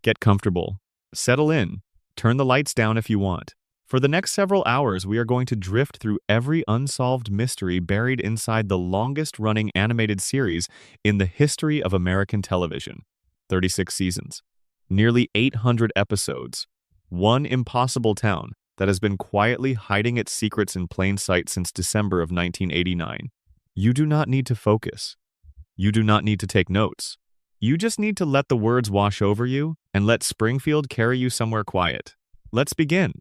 Get comfortable. Settle in. Turn the lights down if you want. For the next several hours, we are going to drift through every unsolved mystery buried inside the longest-running animated series in the history of American television. 36 seasons. Nearly 800 episodes. One impossible town that has been quietly hiding its secrets in plain sight since December of 1989. You do not need to focus. You do not need to take notes. You just need to let the words wash over you and let Springfield carry you somewhere quiet. Let's begin.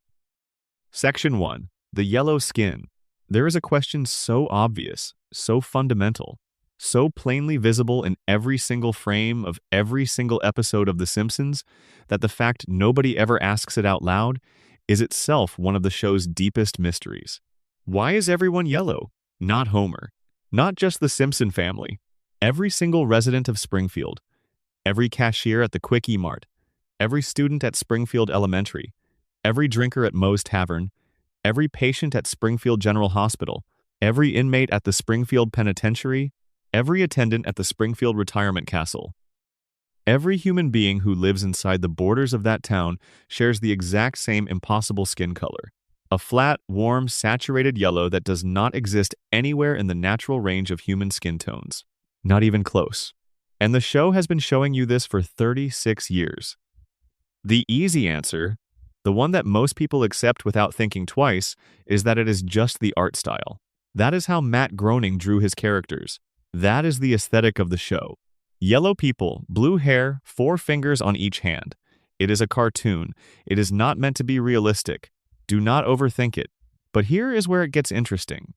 Section 1. The yellow skin. There is a question so obvious, so fundamental, so plainly visible in every single frame of every single episode of The Simpsons that the fact nobody ever asks it out loud is itself one of the show's deepest mysteries. Why is everyone yellow? Not Homer. Not just the Simpson family. Every single resident of Springfield. Every cashier at the Quickie Mart. Every student at Springfield Elementary. Every drinker at Moe's Tavern. Every patient at Springfield General Hospital. Every inmate at the Springfield Penitentiary. Every attendant at the Springfield Retirement Castle. Every human being who lives inside the borders of that town shares the exact same impossible skin color. A flat, warm, saturated yellow that does not exist anywhere in the natural range of human skin tones. Not even close. And the show has been showing you this for 36 years. The easy answer, the one that most people accept without thinking twice, is that it is just the art style. That is how Matt Groening drew his characters. That is the aesthetic of the show. Yellow people, blue hair, 4 fingers on each hand. It is a cartoon. It is not meant to be realistic. Do not overthink it. But here is where it gets interesting.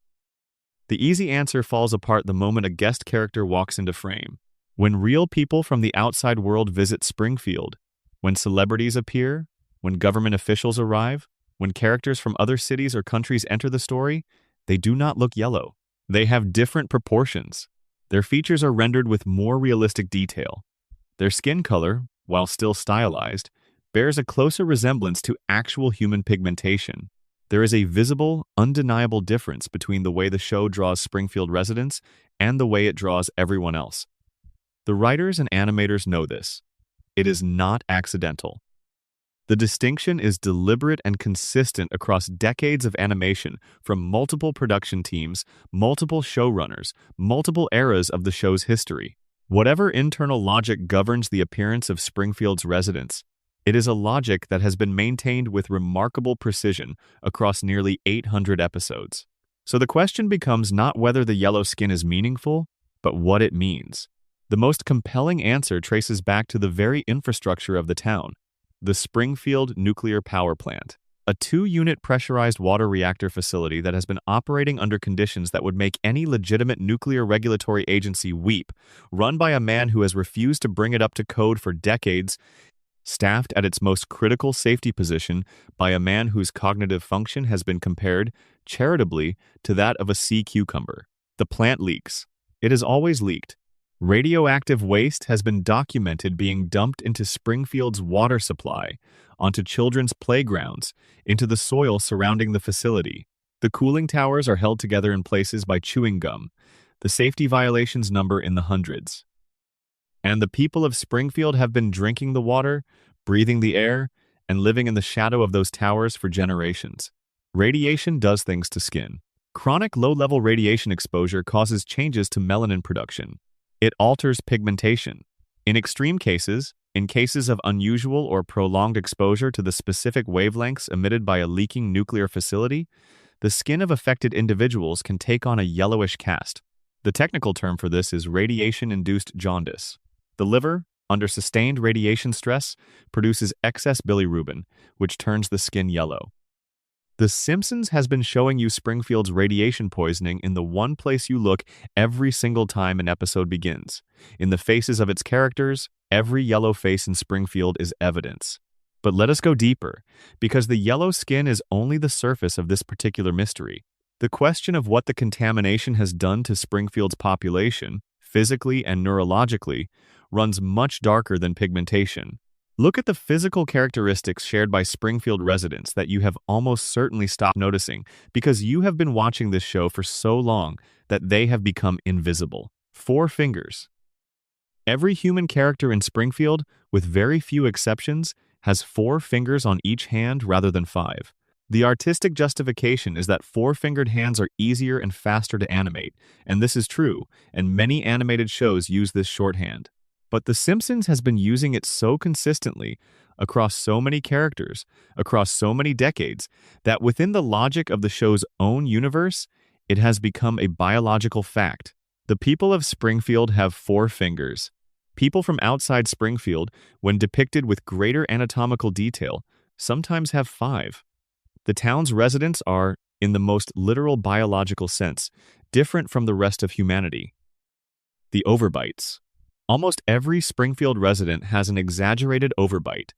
The easy answer falls apart the moment a guest character walks into frame. When real people from the outside world visit Springfield, when celebrities appear, when government officials arrive, when characters from other cities or countries enter the story, they do not look yellow. They have different proportions. Their features are rendered with more realistic detail. Their skin color, while still stylized, bears a closer resemblance to actual human pigmentation. There is a visible, undeniable difference between the way the show draws Springfield residents and the way it draws everyone else. The writers and animators know this. It is not accidental. The distinction is deliberate and consistent across decades of animation from multiple production teams, multiple showrunners, multiple eras of the show's history. Whatever internal logic governs the appearance of Springfield's residents, it is a logic that has been maintained with remarkable precision across nearly 800 episodes. So the question becomes not whether the yellow skin is meaningful, but what it means. The most compelling answer traces back to the very infrastructure of the town. The Springfield Nuclear Power Plant, a 2-unit pressurized water reactor facility that has been operating under conditions that would make any legitimate nuclear regulatory agency weep, run by a man who has refused to bring it up to code for decades, staffed at its most critical safety position by a man whose cognitive function has been compared, charitably, to that of a sea cucumber. The plant leaks. It has always leaked. Radioactive waste has been documented being dumped into Springfield's water supply, onto children's playgrounds, into the soil surrounding the facility. The cooling towers are held together in places by chewing gum, the safety violations number in the hundreds. And the people of Springfield have been drinking the water, breathing the air, and living in the shadow of those towers for generations. Radiation does things to skin. Chronic low-level radiation exposure causes changes to melanin production. It alters pigmentation. In extreme cases, in cases of unusual or prolonged exposure to the specific wavelengths emitted by a leaking nuclear facility, the skin of affected individuals can take on a yellowish cast. The technical term for this is radiation-induced jaundice. The liver, under sustained radiation stress, produces excess bilirubin, which turns the skin yellow. The Simpsons has been showing you Springfield's radiation poisoning in the one place you look every single time an episode begins. In the faces of its characters, every yellow face in Springfield is evidence. But let us go deeper, because the yellow skin is only the surface of this particular mystery. The question of what the contamination has done to Springfield's population, physically and neurologically, runs much darker than pigmentation. Look at the physical characteristics shared by Springfield residents that you have almost certainly stopped noticing because you have been watching this show for so long that they have become invisible. 4 fingers. Every human character in Springfield, with very few exceptions, has 4 fingers on each hand rather than 5. The artistic justification is that 4-fingered hands are easier and faster to animate, and this is true, and many animated shows use this shorthand. But The Simpsons has been using it so consistently, across so many characters, across so many decades, that within the logic of the show's own universe, it has become a biological fact. The people of Springfield have 4 fingers. People from outside Springfield, when depicted with greater anatomical detail, sometimes have 5. The town's residents are, in the most literal biological sense, different from the rest of humanity. The overbites. Almost every Springfield resident has an exaggerated overbite,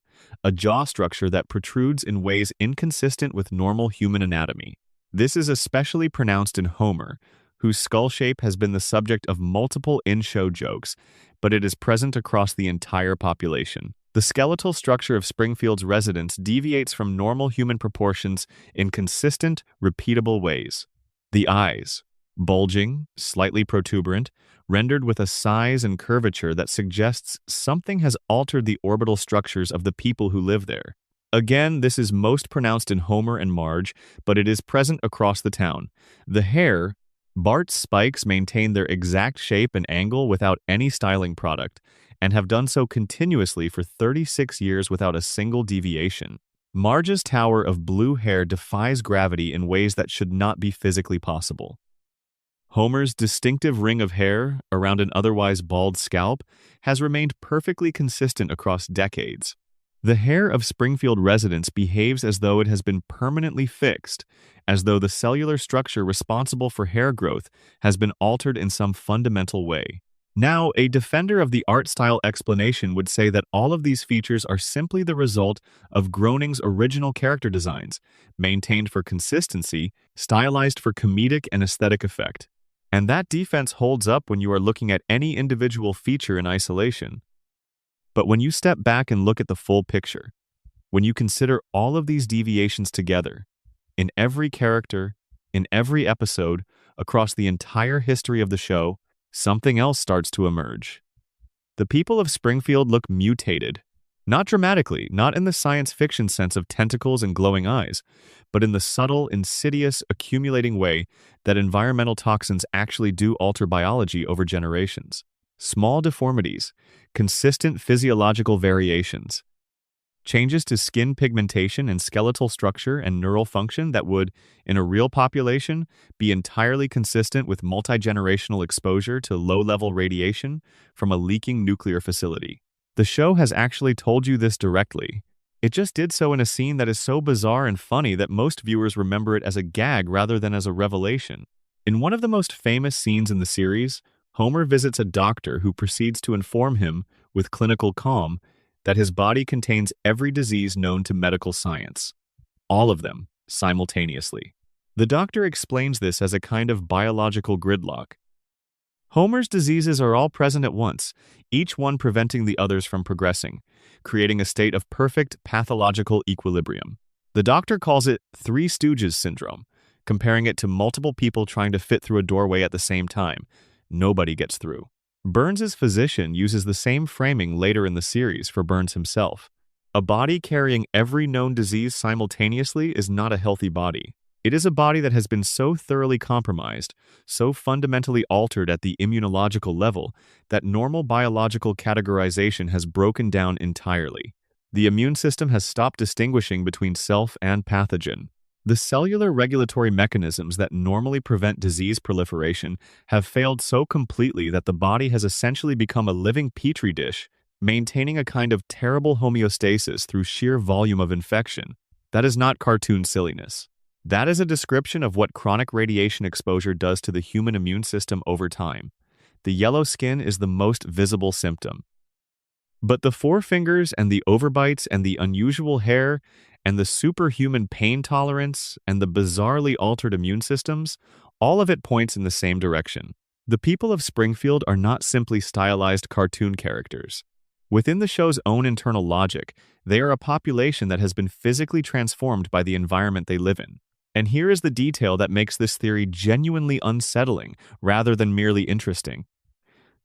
a jaw structure that protrudes in ways inconsistent with normal human anatomy. This is especially pronounced in Homer, whose skull shape has been the subject of multiple in-show jokes, but it is present across the entire population. The skeletal structure of Springfield's residents deviates from normal human proportions in consistent, repeatable ways. The eyes, bulging, slightly protuberant, rendered with a size and curvature that suggests something has altered the orbital structures of the people who live there. Again, this is most pronounced in Homer and Marge, but it is present across the town. The hair, Bart's spikes maintain their exact shape and angle without any styling product, and have done so continuously for 36 years without a single deviation. Marge's tower of blue hair defies gravity in ways that should not be physically possible. Homer's distinctive ring of hair around an otherwise bald scalp has remained perfectly consistent across decades. The hair of Springfield residents behaves as though it has been permanently fixed, as though the cellular structure responsible for hair growth has been altered in some fundamental way. Now, a defender of the art style explanation would say that all of these features are simply the result of Groening's original character designs, maintained for consistency, stylized for comedic and aesthetic effect. And that defense holds up when you are looking at any individual feature in isolation. But when you step back and look at the full picture, when you consider all of these deviations together, in every character, in every episode, across the entire history of the show, something else starts to emerge. The people of Springfield look mutated. Not dramatically, not in the science fiction sense of tentacles and glowing eyes, but in the subtle, insidious, accumulating way that environmental toxins actually do alter biology over generations. Small deformities, consistent physiological variations, changes to skin pigmentation and skeletal structure and neural function that would, in a real population, be entirely consistent with multi-generational exposure to low-level radiation from a leaking nuclear facility. The show has actually told you this directly. It just did so in a scene that is so bizarre and funny that most viewers remember it as a gag rather than as a revelation. In one of the most famous scenes in the series, Homer visits a doctor who proceeds to inform him, with clinical calm, that his body contains every disease known to medical science. All of them, simultaneously. The doctor explains this as a kind of biological gridlock. Homer's diseases are all present at once, each one preventing the others from progressing, creating a state of perfect pathological equilibrium. The doctor calls it Three Stooges syndrome, comparing it to multiple people trying to fit through a doorway at the same time. Nobody gets through. Burns's physician uses the same framing later in the series for Burns himself. A body carrying every known disease simultaneously is not a healthy body. It is a body that has been so thoroughly compromised, so fundamentally altered at the immunological level, that normal biological categorization has broken down entirely. The immune system has stopped distinguishing between self and pathogen. The cellular regulatory mechanisms that normally prevent disease proliferation have failed so completely that the body has essentially become a living petri dish, maintaining a kind of terrible homeostasis through sheer volume of infection. That is not cartoon silliness. That is a description of what chronic radiation exposure does to the human immune system over time. The yellow skin is the most visible symptom. But the 4 fingers and the overbites and the unusual hair and the superhuman pain tolerance and the bizarrely altered immune systems, all of it points in the same direction. The people of Springfield are not simply stylized cartoon characters. Within the show's own internal logic, they are a population that has been physically transformed by the environment they live in. And here is the detail that makes this theory genuinely unsettling rather than merely interesting.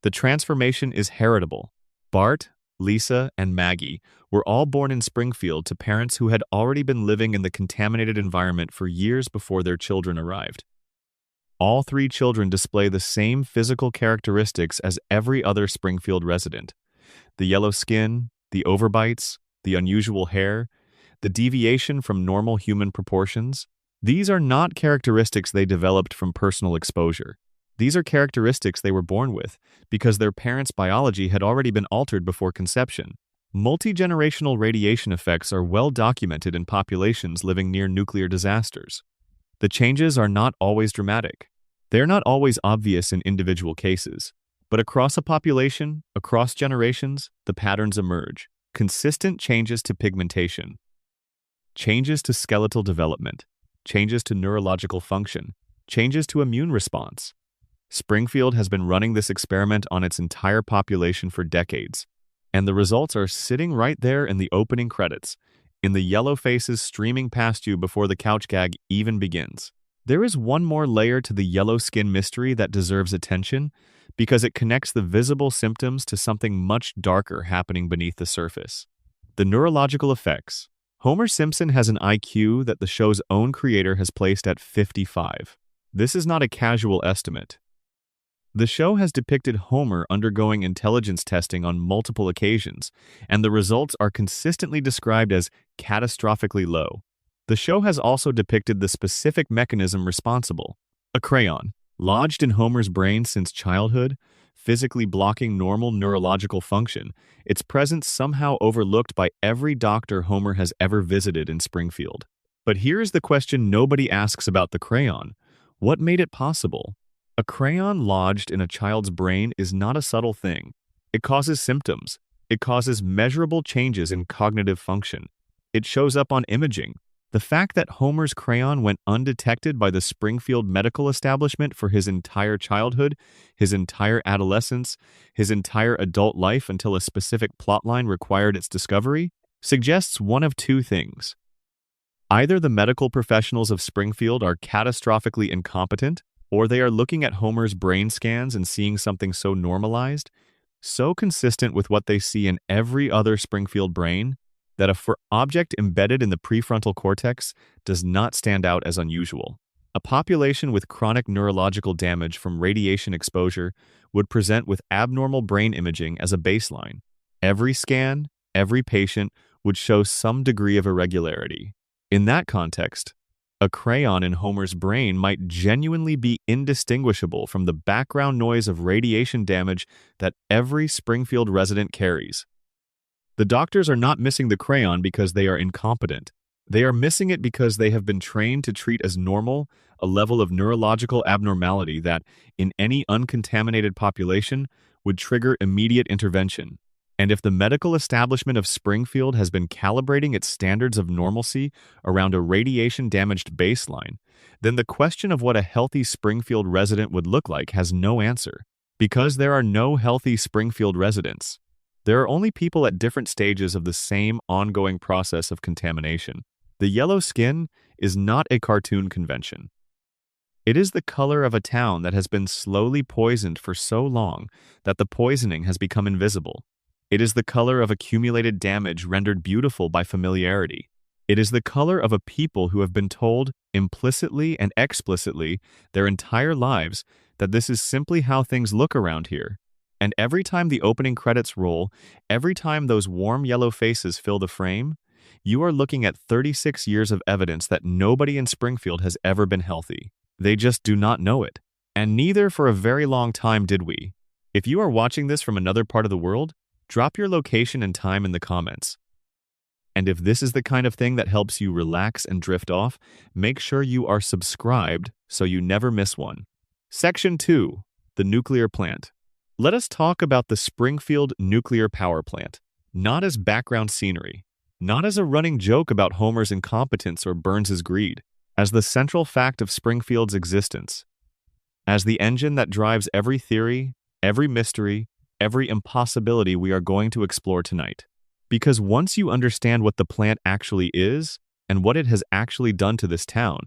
The transformation is heritable. Bart, Lisa, and Maggie were all born in Springfield to parents who had already been living in the contaminated environment for years before their children arrived. All three children display the same physical characteristics as every other Springfield resident. The yellow skin, the overbites, the unusual hair, the deviation from normal human proportions. These are not characteristics they developed from personal exposure. These are characteristics they were born with because their parents' biology had already been altered before conception. Multi-generational radiation effects are well documented in populations living near nuclear disasters. The changes are not always dramatic. They are not always obvious in individual cases. But across a population, across generations, the patterns emerge. Consistent changes to pigmentation, changes to skeletal development, changes to neurological function, changes to immune response. Springfield has been running this experiment on its entire population for decades, and the results are sitting right there in the opening credits, in the yellow faces streaming past you before the couch gag even begins. There is one more layer to the yellow skin mystery that deserves attention because it connects the visible symptoms to something much darker happening beneath the surface. The neurological effects. Homer Simpson has an IQ that the show's own creator has placed at 55. This is not a casual estimate. The show has depicted Homer undergoing intelligence testing on multiple occasions, and the results are consistently described as catastrophically low. The show has also depicted the specific mechanism responsible: a crayon, lodged in Homer's brain since childhood, physically blocking normal neurological function, its presence somehow overlooked by every doctor Homer has ever visited in Springfield. But here is the question nobody asks about the crayon. What made it possible? A crayon lodged in a child's brain is not a subtle thing. It causes symptoms. It causes measurable changes in cognitive function. It shows up on imaging. The fact that Homer's crayon went undetected by the Springfield medical establishment for his entire childhood, his entire adolescence, his entire adult life until a specific plotline required its discovery, suggests one of two things. Either the medical professionals of Springfield are catastrophically incompetent, or they are looking at Homer's brain scans and seeing something so normalized, so consistent with what they see in every other Springfield brain, that a object embedded in the prefrontal cortex does not stand out as unusual. A population with chronic neurological damage from radiation exposure would present with abnormal brain imaging as a baseline. Every scan, every patient would show some degree of irregularity. In that context, a crayon in Homer's brain might genuinely be indistinguishable from the background noise of radiation damage that every Springfield resident carries. The doctors are not missing the crayon because they are incompetent. They are missing it because they have been trained to treat as normal a level of neurological abnormality that, in any uncontaminated population, would trigger immediate intervention. And if the medical establishment of Springfield has been calibrating its standards of normalcy around a radiation-damaged baseline, then the question of what a healthy Springfield resident would look like has no answer. Because there are no healthy Springfield residents. There are only people at different stages of the same ongoing process of contamination. The yellow skin is not a cartoon convention. It is the color of a town that has been slowly poisoned for so long that the poisoning has become invisible. It is the color of accumulated damage rendered beautiful by familiarity. It is the color of a people who have been told, implicitly and explicitly, their entire lives, that this is simply how things look around here. And every time the opening credits roll, every time those warm yellow faces fill the frame, you are looking at 36 years of evidence that nobody in Springfield has ever been healthy. They just do not know it. And neither for a very long time did we. If you are watching this from another part of the world, drop your location and time in the comments. And if this is the kind of thing that helps you relax and drift off, make sure you are subscribed so you never miss one. Section 2. The Nuclear Plant. Let us talk about the Springfield Nuclear Power Plant, not as background scenery, not as a running joke about Homer's incompetence or Burns's greed, as the central fact of Springfield's existence, as the engine that drives every theory, every mystery, every impossibility we are going to explore tonight. Because once you understand what the plant actually is and what it has actually done to this town,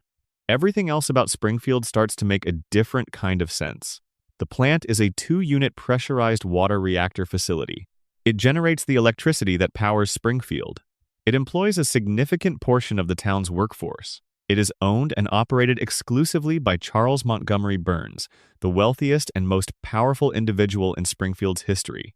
everything else about Springfield starts to make a different kind of sense. The plant is a 2-unit pressurized water reactor facility. It generates the electricity that powers Springfield. It employs a significant portion of the town's workforce. It is owned and operated exclusively by Charles Montgomery Burns, the wealthiest and most powerful individual in Springfield's history.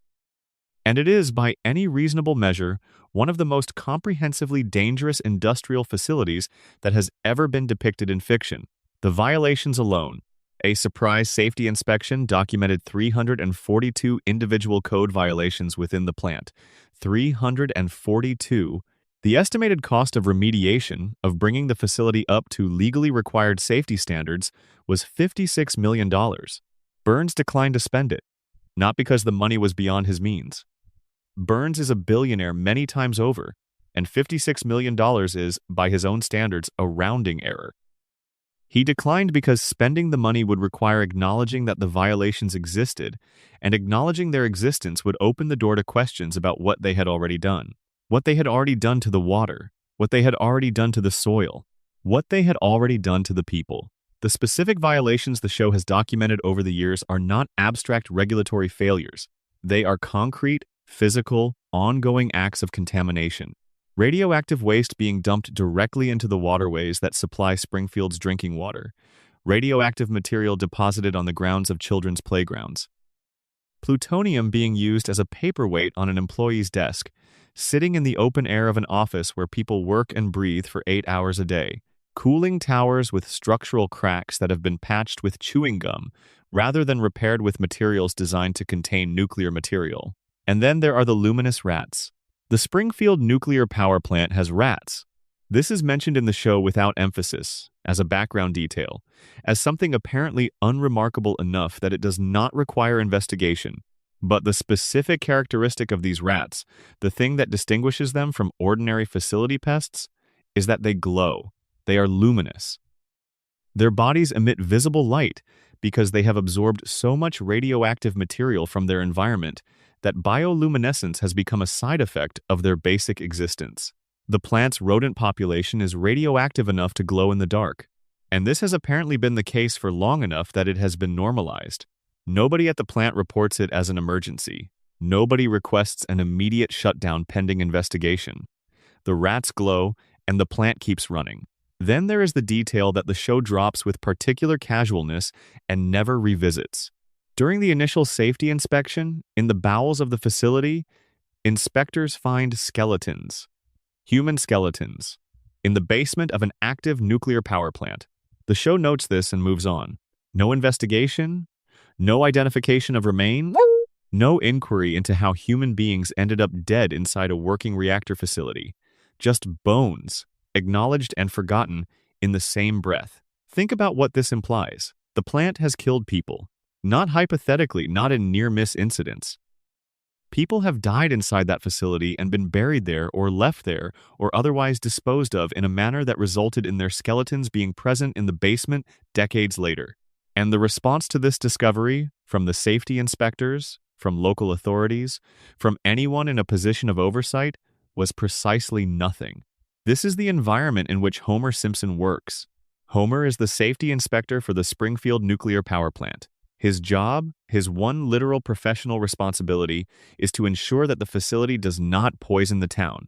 And it is, by any reasonable measure, one of the most comprehensively dangerous industrial facilities that has ever been depicted in fiction. The violations alone: a surprise safety inspection documented 342 individual code violations within the plant. 342. The estimated cost of remediation, of bringing the facility up to legally required safety standards, was $56 million. Burns declined to spend it, not because the money was beyond his means. Burns is a billionaire many times over, and $56 million is, by his own standards, a rounding error. He declined because spending the money would require acknowledging that the violations existed, and acknowledging their existence would open the door to questions about what they had already done. What they had already done to the water, what they had already done to the soil, what they had already done to the people. The specific violations the show has documented over the years are not abstract regulatory failures. They are concrete, physical, ongoing acts of contamination. Radioactive waste being dumped directly into the waterways that supply Springfield's drinking water. Radioactive material deposited on the grounds of children's playgrounds. Plutonium being used as a paperweight on an employee's desk, sitting in the open air of an office where people work and breathe for 8 hours a day. Cooling towers with structural cracks that have been patched with chewing gum rather than repaired with materials designed to contain nuclear material. And then there are the luminous rats. The Springfield nuclear power plant has rats. This is mentioned in the show without emphasis, as a background detail, as something apparently unremarkable enough that it does not require investigation. But the specific characteristic of these rats, the thing that distinguishes them from ordinary facility pests, is that they glow. They are luminous. Their bodies emit visible light because they have absorbed so much radioactive material from their environment that bioluminescence has become a side effect of their basic existence. The plant's rodent population is radioactive enough to glow in the dark, and this has apparently been the case for long enough that it has been normalized. Nobody at the plant reports it as an emergency. Nobody requests an immediate shutdown pending investigation. The rats glow, and the plant keeps running. Then there is the detail that the show drops with particular casualness and never revisits. During the initial safety inspection, in the bowels of the facility, inspectors find skeletons. Human skeletons. In the basement of an active nuclear power plant. The show notes this and moves on. No investigation. No identification of remains. No inquiry into how human beings ended up dead inside a working reactor facility. Just bones, acknowledged and forgotten in the same breath. Think about what this implies. The plant has killed people. Not hypothetically, not in near-miss incidents. People have died inside that facility and been buried there or left there or otherwise disposed of in a manner that resulted in their skeletons being present in the basement decades later. And the response to this discovery, from the safety inspectors, from local authorities, from anyone in a position of oversight, was precisely nothing. This is the environment in which Homer Simpson works. Homer is the safety inspector for the Springfield nuclear power plant. His job, his one literal professional responsibility, is to ensure that the facility does not poison the town.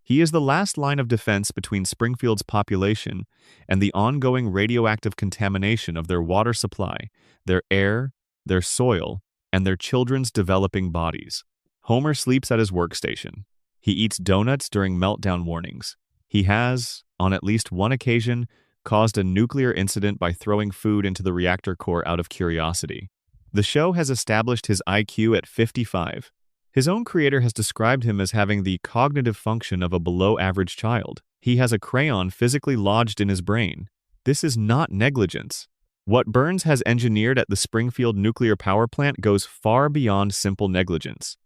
He is the last line of defense between Springfield's population and the ongoing radioactive contamination of their water supply, their air, their soil, and their children's developing bodies. Homer sleeps at his workstation. He eats donuts during meltdown warnings. He has, on at least one occasion, caused a nuclear incident by throwing food into the reactor core out of curiosity. The show has established his IQ at 55. His own creator has described him as having the cognitive function of a below-average child. He has a crayon physically lodged in his brain. This is not negligence. What Burns has engineered at the Springfield nuclear power plant goes far beyond simple negligence.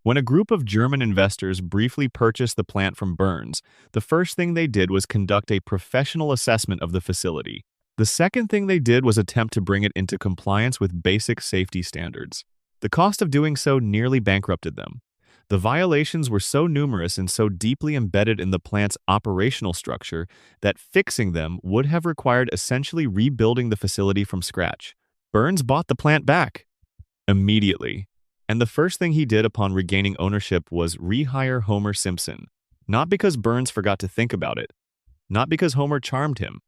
When a group of German investors briefly purchased the plant from Burns, the first thing they did was conduct a professional assessment of the facility. The second thing they did was attempt to bring it into compliance with basic safety standards. The cost of doing so nearly bankrupted them. The violations were so numerous and so deeply embedded in the plant's operational structure that fixing them would have required essentially rebuilding the facility from scratch. Burns bought the plant back immediately. And the first thing he did upon regaining ownership was rehire Homer Simpson. Not because Burns forgot to think about it, not because Homer charmed him,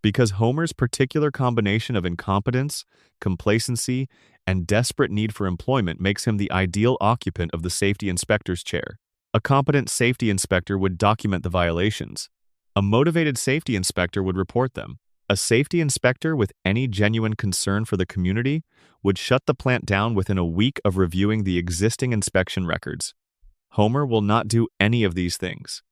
because Homer's particular combination of incompetence, complacency, and desperate need for employment makes him the ideal occupant of the safety inspector's chair. A competent safety inspector would document the violations. A motivated safety inspector would report them. A safety inspector with any genuine concern for the community would shut the plant down within a week of reviewing the existing inspection records. Homer will not do any of these things.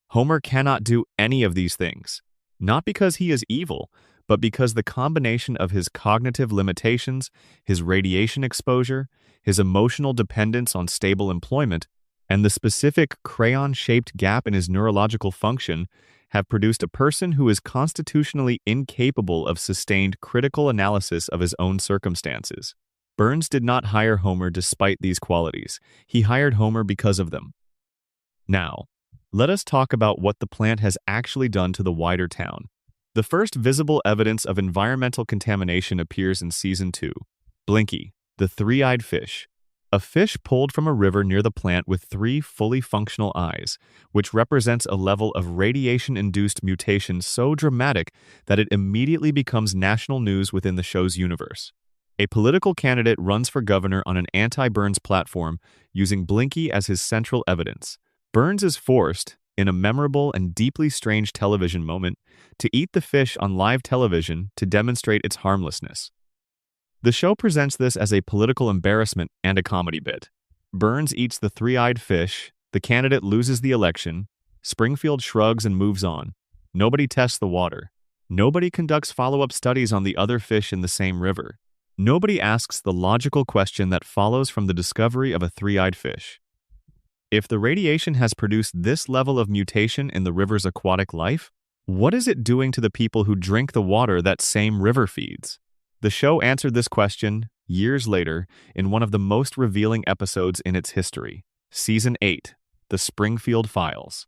Homer cannot do any of these things. Not because he is evil, but because the combination of his cognitive limitations, his radiation exposure, his emotional dependence on stable employment, and the specific crayon-shaped gap in his neurological function have produced a person who is constitutionally incapable of sustained critical analysis of his own circumstances. Burns did not hire Homer despite these qualities. He hired Homer because of them. Now, let us talk about what the plant has actually done to the wider town. The first visible evidence of environmental contamination appears in Season 2. Blinky, the three-eyed fish. A fish pulled from a river near the plant with 3 fully functional eyes, which represents a level of radiation-induced mutation so dramatic that it immediately becomes national news within the show's universe. A political candidate runs for governor on an anti-Burns platform using Blinky as his central evidence. Burns is forced, in a memorable and deeply strange television moment, to eat the fish on live television to demonstrate its harmlessness. The show presents this as a political embarrassment and a comedy bit. Burns eats the three-eyed fish, the candidate loses the election, Springfield shrugs and moves on. Nobody tests the water. Nobody conducts follow-up studies on the other fish in the same river. Nobody asks the logical question that follows from the discovery of a three-eyed fish. If the radiation has produced this level of mutation in the river's aquatic life, what is it doing to the people who drink the water that same river feeds? The show answered this question years later in one of the most revealing episodes in its history, Season 8, The Springfield Files.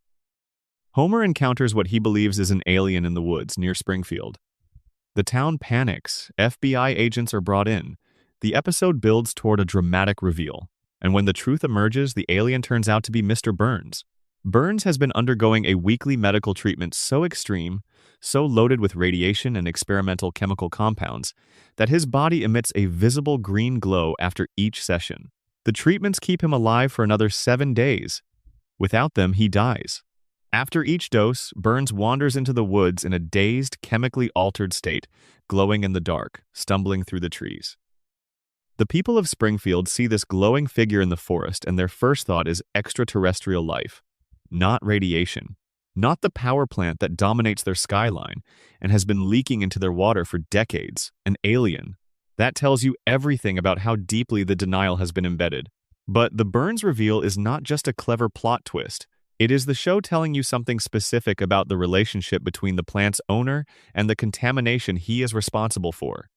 Homer encounters what he believes is an alien in the woods near Springfield. The town panics, FBI agents are brought in. The episode builds toward a dramatic reveal, and when the truth emerges, the alien turns out to be Mr. Burns. Burns has been undergoing a weekly medical treatment so extreme, so loaded with radiation and experimental chemical compounds, that his body emits a visible green glow after each session. The treatments keep him alive for another 7 days. Without them, he dies. After each dose, Burns wanders into the woods in a dazed, chemically altered state, glowing in the dark, stumbling through the trees. The people of Springfield see this glowing figure in the forest, and their first thought is extraterrestrial life, not radiation. Not the power plant that dominates their skyline and has been leaking into their water for decades, an alien. That tells you everything about how deeply the denial has been embedded. But the Burns reveal is not just a clever plot twist. It is the show telling you something specific about the relationship between the plant's owner and the contamination he is responsible for.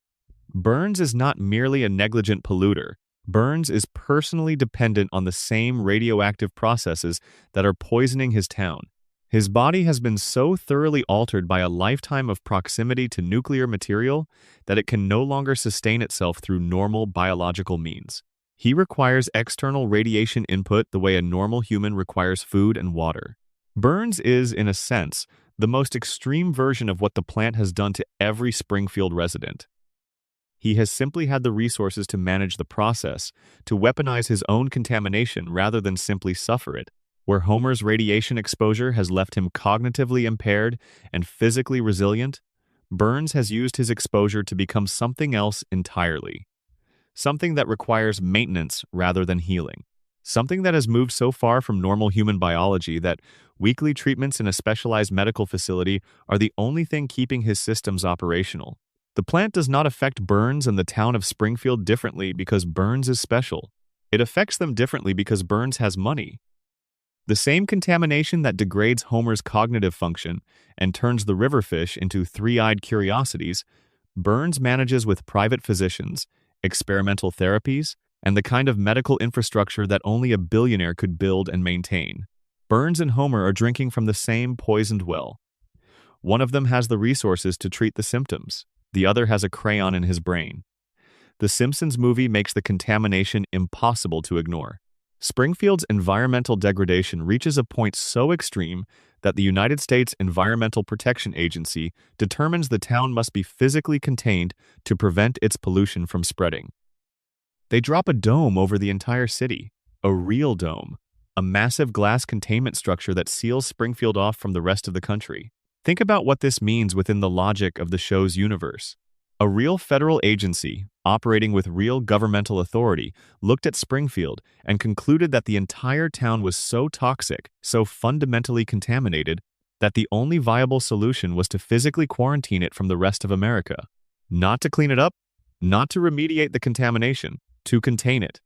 Burns is not merely a negligent polluter. Burns is personally dependent on the same radioactive processes that are poisoning his town. His body has been so thoroughly altered by a lifetime of proximity to nuclear material that it can no longer sustain itself through normal biological means. He requires external radiation input the way a normal human requires food and water. Burns is, in a sense, the most extreme version of what the plant has done to every Springfield resident. He has simply had the resources to manage the process, to weaponize his own contamination rather than simply suffer it. Where Homer's radiation exposure has left him cognitively impaired and physically resilient, Burns has used his exposure to become something else entirely. Something that requires maintenance rather than healing. Something that has moved so far from normal human biology that weekly treatments in a specialized medical facility are the only thing keeping his systems operational. The plant does not affect Burns and the town of Springfield differently because Burns is special. It affects them differently because Burns has money. The same contamination that degrades Homer's cognitive function and turns the river fish into three-eyed curiosities, Burns manages with private physicians, experimental therapies, and the kind of medical infrastructure that only a billionaire could build and maintain. Burns and Homer are drinking from the same poisoned well. One of them has the resources to treat the symptoms. The other has a crayon in his brain. The Simpsons movie makes the contamination impossible to ignore. Springfield's environmental degradation reaches a point so extreme that the United States Environmental Protection Agency determines the town must be physically contained to prevent its pollution from spreading. They drop a dome over the entire city, a real dome, a massive glass containment structure that seals Springfield off from the rest of the country. Think about what this means within the logic of the show's universe. A real federal agency, operating with real governmental authority, looked at Springfield and concluded that the entire town was so toxic, so fundamentally contaminated, that the only viable solution was to physically quarantine it from the rest of America. Not to clean it up, not to remediate the contamination, to contain it,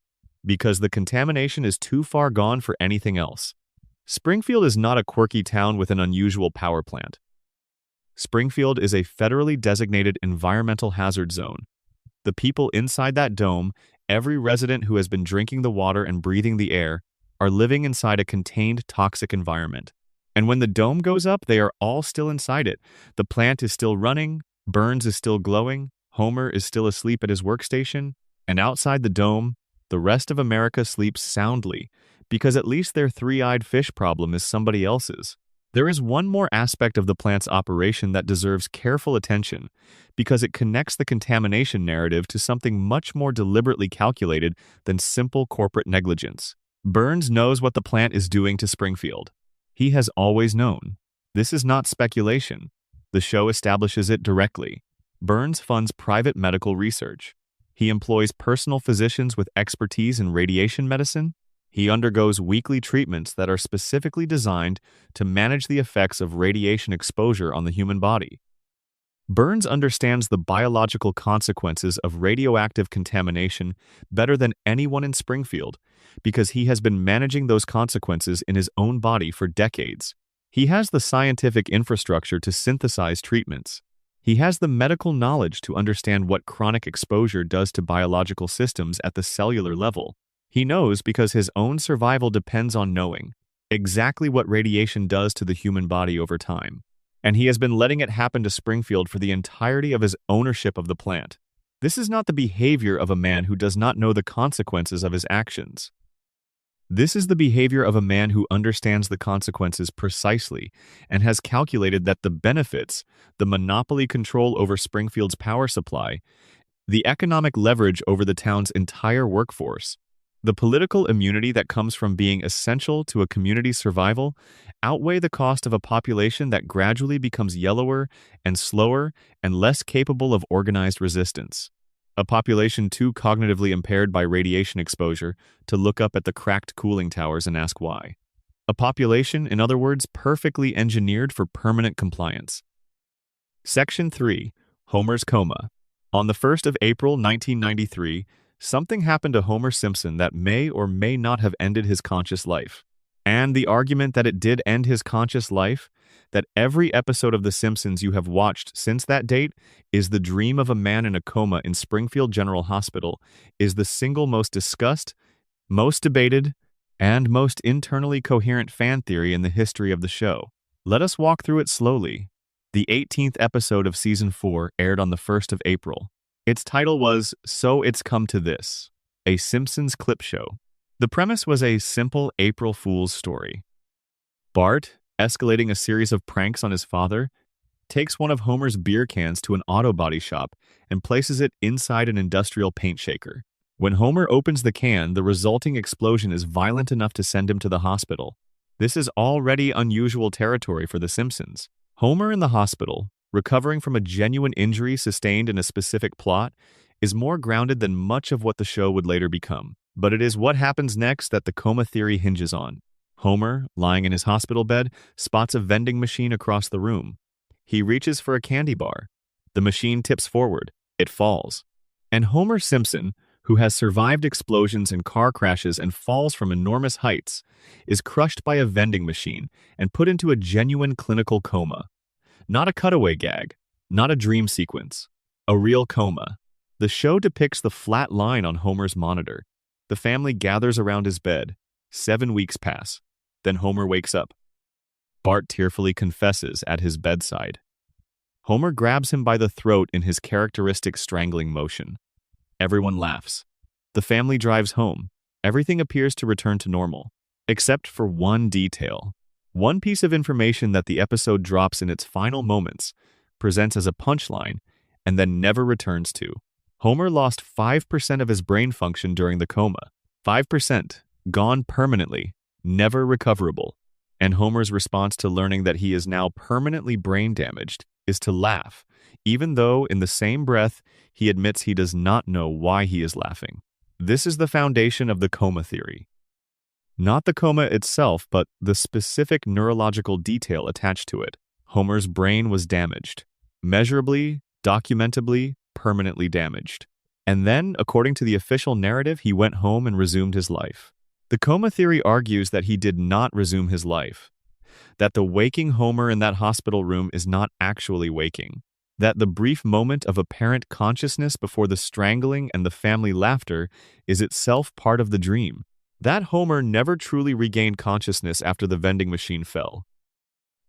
because the contamination is too far gone for anything else. Springfield is not a quirky town with an unusual power plant. Springfield is a federally designated environmental hazard zone. The people inside that dome, every resident who has been drinking the water and breathing the air, are living inside a contained toxic environment. And when the dome goes up, they are all still inside it. The plant is still running, Burns is still glowing, Homer is still asleep at his workstation, and outside the dome, the rest of America sleeps soundly, because at least their three-eyed fish problem is somebody else's. There is one more aspect of the plant's operation that deserves careful attention, because it connects the contamination narrative to something much more deliberately calculated than simple corporate negligence. Burns knows what the plant is doing to Springfield. He has always known. This is not speculation. The show establishes it directly. Burns funds private medical research. He employs personal physicians with expertise in radiation medicine. He undergoes weekly treatments that are specifically designed to manage the effects of radiation exposure on the human body. Burns understands the biological consequences of radioactive contamination better than anyone in Springfield because he has been managing those consequences in his own body for decades. He has the scientific infrastructure to synthesize treatments. He has the medical knowledge to understand what chronic exposure does to biological systems at the cellular level. He knows because his own survival depends on knowing exactly what radiation does to the human body over time. And he has been letting it happen to Springfield for the entirety of his ownership of the plant. This is not the behavior of a man who does not know the consequences of his actions. This is the behavior of a man who understands the consequences precisely and has calculated that the benefits, the monopoly control over Springfield's power supply, the economic leverage over the town's entire workforce, the political immunity that comes from being essential to a community's survival outweigh the cost of a population that gradually becomes yellower and slower and less capable of organized resistance. A population too cognitively impaired by radiation exposure to look up at the cracked cooling towers and ask why. A population, in other words, perfectly engineered for permanent compliance. Section 3. Homer's Coma. On the 1st of April 1993, something happened to Homer Simpson that may or may not have ended his conscious life. And the argument that it did end his conscious life, that every episode of The Simpsons you have watched since that date is the dream of a man in a coma in Springfield General Hospital, is the single most discussed, most debated, and most internally coherent fan theory in the history of the show. Let us walk through it slowly. The 18th episode of Season 4 aired on the 1st of April. Its title was So It's Come to This, a Simpsons clip show. The premise was a simple April Fool's story. Bart, escalating a series of pranks on his father, takes one of Homer's beer cans to an auto body shop and places it inside an industrial paint shaker. When Homer opens the can, the resulting explosion is violent enough to send him to the hospital. This is already unusual territory for The Simpsons. Homer in the hospital, recovering from a genuine injury sustained in a specific plot, is more grounded than much of what the show would later become. But it is what happens next that the coma theory hinges on. Homer, lying in his hospital bed, spots a vending machine across the room. He reaches for a candy bar. The machine tips forward. It falls. And Homer Simpson, who has survived explosions and car crashes and falls from enormous heights, is crushed by a vending machine and put into a genuine clinical coma. Not a cutaway gag, not a dream sequence, a real coma. The show depicts the flat line on Homer's monitor. The family gathers around his bed. 7 weeks pass. Then Homer wakes up. Bart tearfully confesses at his bedside. Homer grabs him by the throat in his characteristic strangling motion. Everyone laughs. The family drives home. Everything appears to return to normal, except for one detail. One piece of information that the episode drops in its final moments, presents as a punchline, and then never returns to. Homer lost 5% of his brain function during the coma. 5%, gone permanently, never recoverable. And Homer's response to learning that he is now permanently brain damaged is to laugh, even though in the same breath he admits he does not know why he is laughing. This is the foundation of the coma theory. Not the coma itself, but the specific neurological detail attached to it. Homer's brain was damaged. Measurably, documentably, permanently damaged. And then, according to the official narrative, he went home and resumed his life. The coma theory argues that he did not resume his life, that the waking Homer in that hospital room is not actually waking, that the brief moment of apparent consciousness before the strangling and the family laughter is itself part of the dream, that Homer never truly regained consciousness after the vending machine fell,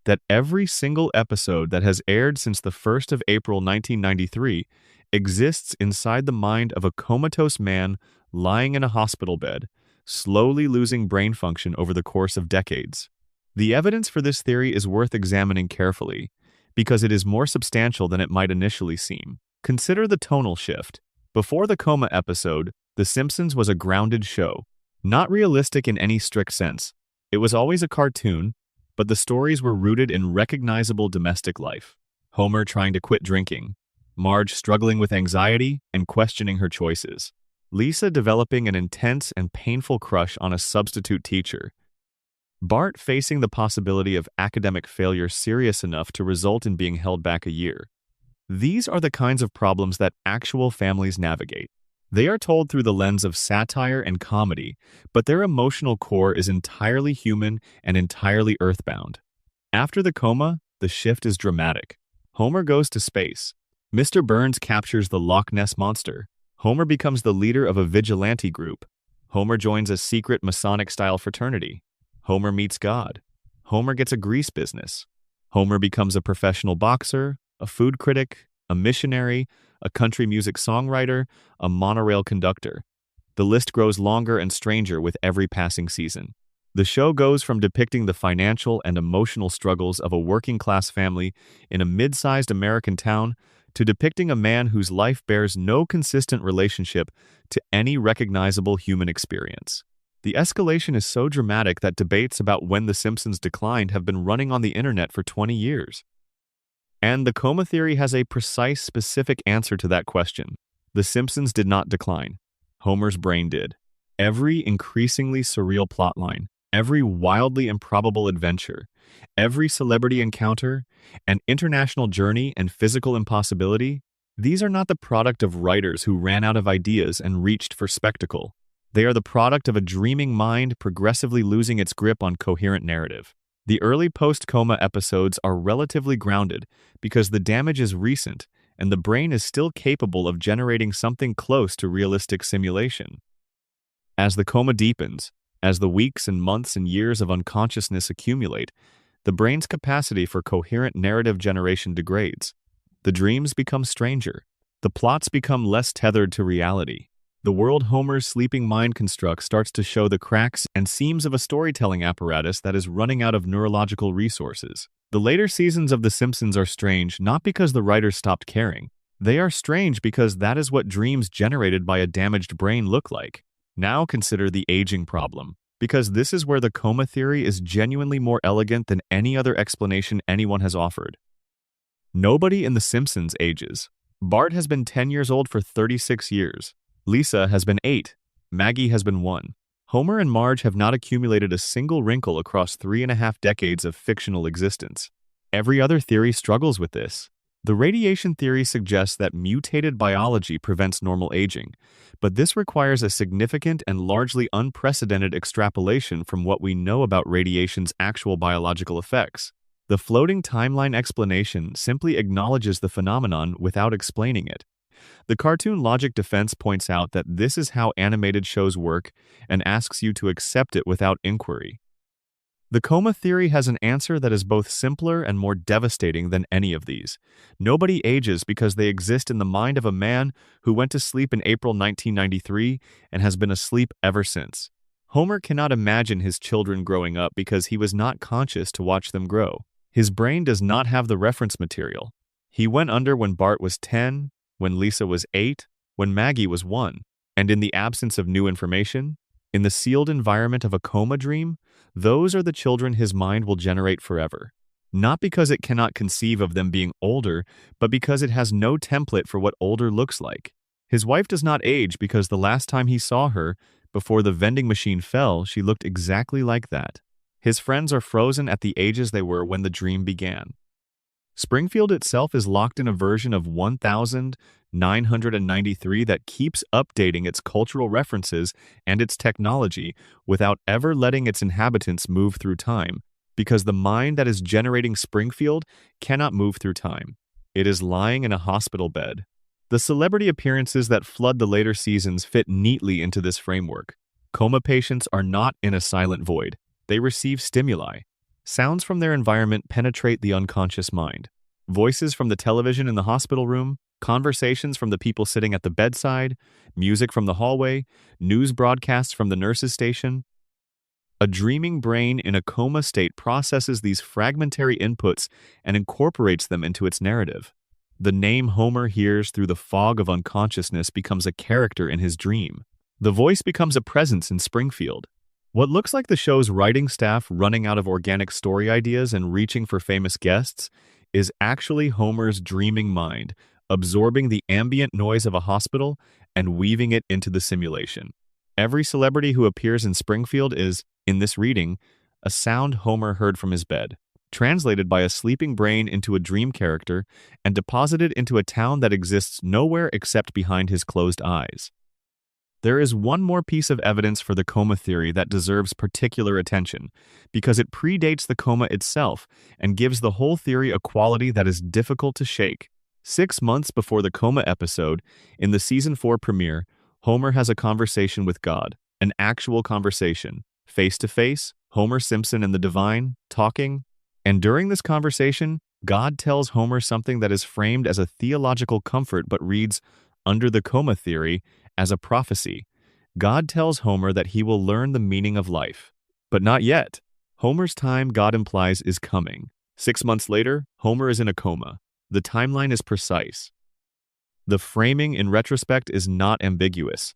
that every single episode that has aired since the 1st of April 1993 exists inside the mind of a comatose man lying in a hospital bed, slowly losing brain function over the course of decades. The evidence for this theory is worth examining carefully, because it is more substantial than it might initially seem. Consider the tonal shift. Before the coma episode, The Simpsons was a grounded show, not realistic in any strict sense. It was always a cartoon, but the stories were rooted in recognizable domestic life. Homer trying to quit drinking, Marge struggling with anxiety and questioning her choices, Lisa developing an intense and painful crush on a substitute teacher, Bart facing the possibility of academic failure serious enough to result in being held back a year. These are the kinds of problems that actual families navigate. They are told through the lens of satire and comedy, but their emotional core is entirely human and entirely earthbound. After the coma, the shift is dramatic. Homer goes to space. Mr. Burns captures the Loch Ness Monster. Homer becomes the leader of a vigilante group. Homer joins a secret Masonic-style fraternity. Homer meets God. Homer gets a grease business. Homer becomes a professional boxer, a food critic, a missionary, a country music songwriter, a monorail conductor. The list grows longer and stranger with every passing season. The show goes from depicting the financial and emotional struggles of a working-class family in a mid-sized American town to depicting a man whose life bears no consistent relationship to any recognizable human experience. The escalation is so dramatic that debates about when The Simpsons declined have been running on the internet for 20 years. And the coma theory has a precise, specific answer to that question. The Simpsons did not decline. Homer's brain did. Every increasingly surreal plotline, every wildly improbable adventure, every celebrity encounter, an international journey and physical impossibility, these are not the product of writers who ran out of ideas and reached for spectacle. They are the product of a dreaming mind progressively losing its grip on coherent narrative. The early post-coma episodes are relatively grounded because the damage is recent and the brain is still capable of generating something close to realistic simulation. As the coma deepens, as the weeks and months and years of unconsciousness accumulate, the brain's capacity for coherent narrative generation degrades. The dreams become stranger. The plots become less tethered to reality. The world Homer's sleeping mind constructs starts to show the cracks and seams of a storytelling apparatus that is running out of neurological resources. The later seasons of The Simpsons are strange not because the writers stopped caring. They are strange because that is what dreams generated by a damaged brain look like. Now consider the aging problem, because this is where the coma theory is genuinely more elegant than any other explanation anyone has offered. Nobody in The Simpsons ages. Bart has been 10 years old for 36 years. Lisa has been 8. Maggie has been 1. Homer and Marge have not accumulated a single wrinkle across 3.5 decades of fictional existence. Every other theory struggles with this. The radiation theory suggests that mutated biology prevents normal aging, but this requires a significant and largely unprecedented extrapolation from what we know about radiation's actual biological effects. The floating timeline explanation simply acknowledges the phenomenon without explaining it. The cartoon logic defense points out that this is how animated shows work and asks you to accept it without inquiry. The coma theory has an answer that is both simpler and more devastating than any of these. Nobody ages because they exist in the mind of a man who went to sleep in April 1993 and has been asleep ever since. Homer cannot imagine his children growing up because he was not conscious to watch them grow. His brain does not have the reference material. He went under when Bart was 10, when Lisa was 8, when Maggie was 1, and in the absence of new information, in the sealed environment of a coma dream, those are the children his mind will generate forever. Not because it cannot conceive of them being older, but because it has no template for what older looks like. His wife does not age because the last time he saw her, before the vending machine fell, she looked exactly like that. His friends are frozen at the ages they were when the dream began. Springfield itself is locked in a version of 1993 that keeps updating its cultural references and its technology without ever letting its inhabitants move through time, because the mind that is generating Springfield cannot move through time. It is lying in a hospital bed. The celebrity appearances that flood the later seasons fit neatly into this framework. Coma patients are not in a silent void. They receive stimuli. Sounds from their environment penetrate the unconscious mind. Voices from the television in the hospital room, conversations from the people sitting at the bedside, music from the hallway, news broadcasts from the nurse's station. A dreaming brain in a coma state processes these fragmentary inputs and incorporates them into its narrative. The name Homer hears through the fog of unconsciousness becomes a character in his dream. The voice becomes a presence in Springfield. What looks like the show's writing staff running out of organic story ideas and reaching for famous guests is actually Homer's dreaming mind, absorbing the ambient noise of a hospital and weaving it into the simulation. Every celebrity who appears in Springfield is, in this reading, a sound Homer heard from his bed, translated by a sleeping brain into a dream character and deposited into a town that exists nowhere except behind his closed eyes. There is one more piece of evidence for the coma theory that deserves particular attention, because it predates the coma itself and gives the whole theory a quality that is difficult to shake. 6 months before the coma episode, in the season 4 premiere, Homer has a conversation with God, an actual conversation, face-to-face, Homer Simpson and the divine, talking. And during this conversation, God tells Homer something that is framed as a theological comfort but reads, under the coma theory, as a prophecy. God tells Homer that he will learn the meaning of life. But not yet. Homer's time, God implies, is coming. 6 months later, Homer is in a coma. The timeline is precise. The framing, in retrospect, is not ambiguous.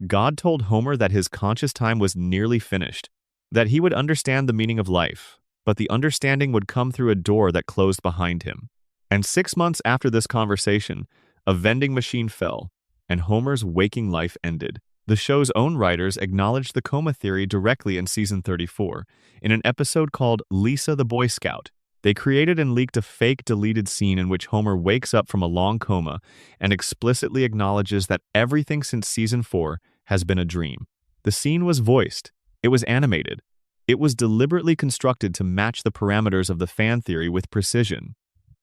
God told Homer that his conscious time was nearly finished, that he would understand the meaning of life, but the understanding would come through a door that closed behind him. And 6 months after this conversation, a vending machine fell, and Homer's waking life ended. The show's own writers acknowledged the coma theory directly in season 34, in an episode called Lisa the Boy Scout. They created and leaked a fake deleted scene in which Homer wakes up from a long coma and explicitly acknowledges that everything since season 4 has been a dream. The scene was voiced. It was animated. It was deliberately constructed to match the parameters of the fan theory with precision.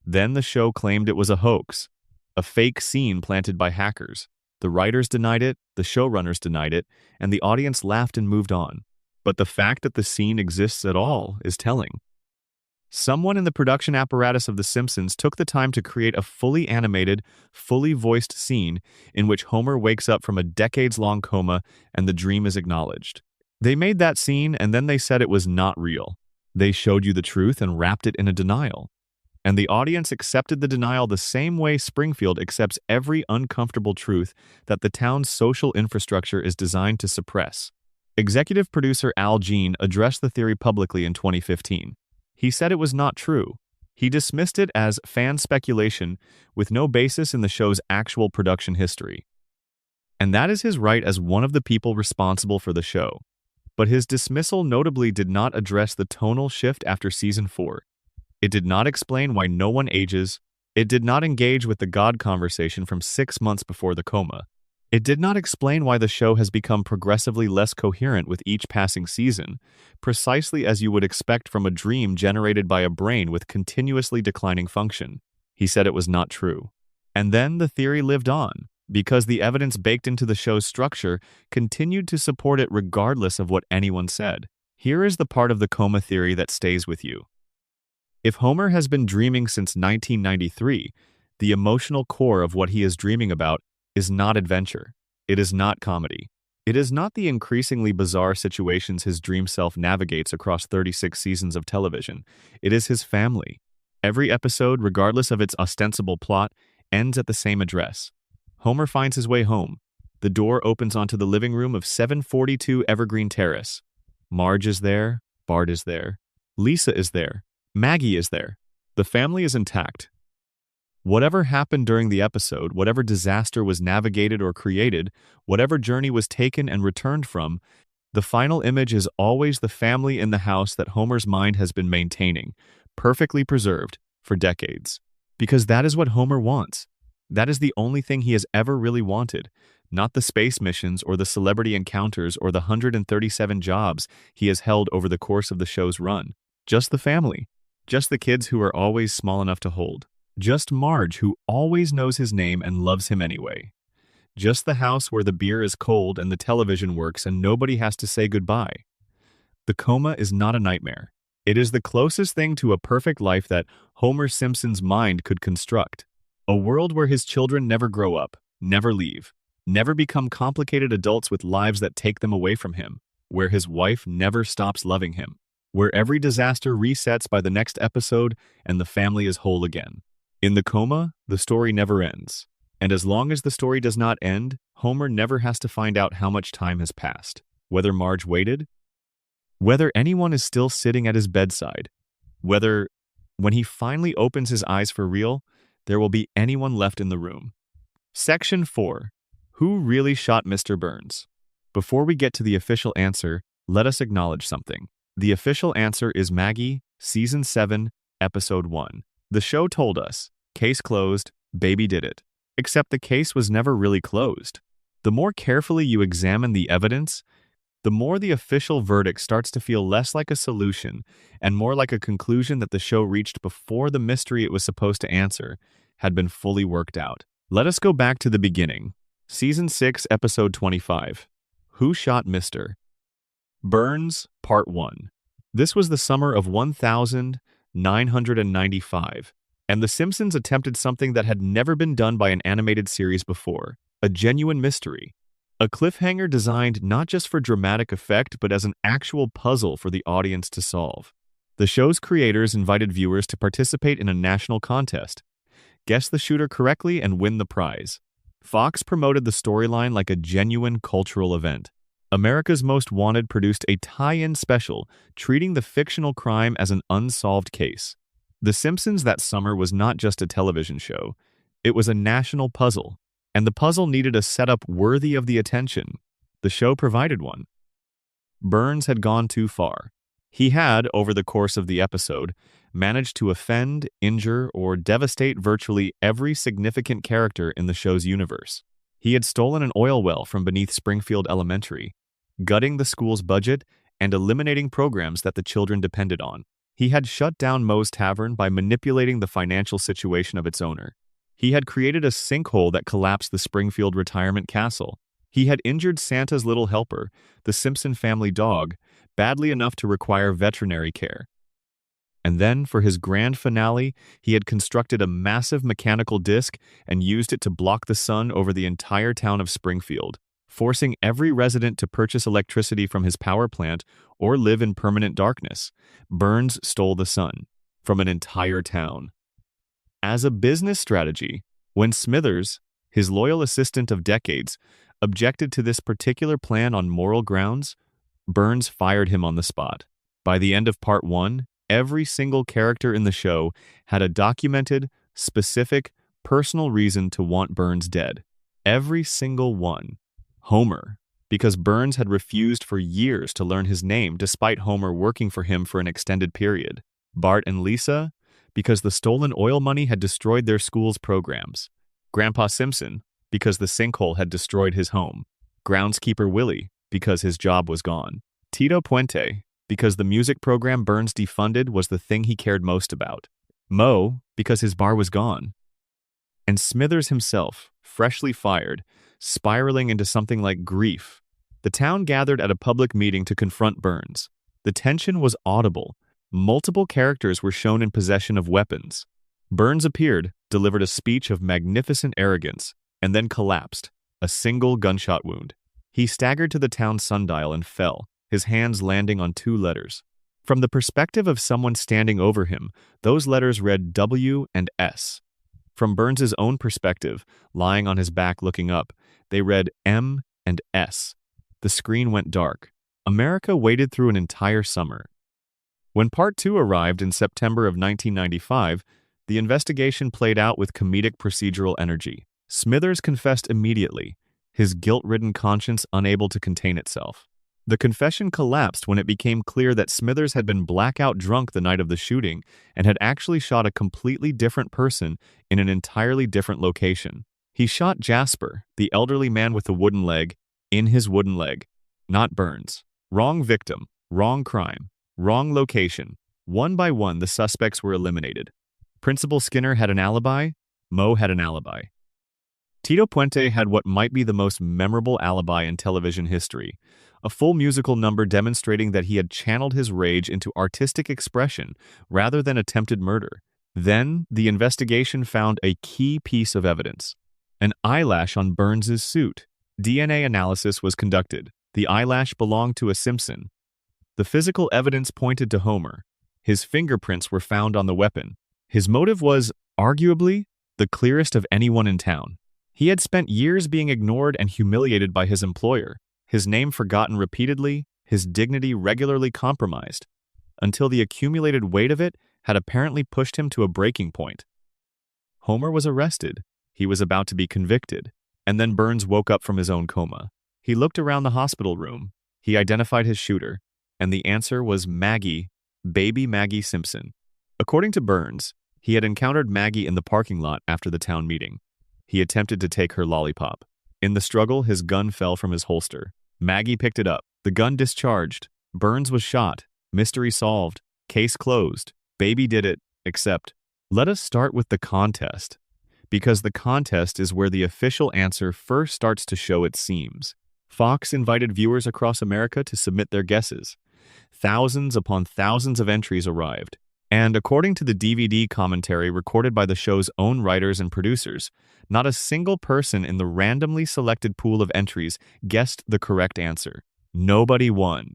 Then the show claimed it was a hoax, a fake scene planted by hackers. The writers denied it, the showrunners denied it, and the audience laughed and moved on. But the fact that the scene exists at all is telling. Someone in the production apparatus of The Simpsons took the time to create a fully animated, fully voiced scene in which Homer wakes up from a decades-long coma and the dream is acknowledged. They made that scene and then they said it was not real. They showed you the truth and wrapped it in a denial. And the audience accepted the denial the same way Springfield accepts every uncomfortable truth that the town's social infrastructure is designed to suppress. Executive producer Al Jean addressed the theory publicly in 2015. He said it was not true. He dismissed it as fan speculation with no basis in the show's actual production history. And that is his right as one of the people responsible for the show. But his dismissal notably did not address the tonal shift after season 4. It did not explain why no one ages. It did not engage with the God conversation from 6 months before the coma. It did not explain why the show has become progressively less coherent with each passing season, precisely as you would expect from a dream generated by a brain with continuously declining function. He said it was not true. And then the theory lived on, because the evidence baked into the show's structure continued to support it regardless of what anyone said. Here is the part of the coma theory that stays with you. If Homer has been dreaming since 1993, the emotional core of what he is dreaming about is not adventure. It is not comedy. It is not the increasingly bizarre situations his dream self navigates across 36 seasons of television. It is his family. Every episode, regardless of its ostensible plot, ends at the same address. Homer finds his way home. The door opens onto the living room of 742 Evergreen Terrace. Marge is there. Bart is there. Lisa is there. Maggie is there. The family is intact. Whatever happened during the episode, whatever disaster was navigated or created, whatever journey was taken and returned from, the final image is always the family in the house that Homer's mind has been maintaining, perfectly preserved, for decades. Because that is what Homer wants. That is the only thing he has ever really wanted, not the space missions or the celebrity encounters or the 137 jobs he has held over the course of the show's run. Just the family. Just the kids who are always small enough to hold. Just Marge, who always knows his name and loves him anyway. Just the house where the beer is cold and the television works and nobody has to say goodbye. The coma is not a nightmare. It is the closest thing to a perfect life that Homer Simpson's mind could construct. A world where his children never grow up, never leave, never become complicated adults with lives that take them away from him, where his wife never stops loving him, where every disaster resets by the next episode and the family is whole again. In the coma, the story never ends. And as long as the story does not end, Homer never has to find out how much time has passed, whether Marge waited, whether anyone is still sitting at his bedside, whether, when he finally opens his eyes for real, there will be anyone left in the room. Section 4. Who really shot Mr. Burns? Before we get to the official answer, let us acknowledge something. The official answer is Maggie, Season 7, Episode 1. The show told us, case closed, baby did it. Except the case was never really closed. The more carefully you examine the evidence, the more the official verdict starts to feel less like a solution and more like a conclusion that the show reached before the mystery it was supposed to answer had been fully worked out. Let us go back to the beginning. Season 6, Episode 25. Who Shot Mr. Burns, Part 1. This was the summer of 1995, and The Simpsons attempted something that had never been done by an animated series before, a genuine mystery. A cliffhanger designed not just for dramatic effect, but as an actual puzzle for the audience to solve. The show's creators invited viewers to participate in a national contest. Guess the shooter correctly and win the prize. Fox promoted the storyline like a genuine cultural event. America's Most Wanted produced a tie-in special treating the fictional crime as an unsolved case. The Simpsons that summer was not just a television show. It was a national puzzle, and the puzzle needed a setup worthy of the attention. The show provided one. Burns had gone too far. He had, over the course of the episode, managed to offend, injure, or devastate virtually every significant character in the show's universe. He had stolen an oil well from beneath Springfield Elementary, gutting the school's budget and eliminating programs that the children depended on. He had shut down Moe's Tavern by manipulating the financial situation of its owner. He had created a sinkhole that collapsed the Springfield Retirement Castle. He had injured Santa's little helper, the Simpson family dog, badly enough to require veterinary care. And then, for his grand finale, he had constructed a massive mechanical disc and used it to block the sun over the entire town of Springfield, forcing every resident to purchase electricity from his power plant or live in permanent darkness. Burns stole the sun from an entire town. As a business strategy, when Smithers, his loyal assistant of decades, objected to this particular plan on moral grounds, Burns fired him on the spot. By the end of Part 1, every single character in the show had a documented, specific, personal reason to want Burns dead. Every single one. Homer, because Burns had refused for years to learn his name despite Homer working for him for an extended period. Bart and Lisa, because the stolen oil money had destroyed their school's programs. Grandpa Simpson, because the sinkhole had destroyed his home. Groundskeeper Willie, because his job was gone. Tito Puente, because the music program Burns defunded was the thing he cared most about. Moe, because his bar was gone. And Smithers himself, freshly fired, spiraling into something like grief. The town gathered at a public meeting to confront Burns. The tension was audible. Multiple characters were shown in possession of weapons. Burns appeared, delivered a speech of magnificent arrogance, and then collapsed, a single gunshot wound. He staggered to the town sundial and fell, his hands landing on two letters. From the perspective of someone standing over him, those letters read W and S. From Burns's own perspective, lying on his back looking up, they read M and S. The screen went dark. America waited through an entire summer. When Part 2 arrived in September of 1995, the investigation played out with comedic procedural energy. Smithers confessed immediately, his guilt-ridden conscience unable to contain itself. The confession collapsed when it became clear that Smithers had been blackout drunk the night of the shooting and had actually shot a completely different person in an entirely different location. He shot Jasper, the elderly man with the wooden leg, in his wooden leg, not Burns. Wrong victim, wrong crime, wrong location. One by one, the suspects were eliminated. Principal Skinner had an alibi. Moe had an alibi. Tito Puente had what might be the most memorable alibi in television history, a full musical number demonstrating that he had channeled his rage into artistic expression rather than attempted murder. Then, the investigation found a key piece of evidence: an eyelash on Burns's suit. DNA analysis was conducted. The eyelash belonged to a Simpson. The physical evidence pointed to Homer. His fingerprints were found on the weapon. His motive was, arguably, the clearest of anyone in town. He had spent years being ignored and humiliated by his employer, his name forgotten repeatedly, his dignity regularly compromised, until the accumulated weight of it had apparently pushed him to a breaking point. Homer was arrested. He was about to be convicted, and then Burns woke up from his own coma. He looked around the hospital room. He identified his shooter, and the answer was Maggie, baby Maggie Simpson. According to Burns, he had encountered Maggie in the parking lot after the town meeting. He attempted to take her lollipop. In the struggle, his gun fell from his holster. Maggie picked it up. The gun discharged. Burns was shot. Mystery solved. Case closed. Baby did it, except. Let us start with the contest, because the contest is where the official answer first starts to show its seams. Fox invited viewers across America to submit their guesses. Thousands upon thousands of entries arrived. And according to the DVD commentary recorded by the show's own writers and producers, not a single person in the randomly selected pool of entries guessed the correct answer. Nobody won.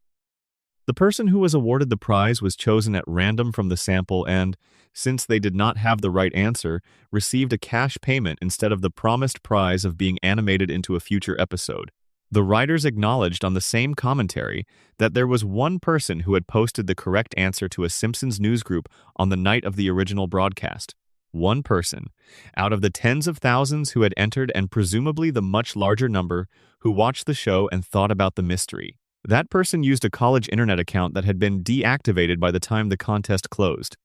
The person who was awarded the prize was chosen at random from the sample and, since they did not have the right answer, received a cash payment instead of the promised prize of being animated into a future episode. The writers acknowledged on the same commentary that there was one person who had posted the correct answer to a Simpsons newsgroup on the night of the original broadcast. One person, out of the tens of thousands who had entered and presumably the much larger number who watched the show and thought about the mystery. That person used a college internet account that had been deactivated by the time the contest closed.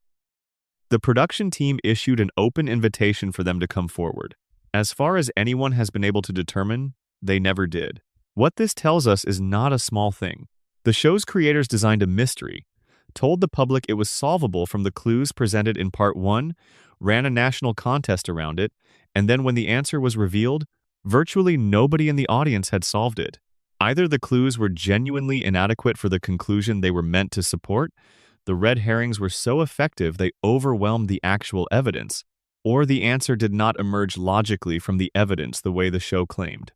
The production team issued an open invitation for them to come forward. As far as anyone has been able to determine, they never did. What this tells us is not a small thing. The show's creators designed a mystery, told the public it was solvable from the clues presented in Part 1, ran a national contest around it, and then when the answer was revealed, virtually nobody in the audience had solved it. Either the clues were genuinely inadequate for the conclusion they were meant to support, the red herrings were so effective they overwhelmed the actual evidence, or the answer did not emerge logically from the evidence the way the show claimed.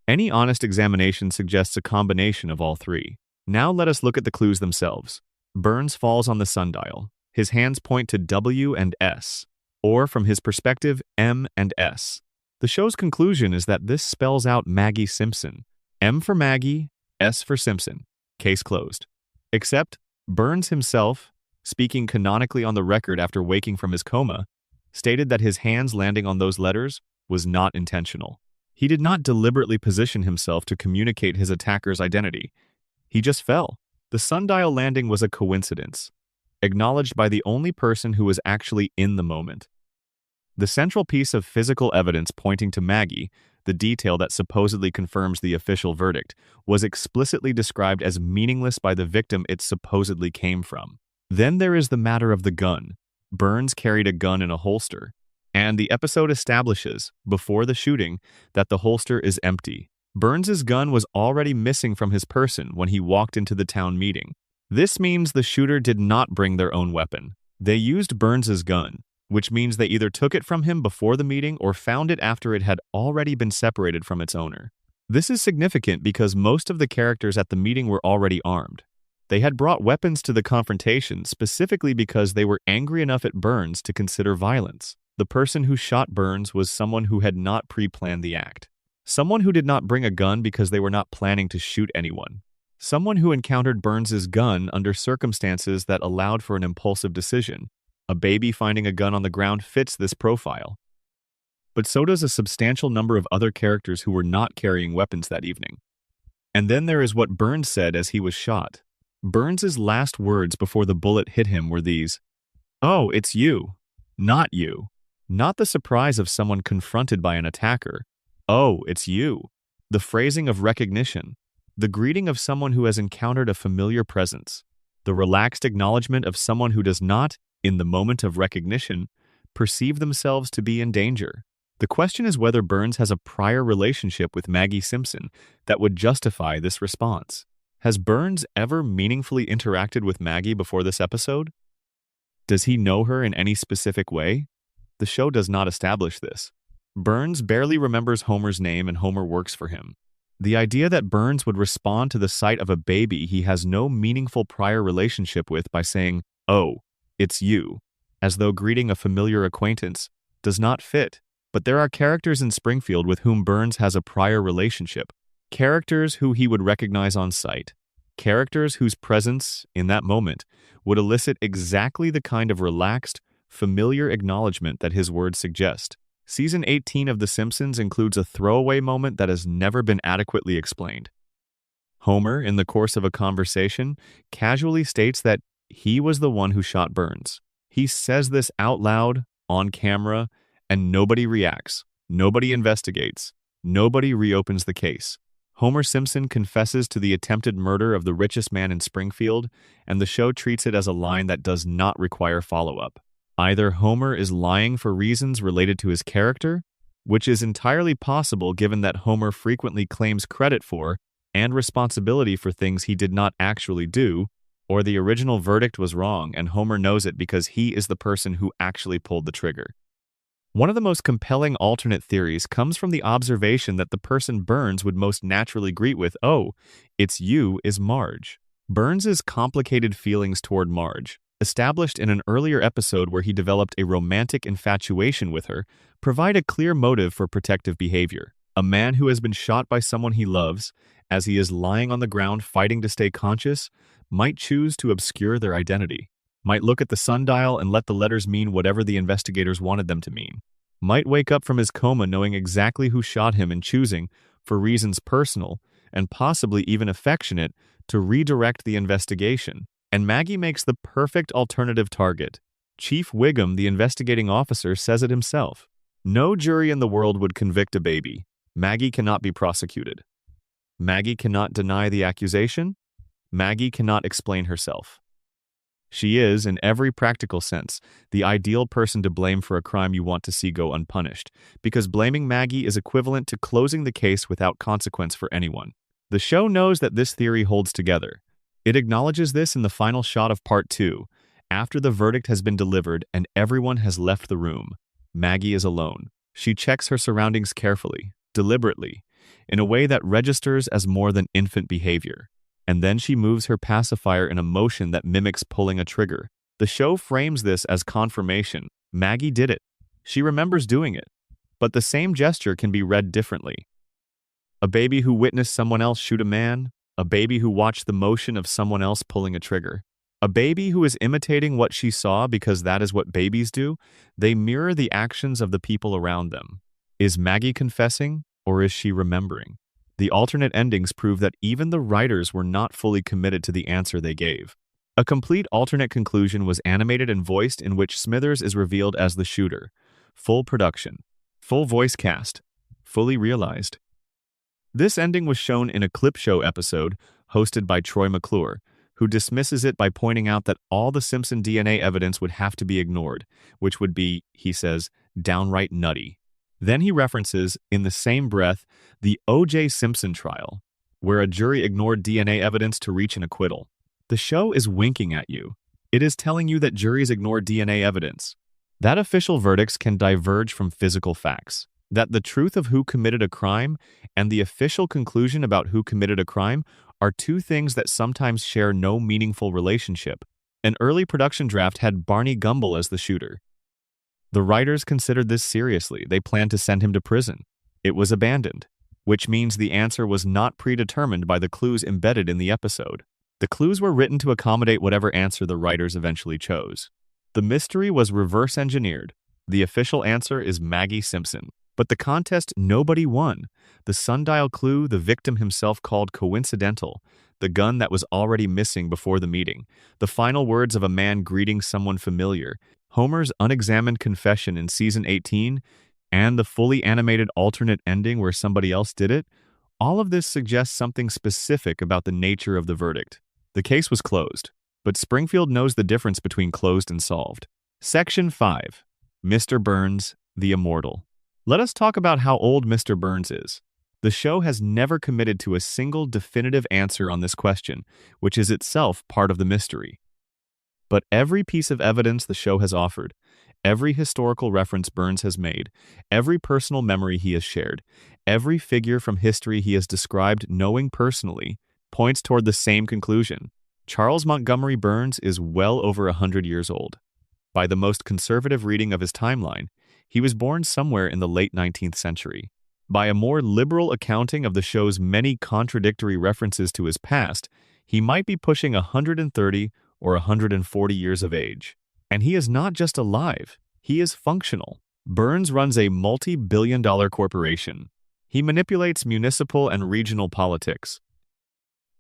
Any honest examination suggests a combination of all three. Now let us look at the clues themselves. Burns falls on the sundial. His hands point to W and S, or from his perspective, M and S. The show's conclusion is that this spells out Maggie Simpson. M for Maggie, S for Simpson. Case closed. Except Burns himself, speaking canonically on the record after waking from his coma, stated that his hands landing on those letters was not intentional. He did not deliberately position himself to communicate his attacker's identity. He just fell. The sundial landing was a coincidence, acknowledged by the only person who was actually in the moment. The central piece of physical evidence pointing to Maggie, the detail that supposedly confirms the official verdict, was explicitly described as meaningless by the victim it supposedly came from. Then there is the matter of the gun. Burns carried a gun in a holster, and the episode establishes, before the shooting, that the holster is empty. Burns's gun was already missing from his person when he walked into the town meeting. This means the shooter did not bring their own weapon. They used Burns's gun, which means they either took it from him before the meeting or found it after it had already been separated from its owner. This is significant because most of the characters at the meeting were already armed. They had brought weapons to the confrontation specifically because they were angry enough at Burns to consider violence. The person who shot Burns was someone who had not pre-planned the act. Someone who did not bring a gun because they were not planning to shoot anyone. Someone who encountered Burns's gun under circumstances that allowed for an impulsive decision. A baby finding a gun on the ground fits this profile. But so does a substantial number of other characters who were not carrying weapons that evening. And then there is what Burns said as he was shot. Burns's last words before the bullet hit him were these: "Oh, it's you. Not you." Not the surprise of someone confronted by an attacker. "Oh, it's you." The phrasing of recognition. The greeting of someone who has encountered a familiar presence. The relaxed acknowledgement of someone who does not, in the moment of recognition, perceive themselves to be in danger. The question is whether Burns has a prior relationship with Maggie Simpson that would justify this response. Has Burns ever meaningfully interacted with Maggie before this episode? Does he know her in any specific way? The show does not establish this. Burns barely remembers Homer's name and Homer works for him. The idea that Burns would respond to the sight of a baby he has no meaningful prior relationship with by saying, "Oh, it's you," as though greeting a familiar acquaintance, does not fit. But there are characters in Springfield with whom Burns has a prior relationship. Characters who he would recognize on sight. Characters whose presence, in that moment, would elicit exactly the kind of relaxed, familiar acknowledgement that his words suggest. Season 18 of The Simpsons includes a throwaway moment that has never been adequately explained. Homer, in the course of a conversation, casually states that he was the one who shot Burns. He says this out loud, on camera, and nobody reacts. Nobody investigates. Nobody reopens the case. Homer Simpson confesses to the attempted murder of the richest man in Springfield, and the show treats it as a line that does not require follow-up. Either Homer is lying for reasons related to his character, which is entirely possible given that Homer frequently claims credit for and responsibility for things he did not actually do, or the original verdict was wrong and Homer knows it because he is the person who actually pulled the trigger. One of the most compelling alternate theories comes from the observation that the person Burns would most naturally greet with, "Oh, it's you," is Marge. Burns's complicated feelings toward Marge, established in an earlier episode where he developed a romantic infatuation with her, provide a clear motive for protective behavior. A man who has been shot by someone he loves, as he is lying on the ground fighting to stay conscious, might choose to obscure their identity. Might look at the sundial and let the letters mean whatever the investigators wanted them to mean. Might wake up from his coma knowing exactly who shot him and choosing, for reasons personal, and possibly even affectionate, to redirect the investigation. And Maggie makes the perfect alternative target. Chief Wiggum, the investigating officer, says it himself. No jury in the world would convict a baby. Maggie cannot be prosecuted. Maggie cannot deny the accusation. Maggie cannot explain herself. She is, in every practical sense, the ideal person to blame for a crime you want to see go unpunished, because blaming Maggie is equivalent to closing the case without consequence for anyone. The show knows that this theory holds together. It acknowledges this in the final shot of Part 2, after the verdict has been delivered and everyone has left the room. Maggie is alone. She checks her surroundings carefully, deliberately, in a way that registers as more than infant behavior. And then she moves her pacifier in a motion that mimics pulling a trigger. The show frames this as confirmation. Maggie did it. She remembers doing it. But the same gesture can be read differently. A baby who witnessed someone else shoot a man. A baby who watched the motion of someone else pulling a trigger. A baby who is imitating what she saw because that is what babies do. They mirror the actions of the people around them. Is Maggie confessing, or is she remembering? The alternate endings prove that even the writers were not fully committed to the answer they gave. A complete alternate conclusion was animated and voiced in which Smithers is revealed as the shooter. Full production. Full voice cast. Fully realized. This ending was shown in a clip show episode hosted by Troy McClure, who dismisses it by pointing out that all the Simpson DNA evidence would have to be ignored, which would be, he says, downright nutty. Then he references, in the same breath, the O.J. Simpson trial, where a jury ignored DNA evidence to reach an acquittal. The show is winking at you. It is telling you that juries ignore DNA evidence, that official verdicts can diverge from physical facts, that the truth of who committed a crime and the official conclusion about who committed a crime are two things that sometimes share no meaningful relationship. An early production draft had Barney Gumble as the shooter. The writers considered this seriously. They planned to send him to prison. It was abandoned, which means the answer was not predetermined by the clues embedded in the episode. The clues were written to accommodate whatever answer the writers eventually chose. The mystery was reverse engineered. The official answer is Maggie Simpson. But the contest nobody won. The sundial clue the victim himself called coincidental. The gun that was already missing before the meeting. The final words of a man greeting someone familiar. Homer's unexamined confession in season 18. And the fully animated alternate ending where somebody else did it. All of this suggests something specific about the nature of the verdict. The case was closed. But Springfield knows the difference between closed and solved. Section 5. Mr. Burns, the Immortal. Let us talk about how old Mr. Burns is. The show has never committed to a single definitive answer on this question, which is itself part of the mystery. But every piece of evidence the show has offered, every historical reference Burns has made, every personal memory he has shared, every figure from history he has described knowing personally, points toward the same conclusion. Charles Montgomery Burns is well over 100 years old. By the most conservative reading of his timeline, he was born somewhere in the late 19th century. By a more liberal accounting of the show's many contradictory references to his past, he might be pushing 130 or 140 years of age. And he is not just alive, he is functional. Burns runs a multi-billion-dollar corporation. He manipulates municipal and regional politics.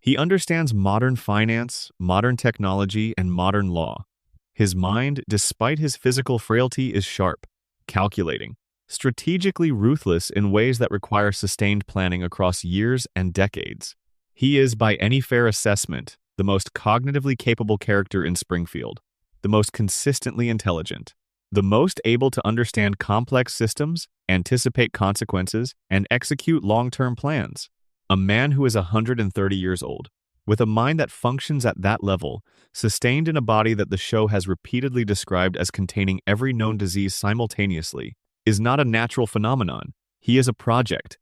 He understands modern finance, modern technology, and modern law. His mind, despite his physical frailty, is sharp, calculating, strategically ruthless in ways that require sustained planning across years and decades. He is, by any fair assessment, the most cognitively capable character in Springfield, the most consistently intelligent, the most able to understand complex systems, anticipate consequences, and execute long-term plans. A man who is 130 years old, with a mind that functions at that level, sustained in a body that the show has repeatedly described as containing every known disease simultaneously, is not a natural phenomenon. He is a project.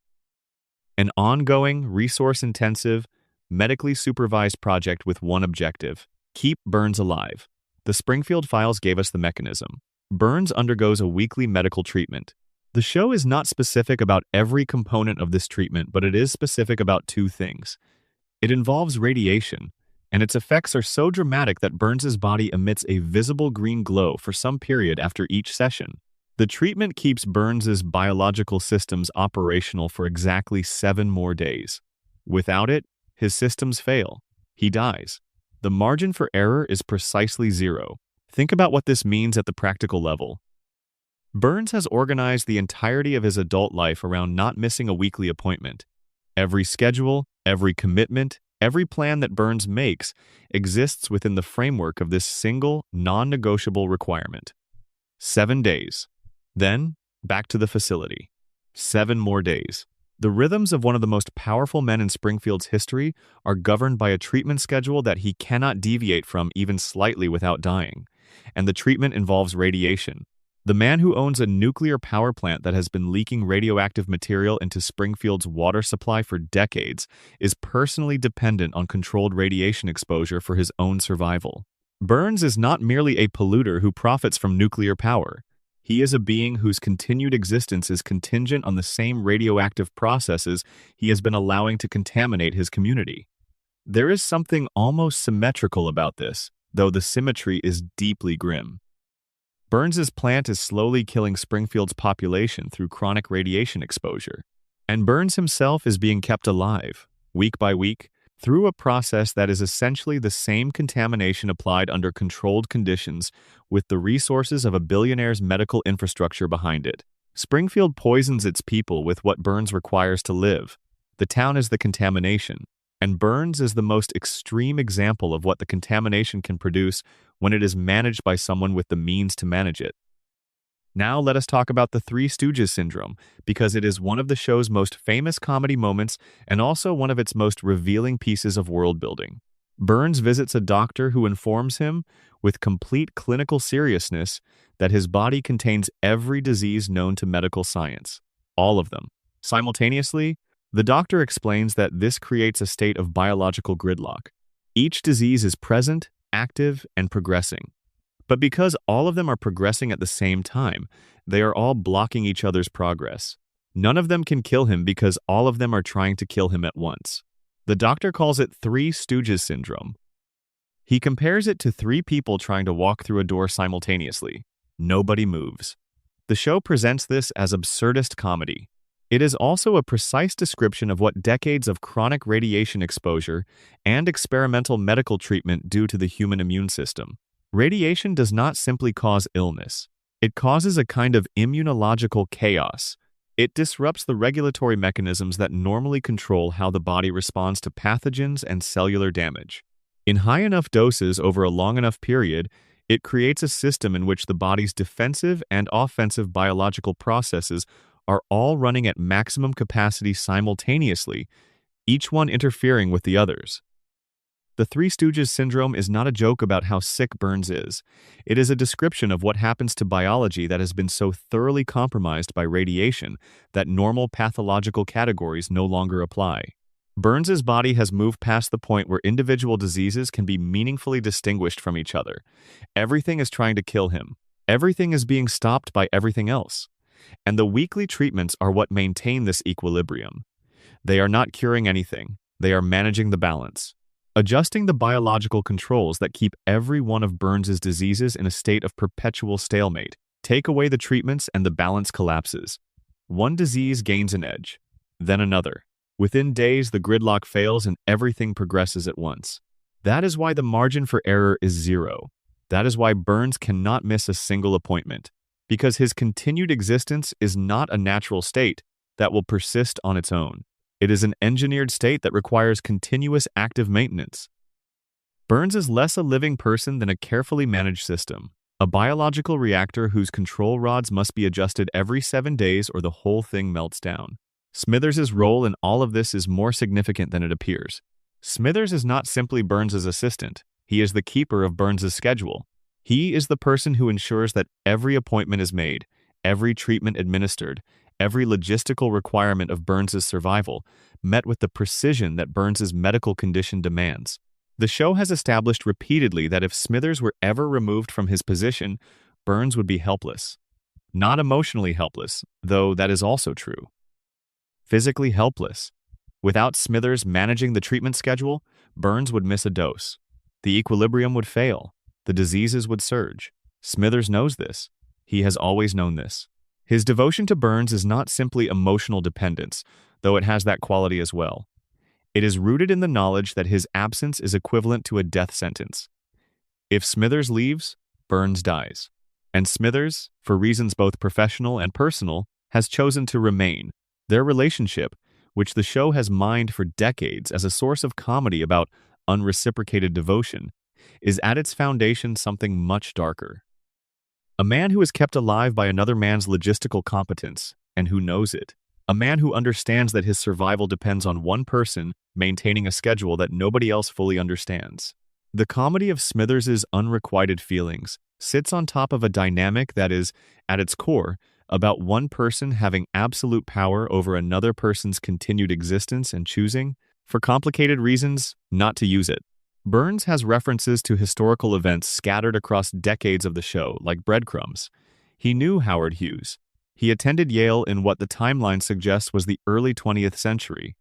An ongoing, resource-intensive, medically supervised project with one objective: keep Burns alive. The Springfield Files gave us the mechanism. Burns undergoes a weekly medical treatment. The show is not specific about every component of this treatment, but it is specific about two things. It involves radiation, and its effects are so dramatic that Burns's body emits a visible green glow for some period after each session. The treatment keeps Burns's biological systems operational for exactly 7 more days. Without it, his systems fail. He dies. The margin for error is precisely 0. Think about what this means at the practical level. Burns has organized the entirety of his adult life around not missing a weekly appointment. Every schedule, every commitment, every plan that Burns makes exists within the framework of this single, non-negotiable requirement. 7 days. Then, back to the facility. 7 more days. The rhythms of one of the most powerful men in Springfield's history are governed by a treatment schedule that he cannot deviate from even slightly without dying. And the treatment involves radiation. The man who owns a nuclear power plant that has been leaking radioactive material into Springfield's water supply for decades is personally dependent on controlled radiation exposure for his own survival. Burns is not merely a polluter who profits from nuclear power. He is a being whose continued existence is contingent on the same radioactive processes he has been allowing to contaminate his community. There is something almost symmetrical about this, though the symmetry is deeply grim. Burns's plant is slowly killing Springfield's population through chronic radiation exposure. And Burns himself is being kept alive, week by week, through a process that is essentially the same contamination applied under controlled conditions with the resources of a billionaire's medical infrastructure behind it. Springfield poisons its people with what Burns requires to live. The town is the contamination, and Burns is the most extreme example of what the contamination can produce when it is managed by someone with the means to manage it. Now let us talk about the Three Stooges syndrome, because it is one of the show's most famous comedy moments and also one of its most revealing pieces of world building. Burns visits a doctor who informs him, with complete clinical seriousness, that his body contains every disease known to medical science. All of them. Simultaneously, the doctor explains that this creates a state of biological gridlock. Each disease is present, active, and progressing. But because all of them are progressing at the same time, they are all blocking each other's progress. None of them can kill him because all of them are trying to kill him at once. The doctor calls it Three Stooges syndrome. He compares it to three people trying to walk through a door simultaneously. Nobody moves. The show presents this as absurdist comedy. It is also a precise description of what decades of chronic radiation exposure and experimental medical treatment do to the human immune system. Radiation does not simply cause illness. It causes a kind of immunological chaos. It disrupts the regulatory mechanisms that normally control how the body responds to pathogens and cellular damage. In high enough doses over a long enough period, it creates a system in which the body's defensive and offensive biological processes are all running at maximum capacity simultaneously, each one interfering with the others. The Three Stooges syndrome is not a joke about how sick Burns is. It is a description of what happens to biology that has been so thoroughly compromised by radiation that normal pathological categories no longer apply. Burns's body has moved past the point where individual diseases can be meaningfully distinguished from each other. Everything is trying to kill him. Everything is being stopped by everything else. And the weekly treatments are what maintain this equilibrium. They are not curing anything. They are managing the balance. Adjusting the biological controls that keep every one of Burns's diseases in a state of perpetual stalemate. Take away the treatments and the balance collapses. One disease gains an edge, then another. Within days, the gridlock fails and everything progresses at once. That is why the margin for error is zero. That is why Burns cannot miss a single appointment, because his continued existence is not a natural state that will persist on its own. It is an engineered state that requires continuous active maintenance. Burns is less a living person than a carefully managed system, a biological reactor whose control rods must be adjusted every 7 days or the whole thing melts down. Smithers' role in all of this is more significant than it appears. Smithers is not simply Burns' assistant. He is the keeper of Burns' schedule. He is the person who ensures that every appointment is made, every treatment administered, every logistical requirement of Burns' survival met with the precision that Burns' medical condition demands. The show has established repeatedly that if Smithers were ever removed from his position, Burns would be helpless. Not emotionally helpless, though that is also true. Physically helpless. Without Smithers managing the treatment schedule, Burns would miss a dose. The equilibrium would fail. The diseases would surge. Smithers knows this. He has always known this. His devotion to Burns is not simply emotional dependence, though it has that quality as well. It is rooted in the knowledge that his absence is equivalent to a death sentence. If Smithers leaves, Burns dies. And Smithers, for reasons both professional and personal, has chosen to remain. Their relationship, which the show has mined for decades as a source of comedy about unreciprocated devotion, is at its foundation something much darker. A man who is kept alive by another man's logistical competence, and who knows it. A man who understands that his survival depends on one person maintaining a schedule that nobody else fully understands. The comedy of Smithers' unrequited feelings sits on top of a dynamic that is, at its core, about one person having absolute power over another person's continued existence and choosing, for complicated reasons, not to use it. Burns has references to historical events scattered across decades of the show, like breadcrumbs. He knew Howard Hughes. He attended Yale in what the timeline suggests was the early 20th century.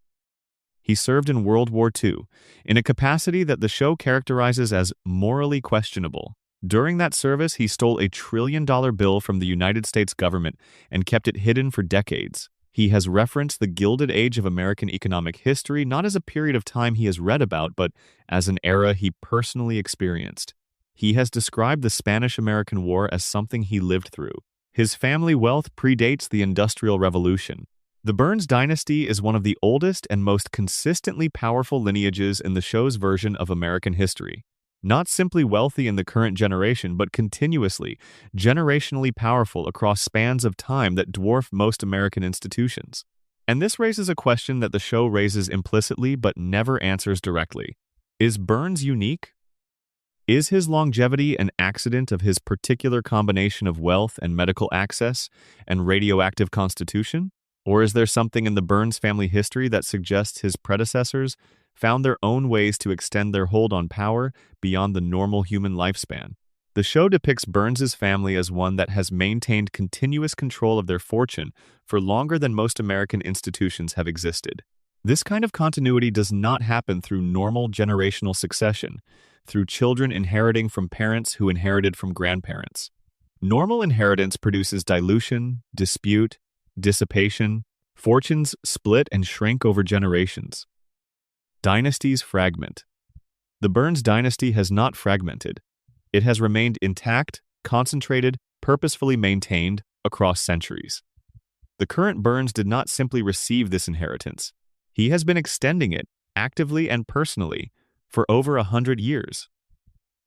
He served in World War II, in a capacity that the show characterizes as morally questionable. During that service, he stole a $1 trillion bill from the United States government and kept it hidden for decades. He has referenced the Gilded Age of American economic history not as a period of time he has read about, but as an era he personally experienced. He has described the Spanish-American War as something he lived through. His family wealth predates the Industrial Revolution. The Burns dynasty is one of the oldest and most consistently powerful lineages in the show's version of American history. Not simply wealthy in the current generation, but continuously, generationally powerful across spans of time that dwarf most American institutions. And this raises a question that the show raises implicitly but never answers directly. Is Burns unique? Is his longevity an accident of his particular combination of wealth and medical access and radioactive constitution? Or is there something in the Burns family history that suggests his predecessors found their own ways to extend their hold on power beyond the normal human lifespan? The show depicts Burns's family as one that has maintained continuous control of their fortune for longer than most American institutions have existed. This kind of continuity does not happen through normal generational succession, through children inheriting from parents who inherited from grandparents. Normal inheritance produces dilution, dispute, dissipation. Fortunes split and shrink over generations. Dynasties fragment. The Burns dynasty has not fragmented. It has remained intact, concentrated, purposefully maintained across centuries. The current Burns did not simply receive this inheritance. He has been extending it, actively and personally, for over 100 years.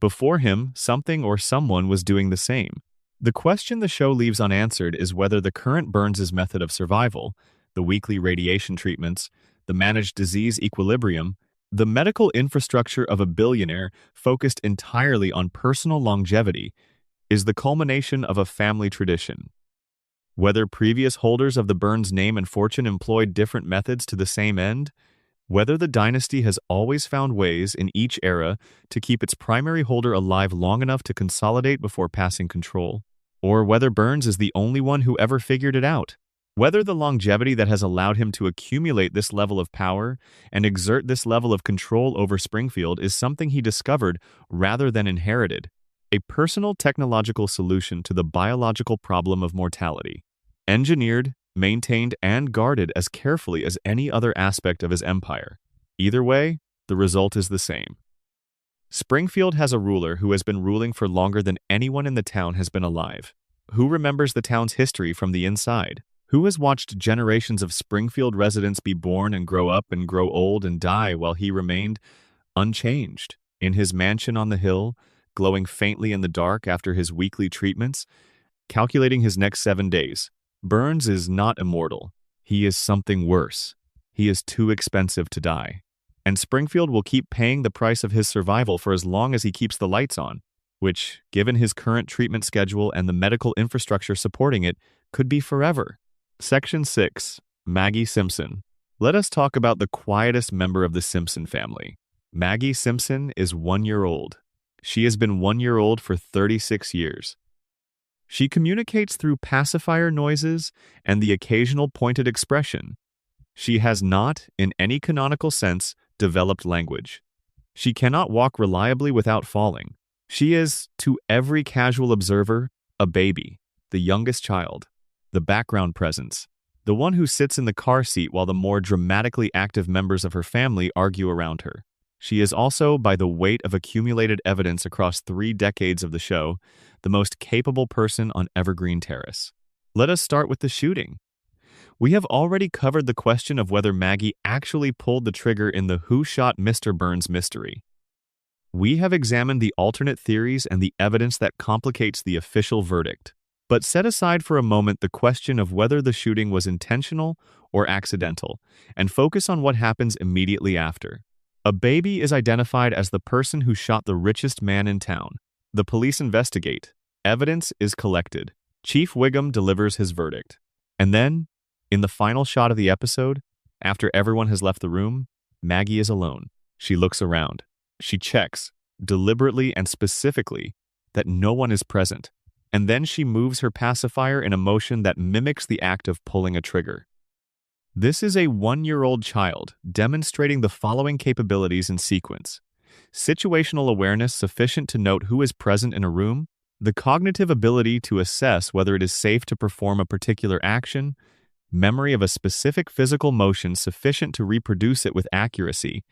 Before him, something or someone was doing the same. The question the show leaves unanswered is whether the current Burns' method of survival, the weekly radiation treatments, the managed disease equilibrium, the medical infrastructure of a billionaire focused entirely on personal longevity, is the culmination of a family tradition. Whether previous holders of the Burns name and fortune employed different methods to the same end, whether the dynasty has always found ways in each era to keep its primary holder alive long enough to consolidate before passing control, or whether Burns is the only one who ever figured it out, whether the longevity that has allowed him to accumulate this level of power and exert this level of control over Springfield is something he discovered rather than inherited, a personal technological solution to the biological problem of mortality, engineered, maintained, and guarded as carefully as any other aspect of his empire. Either way, the result is the same. Springfield has a ruler who has been ruling for longer than anyone in the town has been alive. Who remembers the town's history from the inside? Who has watched generations of Springfield residents be born and grow up and grow old and die while he remained unchanged in his mansion on the hill, glowing faintly in the dark after his weekly treatments, calculating his next 7 days? Burns is not immortal. He is something worse. He is too expensive to die. And Springfield will keep paying the price of his survival for as long as he keeps the lights on, which, given his current treatment schedule and the medical infrastructure supporting it, could be forever. Section 6. Maggie Simpson. Let us talk about the quietest member of the Simpson family. Maggie Simpson is 1 year old. She has been 1 year old for 36 years. She communicates through pacifier noises and the occasional pointed expression. She has not, in any canonical sense, developed language. She cannot walk reliably without falling. She is, to every casual observer, a baby, the youngest child, the background presence, the one who sits in the car seat while the more dramatically active members of her family argue around her. She is also, by the weight of accumulated evidence across 3 decades of the show, the most capable person on Evergreen Terrace. Let us start with the shooting. We have already covered the question of whether Maggie actually pulled the trigger in the Who Shot Mr. Burns mystery. We have examined the alternate theories and the evidence that complicates the official verdict. But set aside for a moment the question of whether the shooting was intentional or accidental, and focus on what happens immediately after. A baby is identified as the person who shot the richest man in town. The police investigate. Evidence is collected. Chief Wiggum delivers his verdict. And then, in the final shot of the episode, after everyone has left the room, Maggie is alone. She looks around. She checks, deliberately and specifically, that no one is present. And then she moves her pacifier in a motion that mimics the act of pulling a trigger. This is a 1-year-old child demonstrating the following capabilities in sequence: situational awareness sufficient to note who is present in a room, the cognitive ability to assess whether it is safe to perform a particular action, memory of a specific physical motion sufficient to reproduce it with accuracy,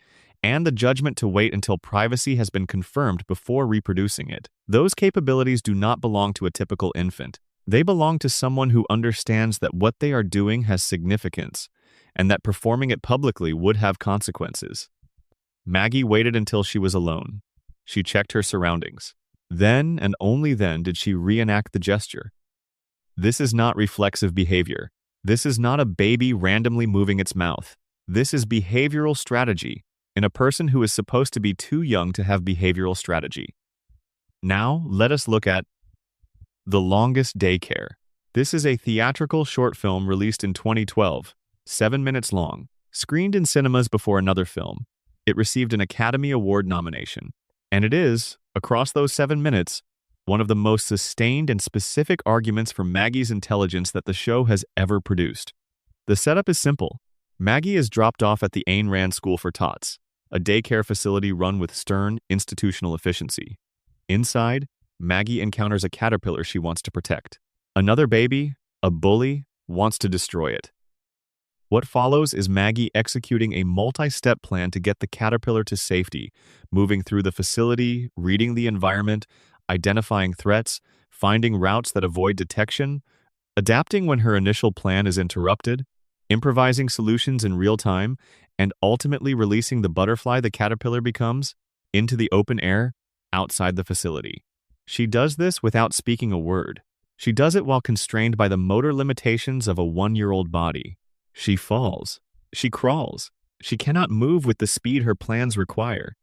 and the judgment to wait until privacy has been confirmed before reproducing it. Those capabilities do not belong to a typical infant. They belong to someone who understands that what they are doing has significance, and that performing it publicly would have consequences. Maggie waited until she was alone. She checked her surroundings. Then and only then did she reenact the gesture. This is not reflexive behavior. This is not a baby randomly moving its mouth. This is behavioral strategy. in a person who is supposed to be too young to have behavioral strategy. Now, let us look at The Longest Daycare. This is a theatrical short film released in 2012, 7 minutes long, screened in cinemas before another film. It received an Academy Award nomination, and it is, across those 7 minutes, one of the most sustained and specific arguments for Maggie's intelligence that the show has ever produced. The setup is simple. Maggie is dropped off at the Ayn Rand School for Tots, a daycare facility run with stern institutional efficiency. Inside, Maggie encounters a caterpillar she wants to protect. Another baby, a bully, wants to destroy it. What follows is Maggie executing a multi-step plan to get the caterpillar to safety, moving through the facility, reading the environment, identifying threats, finding routes that avoid detection, adapting when her initial plan is interrupted, improvising solutions in real time, and ultimately releasing the butterfly the caterpillar becomes into the open air outside the facility. She does this without speaking a word. She does it while constrained by the motor limitations of a 1-year-old body. She falls. She crawls. She cannot move with the speed her plans require.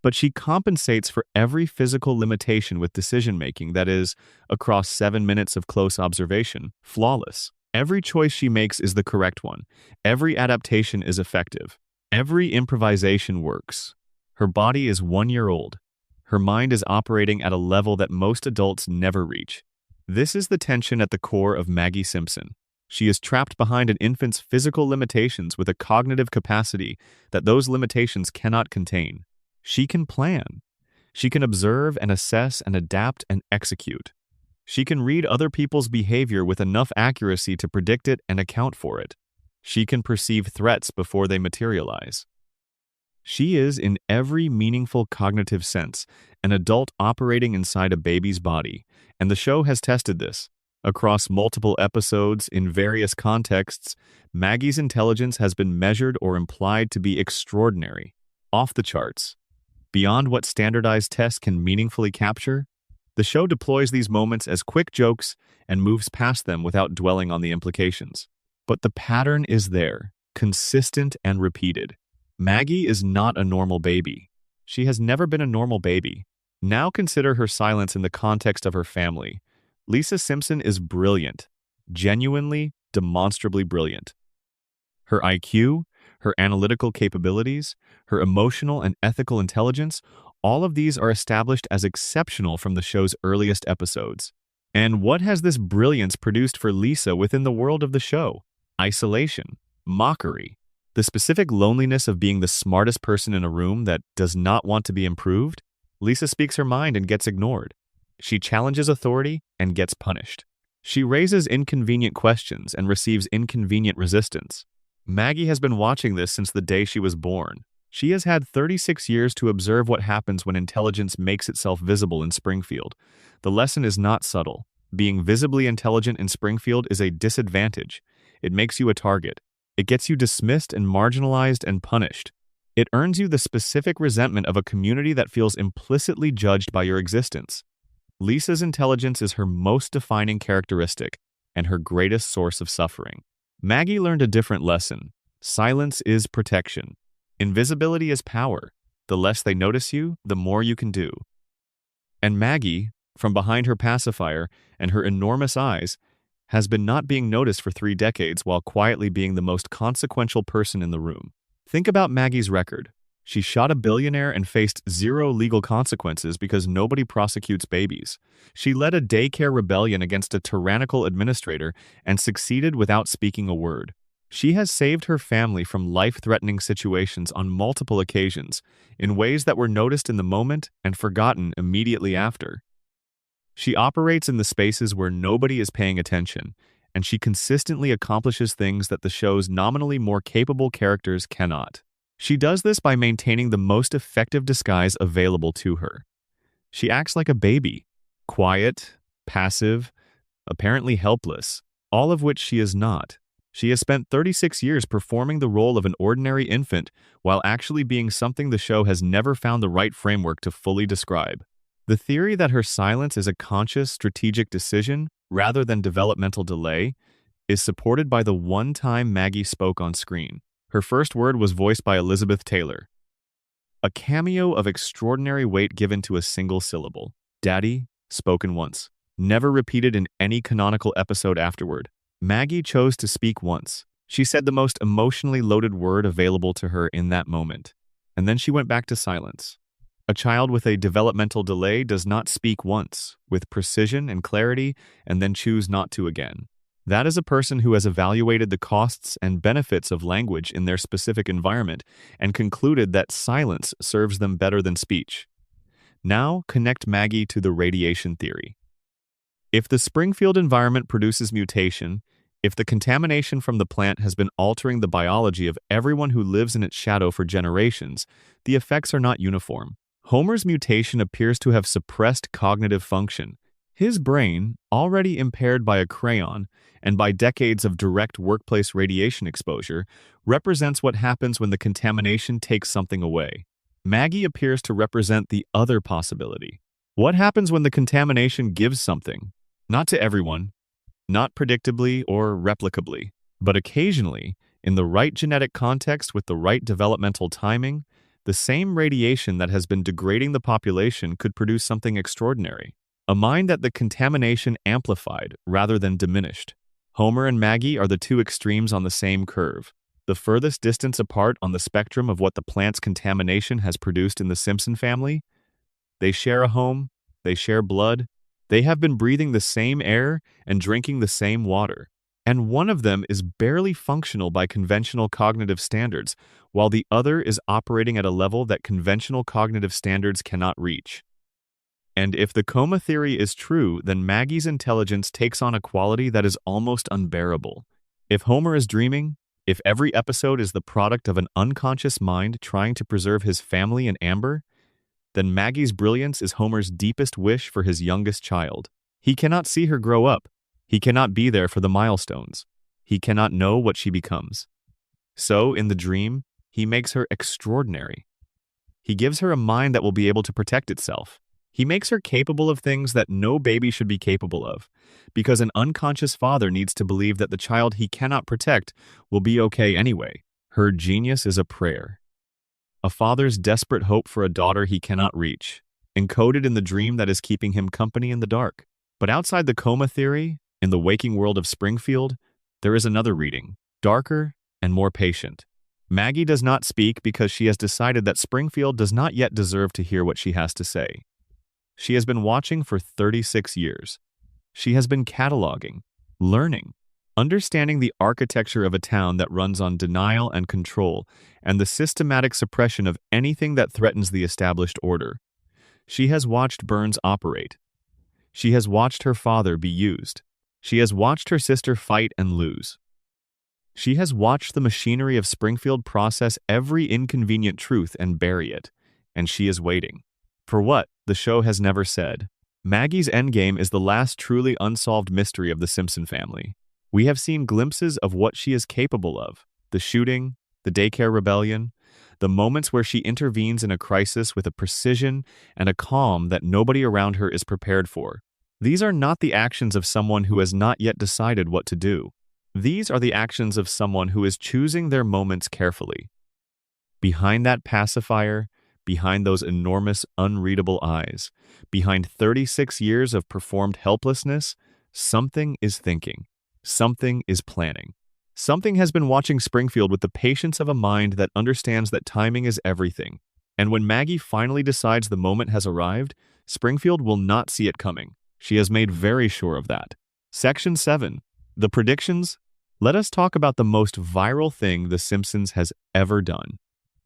But she compensates for every physical limitation with decision-making that is, across 7 minutes of close observation, flawless. Every choice she makes is the correct one. Every adaptation is effective. Every improvisation works. Her body is 1 year old. Her mind is operating at a level that most adults never reach. This is the tension at the core of Maggie Simpson. She is trapped behind an infant's physical limitations with a cognitive capacity that those limitations cannot contain. She can plan. She can observe and assess and adapt and execute. She can read other people's behavior with enough accuracy to predict it and account for it. She can perceive threats before they materialize. She is, in every meaningful cognitive sense, an adult operating inside a baby's body, and the show has tested this. Across multiple episodes, in various contexts, Maggie's intelligence has been measured or implied to be extraordinary, off the charts. Beyond what standardized tests can meaningfully capture, the show deploys these moments as quick jokes and moves past them without dwelling on the implications. But the pattern is there, consistent and repeated. Maggie is not a normal baby. She has never been a normal baby. Now consider her silence in the context of her family. Lisa Simpson is brilliant, genuinely, demonstrably brilliant. Her IQ, her analytical capabilities, her emotional and ethical intelligence, all of these are established as exceptional from the show's earliest episodes. And what has this brilliance produced for Lisa within the world of the show? Isolation, mockery, the specific loneliness of being the smartest person in a room that does not want to be improved. Lisa speaks her mind and gets ignored. She challenges authority and gets punished. She raises inconvenient questions and receives inconvenient resistance. Maggie has been watching this since the day she was born. She has had 36 years to observe what happens when intelligence makes itself visible in Springfield. The lesson is not subtle. Being visibly intelligent in Springfield is a disadvantage. It makes you a target. It gets you dismissed and marginalized and punished. It earns you the specific resentment of a community that feels implicitly judged by your existence. Lisa's intelligence is her most defining characteristic and her greatest source of suffering. Maggie learned a different lesson. Silence is protection. Invisibility is power. The less they notice you, the more you can do. And Maggie, from behind her pacifier and her enormous eyes, has been not being noticed for 3 decades while quietly being the most consequential person in the room. Think about Maggie's record. She shot a billionaire and faced 0 legal consequences because nobody prosecutes babies. She led a daycare rebellion against a tyrannical administrator and succeeded without speaking a word. She has saved her family from life-threatening situations on multiple occasions, in ways that were noticed in the moment and forgotten immediately after. She operates in the spaces where nobody is paying attention, and she consistently accomplishes things that the show's nominally more capable characters cannot. She does this by maintaining the most effective disguise available to her. She acts like a baby, quiet, passive, apparently helpless, all of which she is not. She has spent 36 years performing the role of an ordinary infant while actually being something the show has never found the right framework to fully describe. The theory that her silence is a conscious, strategic decision rather than developmental delay is supported by the one time Maggie spoke on screen. Her first word was voiced by Elizabeth Taylor. A cameo of extraordinary weight given to a single syllable. Daddy, spoken once. Never repeated in any canonical episode afterward. Maggie chose to speak once. She said the most emotionally loaded word available to her in that moment. And then she went back to silence. A child with a developmental delay does not speak once, with precision and clarity, and then choose not to again. That is a person who has evaluated the costs and benefits of language in their specific environment and concluded that silence serves them better than speech. Now, connect Maggie to the radiation theory. If the Springfield environment produces mutation, if the contamination from the plant has been altering the biology of everyone who lives in its shadow for generations, the effects are not uniform. Homer's mutation appears to have suppressed cognitive function. His brain, already impaired by a crayon and by decades of direct workplace radiation exposure, represents what happens when the contamination takes something away. Maggie appears to represent the other possibility. What happens when the contamination gives something? Not to everyone, not predictably or replicably, but occasionally, in the right genetic context with the right developmental timing, the same radiation that has been degrading the population could produce something extraordinary. A mind that the contamination amplified rather than diminished. Homer and Maggie are the two extremes on the same curve, the furthest distance apart on the spectrum of what the plant's contamination has produced in the Simpson family. They share a home, they share blood, they have been breathing the same air and drinking the same water. And one of them is barely functional by conventional cognitive standards, while the other is operating at a level that conventional cognitive standards cannot reach. And if the coma theory is true, then Maggie's intelligence takes on a quality that is almost unbearable. If Homer is dreaming, if every episode is the product of an unconscious mind trying to preserve his family in amber, then Maggie's brilliance is Homer's deepest wish for his youngest child. He cannot see her grow up. He cannot be there for the milestones. He cannot know what she becomes. So, in the dream, he makes her extraordinary. He gives her a mind that will be able to protect itself. He makes her capable of things that no baby should be capable of, because an unconscious father needs to believe that the child he cannot protect will be okay anyway. Her genius is a prayer. A father's desperate hope for a daughter he cannot reach, encoded in the dream that is keeping him company in the dark. But outside the coma theory, in the waking world of Springfield, there is another reading, darker and more patient. Maggie does not speak because she has decided that Springfield does not yet deserve to hear what she has to say. She has been watching for 36 years. She has been cataloging, learning, understanding the architecture of a town that runs on denial and control and the systematic suppression of anything that threatens the established order. She has watched Burns operate. She has watched her father be used. She has watched her sister fight and lose. She has watched the machinery of Springfield process every inconvenient truth and bury it, and she is waiting. For what, the show has never said. Maggie's endgame is the last truly unsolved mystery of the Simpson family. We have seen glimpses of what she is capable of, the shooting, the daycare rebellion, the moments where she intervenes in a crisis with a precision and a calm that nobody around her is prepared for. These are not the actions of someone who has not yet decided what to do. These are the actions of someone who is choosing their moments carefully. Behind that pacifier, behind those enormous, unreadable eyes, behind 36 years of performed helplessness, something is thinking. Something is planning. Something has been watching Springfield with the patience of a mind that understands that timing is everything. And when Maggie finally decides the moment has arrived, Springfield will not see it coming. She has made very sure of that. Section 7. The predictions. Let us talk about the most viral thing The Simpsons has ever done.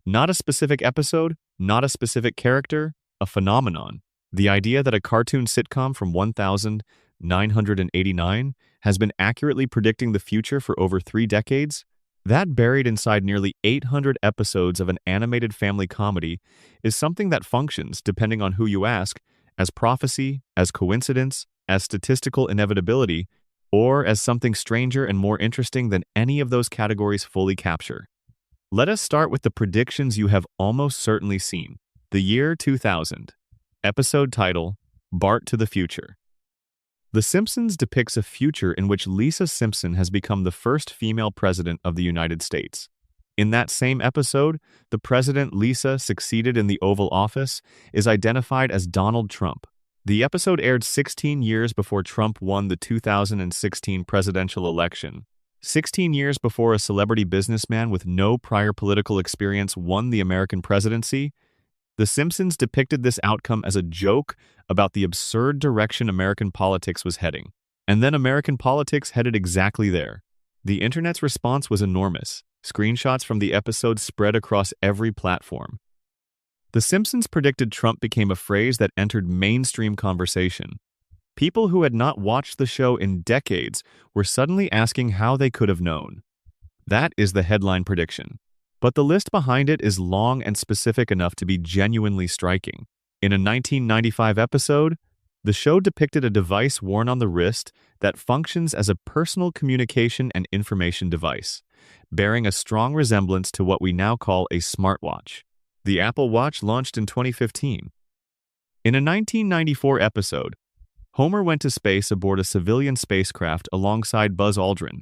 Not a specific episode, not a specific character, a phenomenon. The idea that a cartoon sitcom from 1989 has been accurately predicting the future for over 3 decades, that buried inside nearly 800 episodes of an animated family comedy is something that functions, depending on who you ask, as prophecy, as coincidence, as statistical inevitability, or as something stranger and more interesting than any of those categories fully capture. Let us start with the predictions you have almost certainly seen. The year 2000. Episode title, Bart to the Future. The Simpsons depicts a future in which Lisa Simpson has become the first female president of the United States. In that same episode, the president Lisa succeeded in the Oval Office is identified as Donald Trump. The episode aired 16 years before Trump won the 2016 presidential election. 16 years before a celebrity businessman with no prior political experience won the American presidency, The Simpsons depicted this outcome as a joke about the absurd direction American politics was heading. And then American politics headed exactly there. The internet's response was enormous. Screenshots from the episode spread across every platform. The Simpsons predicted Trump became a phrase that entered mainstream conversation. People who had not watched the show in decades were suddenly asking how they could have known. That is the headline prediction. But the list behind it is long and specific enough to be genuinely striking. In a 1995 episode, the show depicted a device worn on the wrist that functions as a personal communication and information device, bearing a strong resemblance to what we now call a smartwatch. The Apple Watch launched in 2015. In a 1994 episode, Homer went to space aboard a civilian spacecraft alongside Buzz Aldrin,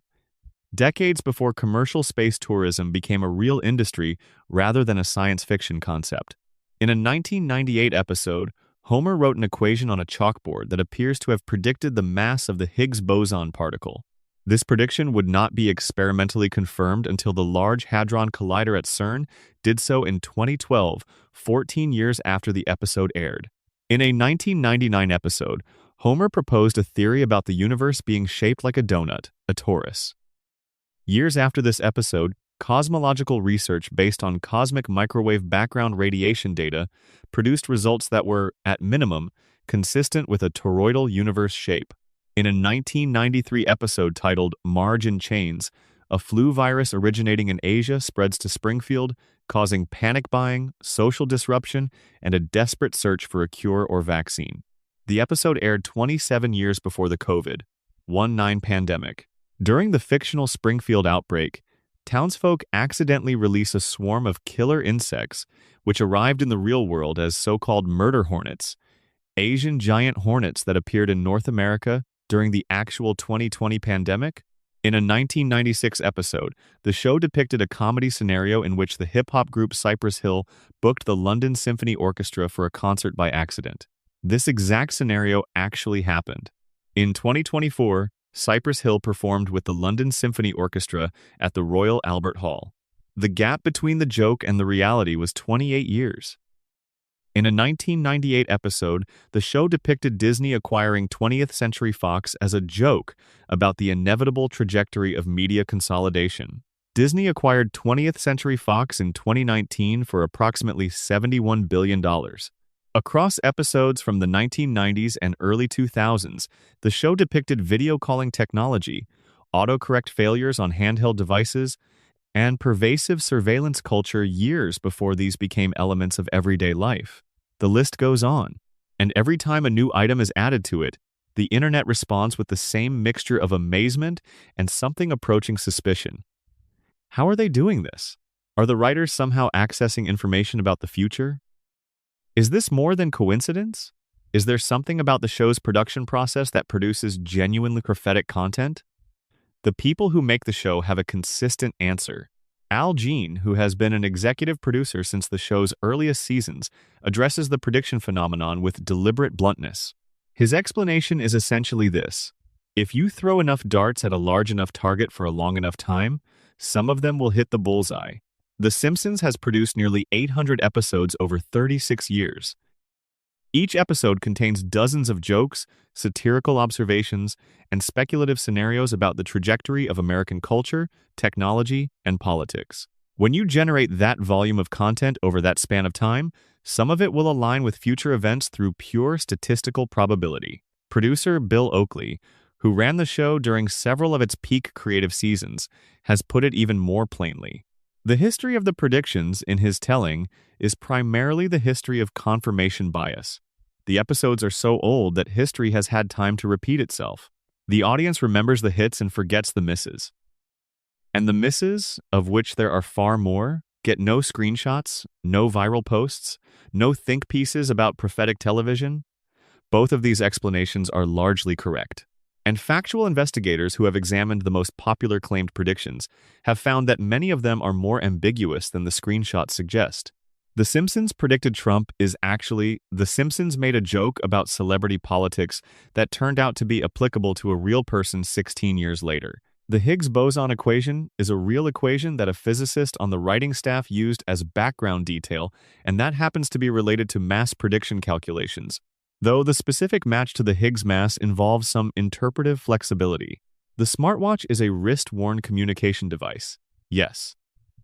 decades before commercial space tourism became a real industry rather than a science fiction concept. In a 1998 episode, Homer wrote an equation on a chalkboard that appears to have predicted the mass of the Higgs boson particle. This prediction would not be experimentally confirmed until the Large Hadron Collider at CERN did so in 2012, 14 years after the episode aired. In a 1999 episode, Homer proposed a theory about the universe being shaped like a donut, a torus. Years after this episode, cosmological research based on cosmic microwave background radiation data produced results that were, at minimum, consistent with a toroidal universe shape. In a 1993 episode titled Marge in Chains, a flu virus originating in Asia spreads to Springfield, causing panic buying, social disruption, and a desperate search for a cure or vaccine. The episode aired 27 years before the COVID-19 pandemic. During the fictional Springfield outbreak, townsfolk accidentally release a swarm of killer insects, which arrived in the real world as so-called murder hornets, Asian giant hornets that appeared in North America during the actual 2020 pandemic. In a 1996 episode, the show depicted a comedy scenario in which the hip-hop group Cypress Hill booked the London Symphony Orchestra for a concert by accident. This exact scenario actually happened. In 2024, Cypress Hill performed with the London Symphony Orchestra at the Royal Albert Hall. The gap between the joke and the reality was 28 years. In a 1998 episode, the show depicted Disney acquiring 20th Century Fox as a joke about the inevitable trajectory of media consolidation. Disney acquired 20th Century Fox in 2019 for approximately $71 billion. Across episodes from the 1990s and early 2000s, the show depicted video calling technology, autocorrect failures on handheld devices, and pervasive surveillance culture years before these became elements of everyday life. The list goes on, and every time a new item is added to it, the internet responds with the same mixture of amazement and something approaching suspicion. How are they doing this? Are the writers somehow accessing information about the future? Is this more than coincidence? Is there something about the show's production process that produces genuinely prophetic content? The people who make the show have a consistent answer. Al Jean, who has been an executive producer since the show's earliest seasons, addresses the prediction phenomenon with deliberate bluntness. His explanation is essentially this: if you throw enough darts at a large enough target for a long enough time, some of them will hit the bullseye. The Simpsons has produced nearly 800 episodes over 36 years. Each episode contains dozens of jokes, satirical observations, and speculative scenarios about the trajectory of American culture, technology, and politics. When you generate that volume of content over that span of time, some of it will align with future events through pure statistical probability. Producer Bill Oakley, who ran the show during several of its peak creative seasons, has put it even more plainly. The history of the predictions in his telling is primarily the history of confirmation bias. The episodes are so old that history has had time to repeat itself. The audience remembers the hits and forgets the misses. And the misses, of which there are far more, get no screenshots, no viral posts, no think pieces about prophetic television. Both of these explanations are largely correct. And factual investigators who have examined the most popular claimed predictions have found that many of them are more ambiguous than the screenshots suggest. The Simpsons predicted Trump is actually The Simpsons made a joke about celebrity politics that turned out to be applicable to a real person 16 years later. The Higgs boson equation is a real equation that a physicist on the writing staff used as background detail, and that happens to be related to mass prediction calculations, though the specific match to the Higgs mass involves some interpretive flexibility. The smartwatch is a wrist-worn communication device, yes,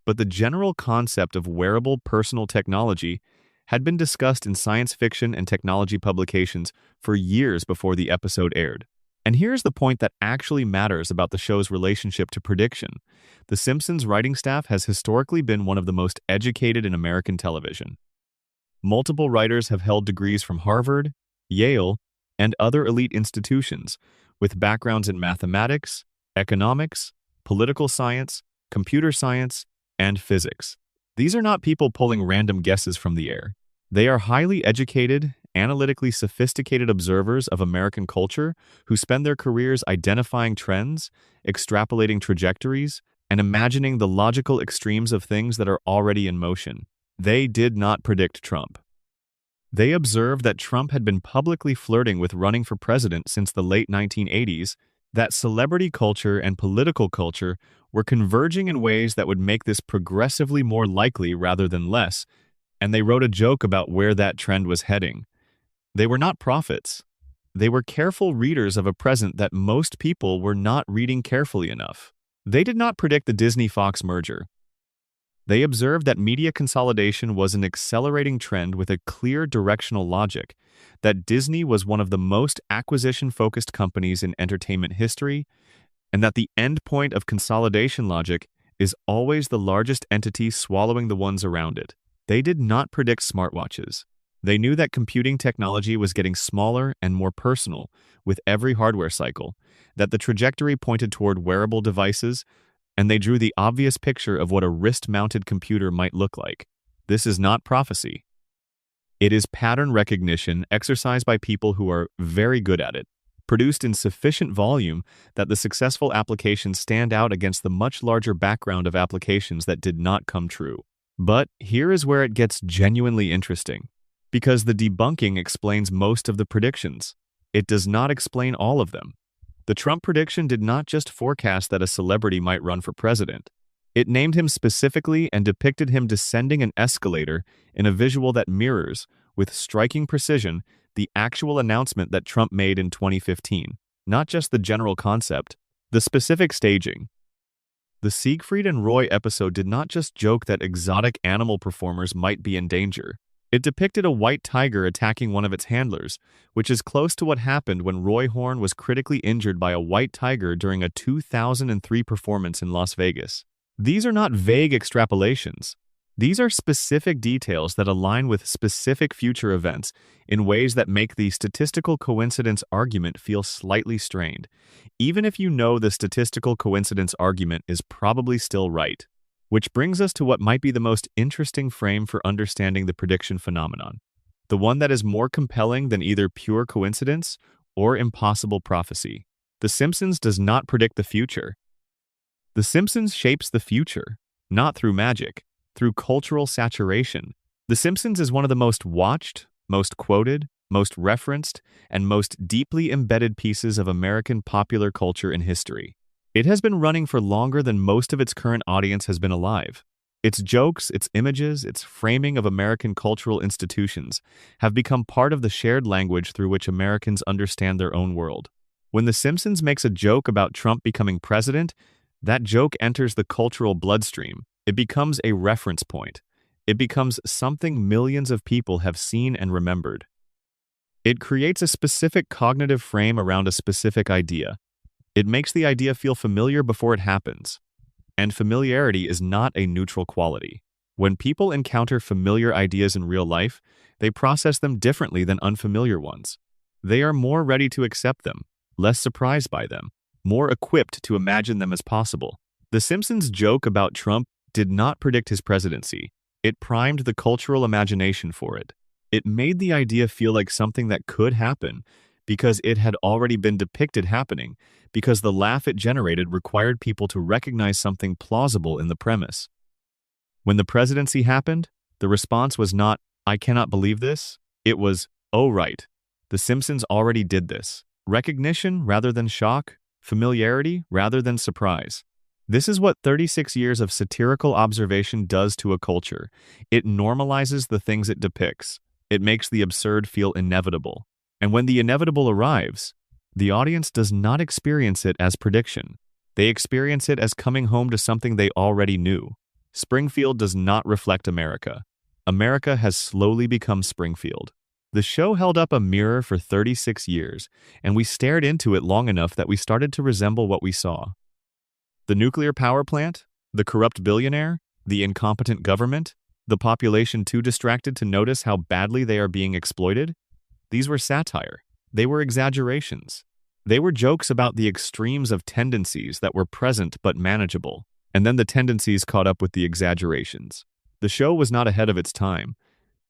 but the general concept of wearable personal technology had been discussed in science fiction and technology publications for years before the episode aired. And here's the point that actually matters about the show's relationship to prediction. The Simpsons writing staff has historically been one of the most educated in American television. Multiple writers have held degrees from Harvard, Yale, and other elite institutions, with backgrounds in mathematics, economics, political science, computer science, and physics. These are not people pulling random guesses from the air. They are highly educated, analytically sophisticated observers of American culture who spend their careers identifying trends, extrapolating trajectories, and imagining the logical extremes of things that are already in motion. They did not predict Trump. They observed that Trump had been publicly flirting with running for president since the late 1980s, that celebrity culture and political culture were converging in ways that would make this progressively more likely rather than less, and they wrote a joke about where that trend was heading. They were not prophets. They were careful readers of a present that most people were not reading carefully enough. They did not predict the Disney-Fox merger. They observed that media consolidation was an accelerating trend with a clear directional logic, that Disney was one of the most acquisition-focused companies in entertainment history, and that the end point of consolidation logic is always the largest entity swallowing the ones around it. They did not predict smartwatches. They knew that computing technology was getting smaller and more personal with every hardware cycle, that the trajectory pointed toward wearable devices, and they drew the obvious picture of what a wrist-mounted computer might look like. This is not prophecy. It is pattern recognition exercised by people who are very good at it, produced in sufficient volume that the successful applications stand out against the much larger background of applications that did not come true. But here is where it gets genuinely interesting, because the debunking explains most of the predictions. It does not explain all of them. The Trump prediction did not just forecast that a celebrity might run for president. It named him specifically and depicted him descending an escalator in a visual that mirrors, with striking precision, the actual announcement that Trump made in 2015, not just the general concept, the specific staging. The Siegfried and Roy episode did not just joke that exotic animal performers might be in danger. It depicted a white tiger attacking one of its handlers, which is close to what happened when Roy Horn was critically injured by a white tiger during a 2003 performance in Las Vegas. These are not vague extrapolations. These are specific details that align with specific future events in ways that make the statistical coincidence argument feel slightly strained, even if you know the statistical coincidence argument is probably still right. Which brings us to what might be the most interesting frame for understanding the prediction phenomenon, the one that is more compelling than either pure coincidence or impossible prophecy. The Simpsons does not predict the future. The Simpsons shapes the future, not through magic, through cultural saturation. The Simpsons is one of the most watched, most quoted, most referenced, and most deeply embedded pieces of American popular culture in history. It has been running for longer than most of its current audience has been alive. Its jokes, its images, its framing of American cultural institutions have become part of the shared language through which Americans understand their own world. When The Simpsons makes a joke about Trump becoming president, that joke enters the cultural bloodstream. It becomes a reference point. It becomes something millions of people have seen and remembered. It creates a specific cognitive frame around a specific idea. It makes the idea feel familiar before it happens. And familiarity is not a neutral quality. When people encounter familiar ideas in real life, they process them differently than unfamiliar ones. They are more ready to accept them, less surprised by them, more equipped to imagine them as possible. The Simpsons joke about Trump did not predict his presidency. It primed the cultural imagination for it. It made the idea feel like something that could happen, because it had already been depicted happening, because the laugh it generated required people to recognize something plausible in the premise. When the presidency happened, the response was not, "I cannot believe this." It was, "Oh right, The Simpsons already did this." Recognition rather than shock, familiarity rather than surprise. This is what 36 years of satirical observation does to a culture. It normalizes the things it depicts. It makes the absurd feel inevitable. And when the inevitable arrives, the audience does not experience it as prediction. They experience it as coming home to something they already knew. Springfield does not reflect America. America has slowly become Springfield. The show held up a mirror for 36 years, and we stared into it long enough that we started to resemble what we saw. The nuclear power plant, the corrupt billionaire, the incompetent government, the population too distracted to notice how badly they are being exploited. These were satire. They were exaggerations. They were jokes about the extremes of tendencies that were present but manageable, and then the tendencies caught up with the exaggerations. The show was not ahead of its time.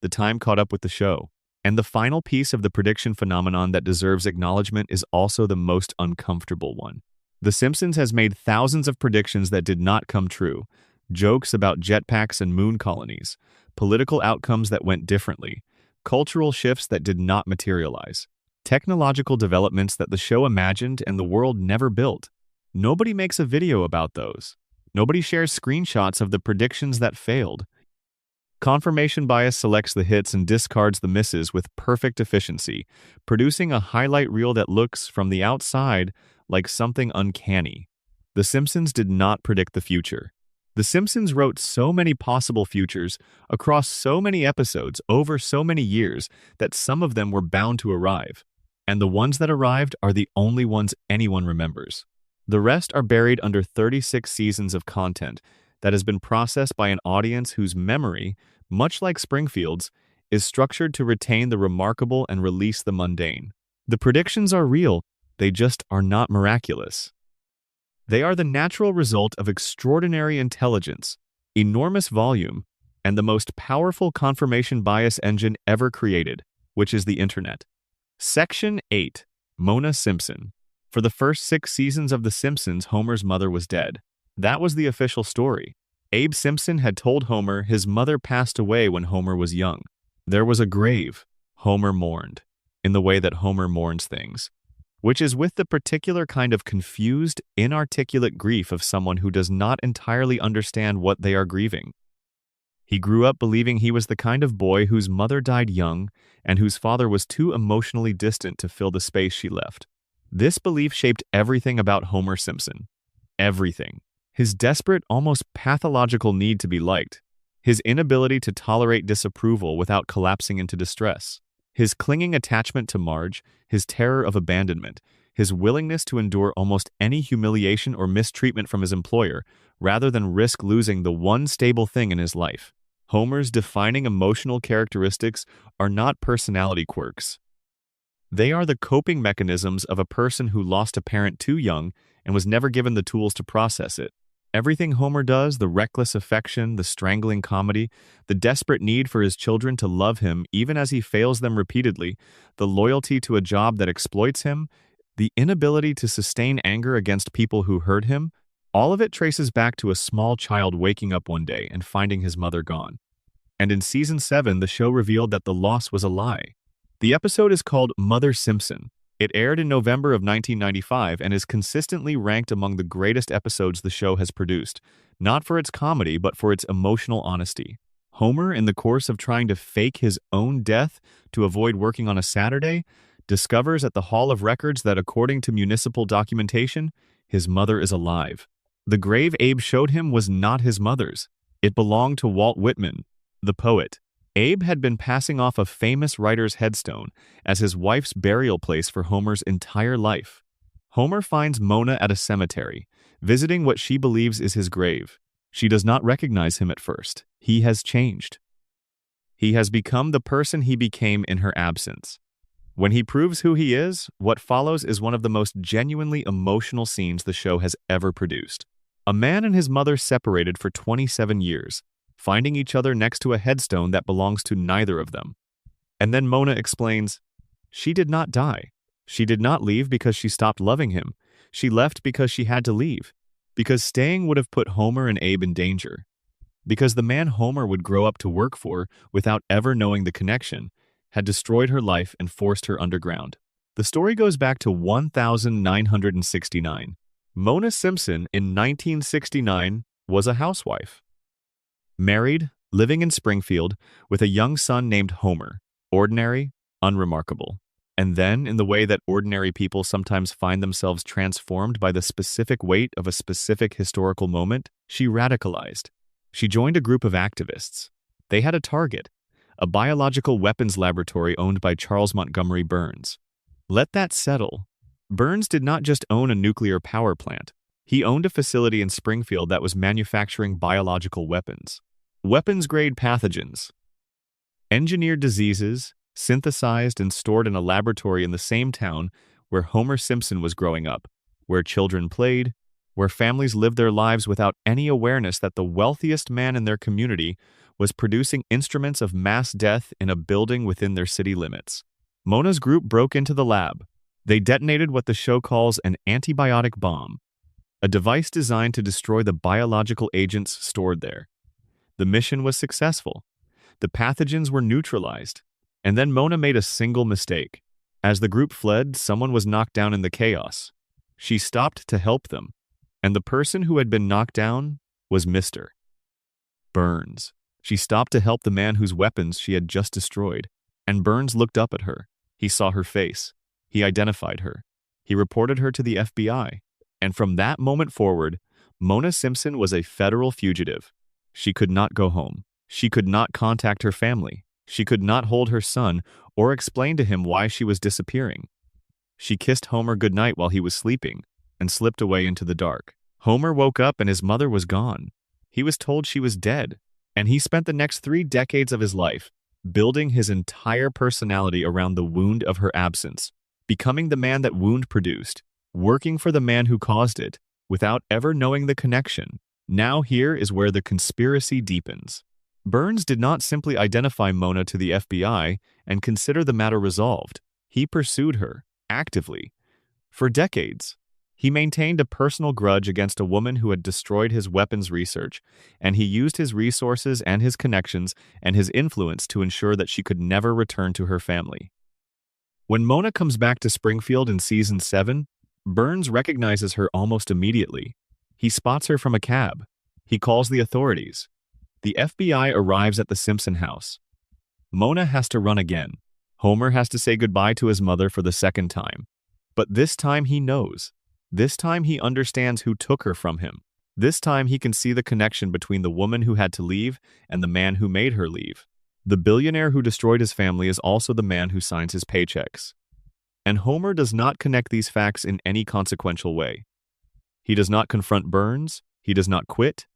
The time caught up with the show. And the final piece of the prediction phenomenon that deserves acknowledgement is also the most uncomfortable one. The Simpsons has made thousands of predictions that did not come true. Jokes about jetpacks and moon colonies, political outcomes that went differently, cultural shifts that did not materialize, technological developments that the show imagined and the world never built. Nobody makes a video about those. Nobody shares screenshots of the predictions that failed. Confirmation bias selects the hits and discards the misses with perfect efficiency, producing a highlight reel that looks, from the outside, like something uncanny. The Simpsons did not predict the future. The Simpsons wrote so many possible futures across so many episodes over so many years that some of them were bound to arrive. And the ones that arrived are the only ones anyone remembers. The rest are buried under 36 seasons of content that has been processed by an audience whose memory, much like Springfield's, is structured to retain the remarkable and release the mundane. The predictions are real, they just are not miraculous. They are the natural result of extraordinary intelligence, enormous volume, and the most powerful confirmation bias engine ever created, which is the Internet. Section 8. Mona Simpson. For the first 6 seasons of The Simpsons, Homer's mother was dead. That was the official story. Abe Simpson had told Homer his mother passed away when Homer was young. There was a grave. Homer mourned, in the way that Homer mourns things, which is with the particular kind of confused, inarticulate grief of someone who does not entirely understand what they are grieving. He grew up believing he was the kind of boy whose mother died young and whose father was too emotionally distant to fill the space she left. This belief shaped everything about Homer Simpson. Everything. His desperate, almost pathological need to be liked. His inability to tolerate disapproval without collapsing into distress. His clinging attachment to Marge, his terror of abandonment, his willingness to endure almost any humiliation or mistreatment from his employer, rather than risk losing the one stable thing in his life. Homer's defining emotional characteristics are not personality quirks. They are the coping mechanisms of a person who lost a parent too young and was never given the tools to process it. Everything Homer does, the reckless affection, the strangling comedy, the desperate need for his children to love him even as he fails them repeatedly, the loyalty to a job that exploits him, the inability to sustain anger against people who hurt him, all of it traces back to a small child waking up one day and finding his mother gone. And in Season 7, the show revealed that the loss was a lie. The episode is called Mother Simpson. It aired in November of 1995 and is consistently ranked among the greatest episodes the show has produced, not for its comedy but for its emotional honesty. Homer, in the course of trying to fake his own death to avoid working on a Saturday, discovers at the Hall of Records that according to municipal documentation, his mother is alive. The grave Abe showed him was not his mother's. It belonged to Walt Whitman, the poet. Abe had been passing off a famous writer's headstone as his wife's burial place for Homer's entire life. Homer finds Mona at a cemetery, visiting what she believes is his grave. She does not recognize him at first. He has changed. He has become the person he became in her absence. When he proves who he is, what follows is one of the most genuinely emotional scenes the show has ever produced. A man and his mother separated for 27 years, finding each other next to a headstone that belongs to neither of them. And then Mona explains, "She did not die. She did not leave because she stopped loving him. She left because she had to leave. Because staying would have put Homer and Abe in danger. Because the man Homer would grow up to work for without ever knowing the connection had destroyed her life and forced her underground. The story goes back to 1969. Mona Simpson in 1969 was a housewife. Married, living in Springfield, with a young son named Homer. Ordinary, unremarkable. And then, in the way that ordinary people sometimes find themselves transformed by the specific weight of a specific historical moment, she radicalized. She joined a group of activists. They had a target, a biological weapons laboratory owned by Charles Montgomery Burns. Let that settle. Burns did not just own a nuclear power plant. He owned a facility in Springfield that was manufacturing biological weapons. Weapons-grade pathogens. Engineered diseases, synthesized and stored in a laboratory in the same town where Homer Simpson was growing up, where children played, where families lived their lives without any awareness that the wealthiest man in their community was producing instruments of mass death in a building within their city limits. Mona's group broke into the lab. They detonated what the show calls an antibiotic bomb, a device designed to destroy the biological agents stored there. The mission was successful. The pathogens were neutralized. And then Mona made a single mistake. As the group fled, someone was knocked down in the chaos. She stopped to help them. And the person who had been knocked down was Mr. Burns. She stopped to help the man whose weapons she had just destroyed. And Burns looked up at her. He saw her face. He identified her. He reported her to the FBI. And from that moment forward, Mona Simpson was a federal fugitive. She could not go home. She could not contact her family. She could not hold her son or explain to him why she was disappearing. She kissed Homer goodnight while he was sleeping and slipped away into the dark. Homer woke up and his mother was gone. He was told she was dead, and he spent the next 3 decades of his life building his entire personality around the wound of her absence, becoming the man that wound produced, working for the man who caused it, without ever knowing the connection. Now here is where the conspiracy deepens. Burns did not simply identify Mona to the FBI and consider the matter resolved. He pursued her, actively. For decades, he maintained a personal grudge against a woman who had destroyed his weapons research, and he used his resources and his connections and his influence to ensure that she could never return to her family. When Mona comes back to Springfield in Season 7, Burns recognizes her almost immediately. He spots her from a cab. He calls the authorities. The FBI arrives at the Simpson house. Mona has to run again. Homer has to say goodbye to his mother for the second time. But this time he knows. This time he understands who took her from him. This time he can see the connection between the woman who had to leave and the man who made her leave. The billionaire who destroyed his family is also the man who signs his paychecks. And Homer does not connect these facts in any consequential way. He does not confront Burns. He does not quit.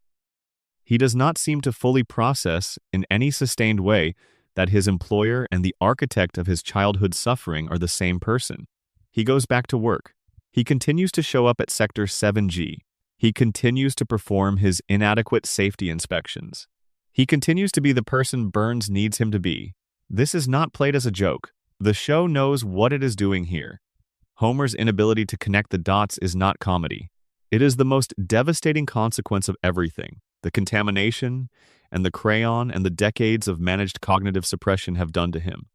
He does not seem to fully process in any sustained way that his employer and the architect of his childhood suffering are the same person. He goes back to work. He continues to show up at Sector 7G. He continues to perform his inadequate safety inspections. He continues to be the person Burns needs him to be. This is not played as a joke. The show knows what it is doing here. Homer's inability to connect the dots is not comedy. It is the most devastating consequence of everything. The contamination and the crayon and the decades of managed cognitive suppression have done to him.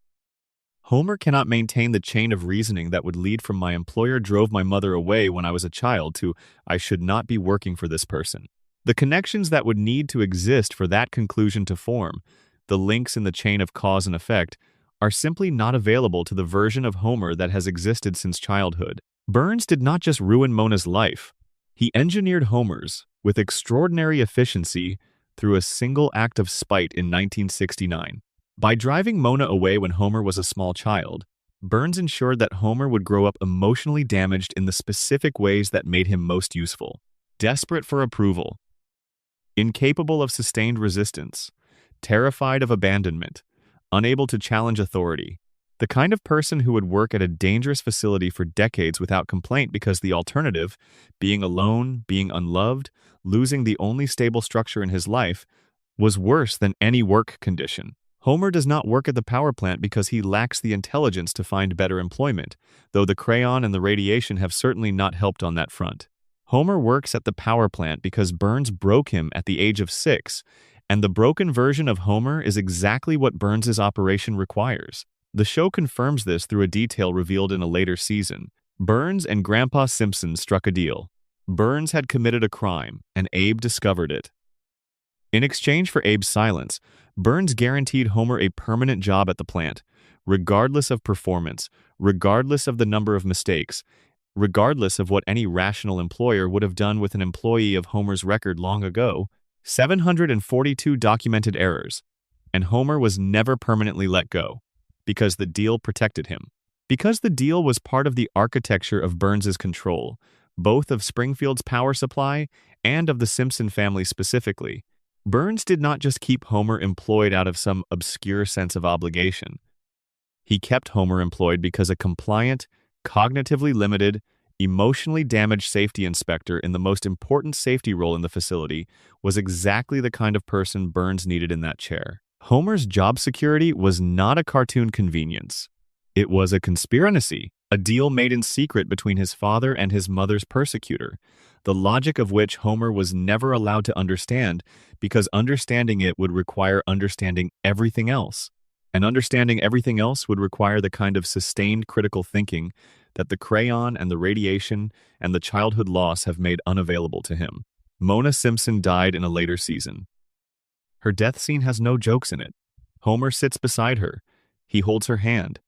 Homer cannot maintain the chain of reasoning that would lead from my employer drove my mother away when I was a child to I should not be working for this person. The connections that would need to exist for that conclusion to form, the links in the chain of cause and effect, are simply not available to the version of Homer that has existed since childhood. Burns did not just ruin Mona's life. He engineered Homer's with extraordinary efficiency through a single act of spite in 1969. By driving Mona away when Homer was a small child, Burns ensured that Homer would grow up emotionally damaged in the specific ways that made him most useful. Desperate for approval, incapable of sustained resistance, terrified of abandonment, unable to challenge authority. The kind of person who would work at a dangerous facility for decades without complaint because the alternative, being alone, being unloved, losing the only stable structure in his life, was worse than any work condition. Homer does not work at the power plant because he lacks the intelligence to find better employment, though the crayon and the radiation have certainly not helped on that front. Homer works at the power plant because Burns broke him at the age of 6, and the broken version of Homer is exactly what Burns's operation requires. The show confirms this through a detail revealed in a later season. Burns and Grandpa Simpson struck a deal. Burns had committed a crime, and Abe discovered it. In exchange for Abe's silence, Burns guaranteed Homer a permanent job at the plant, regardless of performance, regardless of the number of mistakes, regardless of what any rational employer would have done with an employee of Homer's record long ago. 742 documented errors, and Homer was never permanently let go, because the deal protected him. Because the deal was part of the architecture of Burns's control, both of Springfield's power supply and of the Simpson family specifically, Burns did not just keep Homer employed out of some obscure sense of obligation. He kept Homer employed because a compliant, cognitively limited, emotionally damaged safety inspector in the most important safety role in the facility was exactly the kind of person Burns needed in that chair. Homer's job security was not a cartoon convenience. It was a conspiracy, a deal made in secret between his father and his mother's persecutor, the logic of which Homer was never allowed to understand because understanding it would require understanding everything else. And understanding everything else would require the kind of sustained critical thinking that the crayon and the radiation and the childhood loss have made unavailable to him. Mona Simpson died in a later season. Her death scene has no jokes in it. Homer sits beside her. He holds her hand.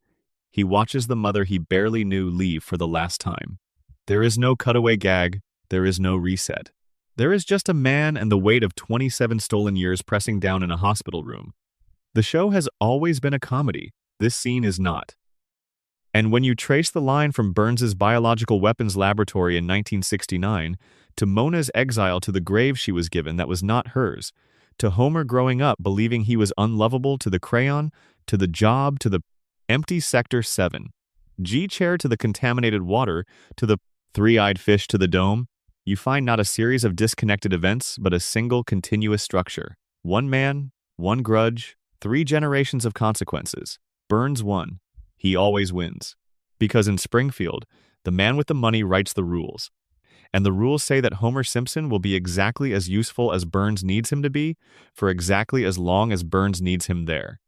He watches the mother he barely knew leave for the last time. There is no cutaway gag. There is no reset. There is just a man and the weight of 27 stolen years pressing down in a hospital room. The show has always been a comedy. This scene is not. And when you trace the line from Burns's biological weapons laboratory in 1969 to Mona's exile to the grave she was given that was not hers, to Homer growing up believing he was unlovable, to the crayon, to the job, to the empty Sector 7, G-chair to the contaminated water, to the three-eyed fish to the dome, you find not a series of disconnected events, but a single continuous structure. One man, one grudge, 3 generations of consequences. Burns won. He always wins. Because in Springfield, the man with the money writes the rules. And the rules say that Homer Simpson will be exactly as useful as Burns needs him to be, for exactly as long as Burns needs him there.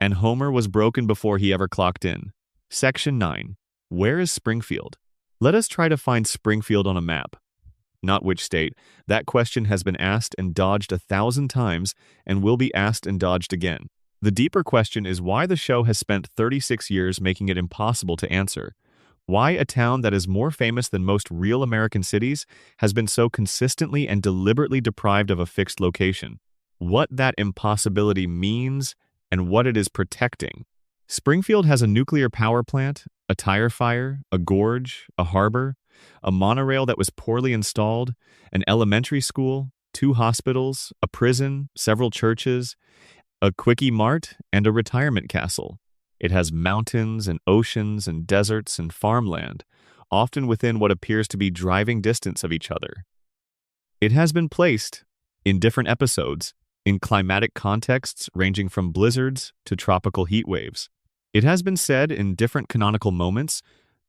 And Homer was broken before he ever clocked in. Section 9. Where is Springfield? Let us try to find Springfield on a map. Not which state. That question has been asked and dodged 1,000 times and will be asked and dodged again. The deeper question is why the show has spent 36 years making it impossible to answer. Why a town that is more famous than most real American cities has been so consistently and deliberately deprived of a fixed location. What that impossibility means and what it is protecting. Springfield has a nuclear power plant, a tire fire, a gorge, a harbor, a monorail that was poorly installed, an elementary school, 2 hospitals, a prison, several churches, a quickie mart, and a retirement castle. It has mountains and oceans and deserts and farmland, often within what appears to be driving distance of each other. It has been placed, in different episodes, in climatic contexts ranging from blizzards to tropical heat waves. It has been said in different canonical moments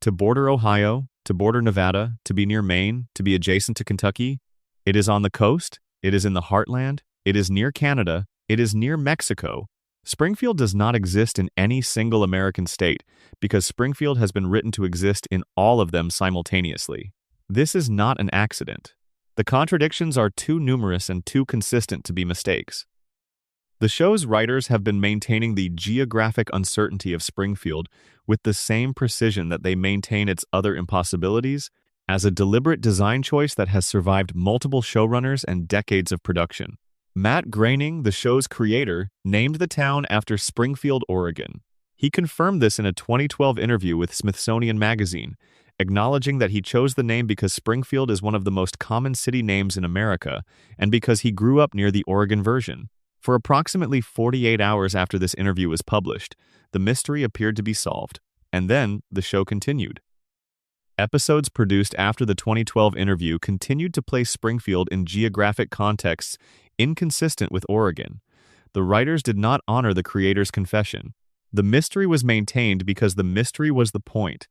to border Ohio, to border Nevada, to be near Maine, to be adjacent to Kentucky. It is on the coast, it is in the heartland, it is near Canada, it is near Mexico. Springfield does not exist in any single American state because Springfield has been written to exist in all of them simultaneously. This is not an accident. The contradictions are too numerous and too consistent to be mistakes. The show's writers have been maintaining the geographic uncertainty of Springfield with the same precision that they maintain its other impossibilities as a deliberate design choice that has survived multiple showrunners and decades of production. Matt Groening, the show's creator, named the town after Springfield, Oregon. He confirmed this in a 2012 interview with Smithsonian Magazine, acknowledging that he chose the name because Springfield is one of the most common city names in America and because he grew up near the Oregon version. For approximately 48 hours after this interview was published, the mystery appeared to be solved, and then the show continued. Episodes produced after the 2012 interview continued to place Springfield in geographic contexts inconsistent with Oregon. The writers did not honor the creator's confession. The mystery was maintained because the mystery was the point,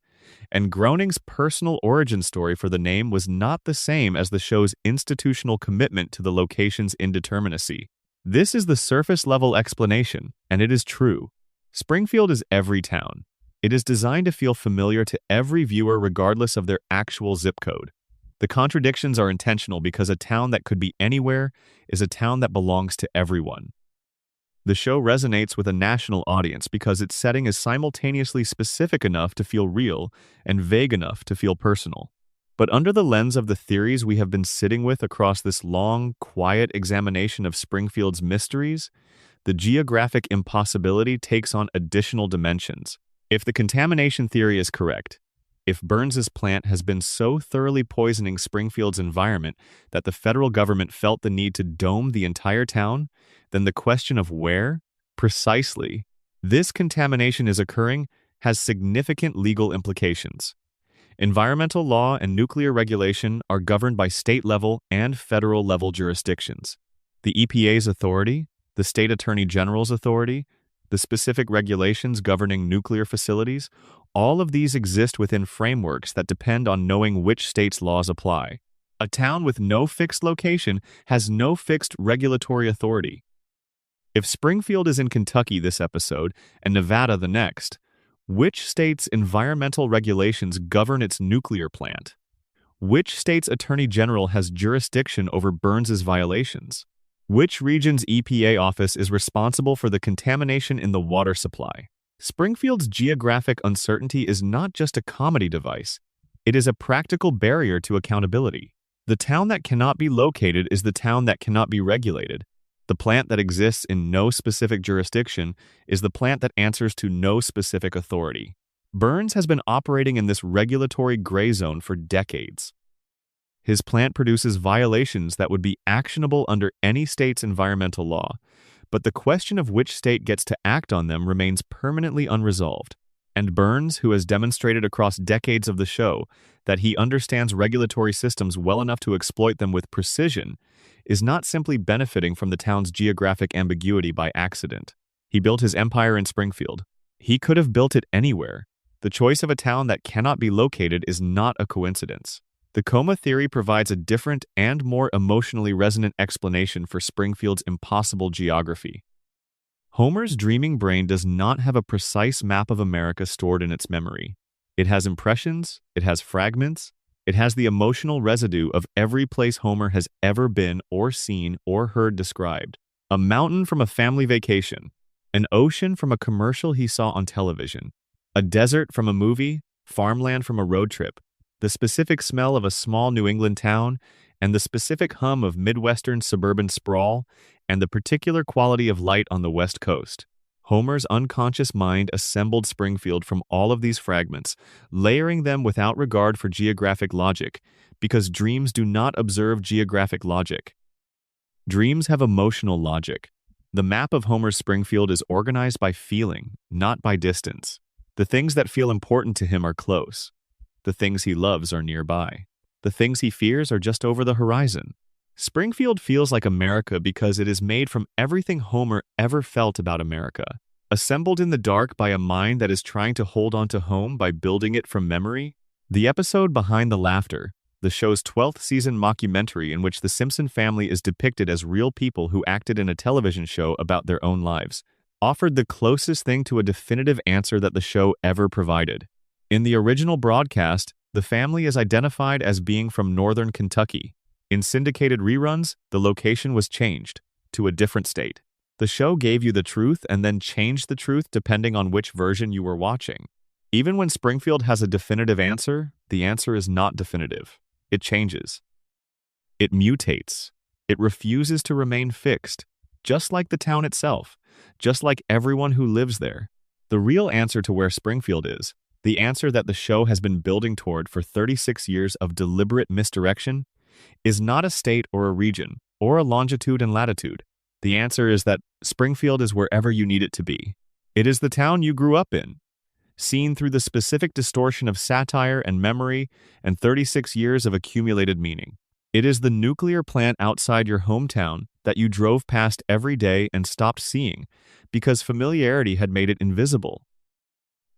and Groening's personal origin story for the name was not the same as the show's institutional commitment to the location's indeterminacy. This is the surface-level explanation, and it is true. Springfield is every town. It is designed to feel familiar to every viewer regardless of their actual zip code. The contradictions are intentional because a town that could be anywhere is a town that belongs to everyone. The show resonates with a national audience because its setting is simultaneously specific enough to feel real and vague enough to feel personal. But under the lens of the theories we have been sitting with across this long, quiet examination of Springfield's mysteries, the geographic impossibility takes on additional dimensions. If the contamination theory is correct, if Burns's plant has been so thoroughly poisoning Springfield's environment that the federal government felt the need to dome the entire town, then the question of where, precisely, this contamination is occurring has significant legal implications. Environmental law and nuclear regulation are governed by state-level and federal-level jurisdictions. The EPA's authority, the state attorney general's authority, the specific regulations governing nuclear facilities, all of these exist within frameworks that depend on knowing which state's laws apply. A town with no fixed location has no fixed regulatory authority. If Springfield is in Kentucky this episode and Nevada the next, which state's environmental regulations govern its nuclear plant? Which state's attorney general has jurisdiction over Burns's violations? Which region's EPA office is responsible for the contamination in the water supply? Springfield's geographic uncertainty is not just a comedy device. It is a practical barrier to accountability. The town that cannot be located is the town that cannot be regulated. The plant that exists in no specific jurisdiction is the plant that answers to no specific authority. Burns has been operating in this regulatory gray zone for decades. His plant produces violations that would be actionable under any state's environmental law, but the question of which state gets to act on them remains permanently unresolved. And Burns, who has demonstrated across decades of the show that he understands regulatory systems well enough to exploit them with precision, is not simply benefiting from the town's geographic ambiguity by accident. He built his empire in Springfield. He could have built it anywhere. The choice of a town that cannot be located is not a coincidence. The coma theory provides a different and more emotionally resonant explanation for Springfield's impossible geography. Homer's dreaming brain does not have a precise map of America stored in its memory. It has impressions, it has fragments, it has the emotional residue of every place Homer has ever been or seen or heard described. A mountain from a family vacation, an ocean from a commercial he saw on television, a desert from a movie, farmland from a road trip, the specific smell of a small New England town, and the specific hum of Midwestern suburban sprawl, and the particular quality of light on the West Coast. Homer's unconscious mind assembled Springfield from all of these fragments, layering them without regard for geographic logic, because dreams do not observe geographic logic. Dreams have emotional logic. The map of Homer's Springfield is organized by feeling, not by distance. The things that feel important to him are close. The things he loves are nearby. The things he fears are just over the horizon. Springfield feels like America because it is made from everything Homer ever felt about America, assembled in the dark by a mind that is trying to hold on to home by building it from memory. The episode Behind the Laughter, the show's 12th season mockumentary in which the Simpson family is depicted as real people who acted in a television show about their own lives, offered the closest thing to a definitive answer that the show ever provided. In the original broadcast, the family is identified as being from northern Kentucky. In syndicated reruns, the location was changed to a different state. The show gave you the truth and then changed the truth depending on which version you were watching. Even when Springfield has a definitive answer, the answer is not definitive. It changes. It mutates. It refuses to remain fixed, just like the town itself, just like everyone who lives there. The real answer to where Springfield is, the answer that the show has been building toward for 36 years of deliberate misdirection, is not a state or a region, or a longitude and latitude. The answer is that Springfield is wherever you need it to be. It is the town you grew up in, seen through the specific distortion of satire and memory and 36 years of accumulated meaning. It is the nuclear plant outside your hometown that you drove past every day and stopped seeing because familiarity had made it invisible.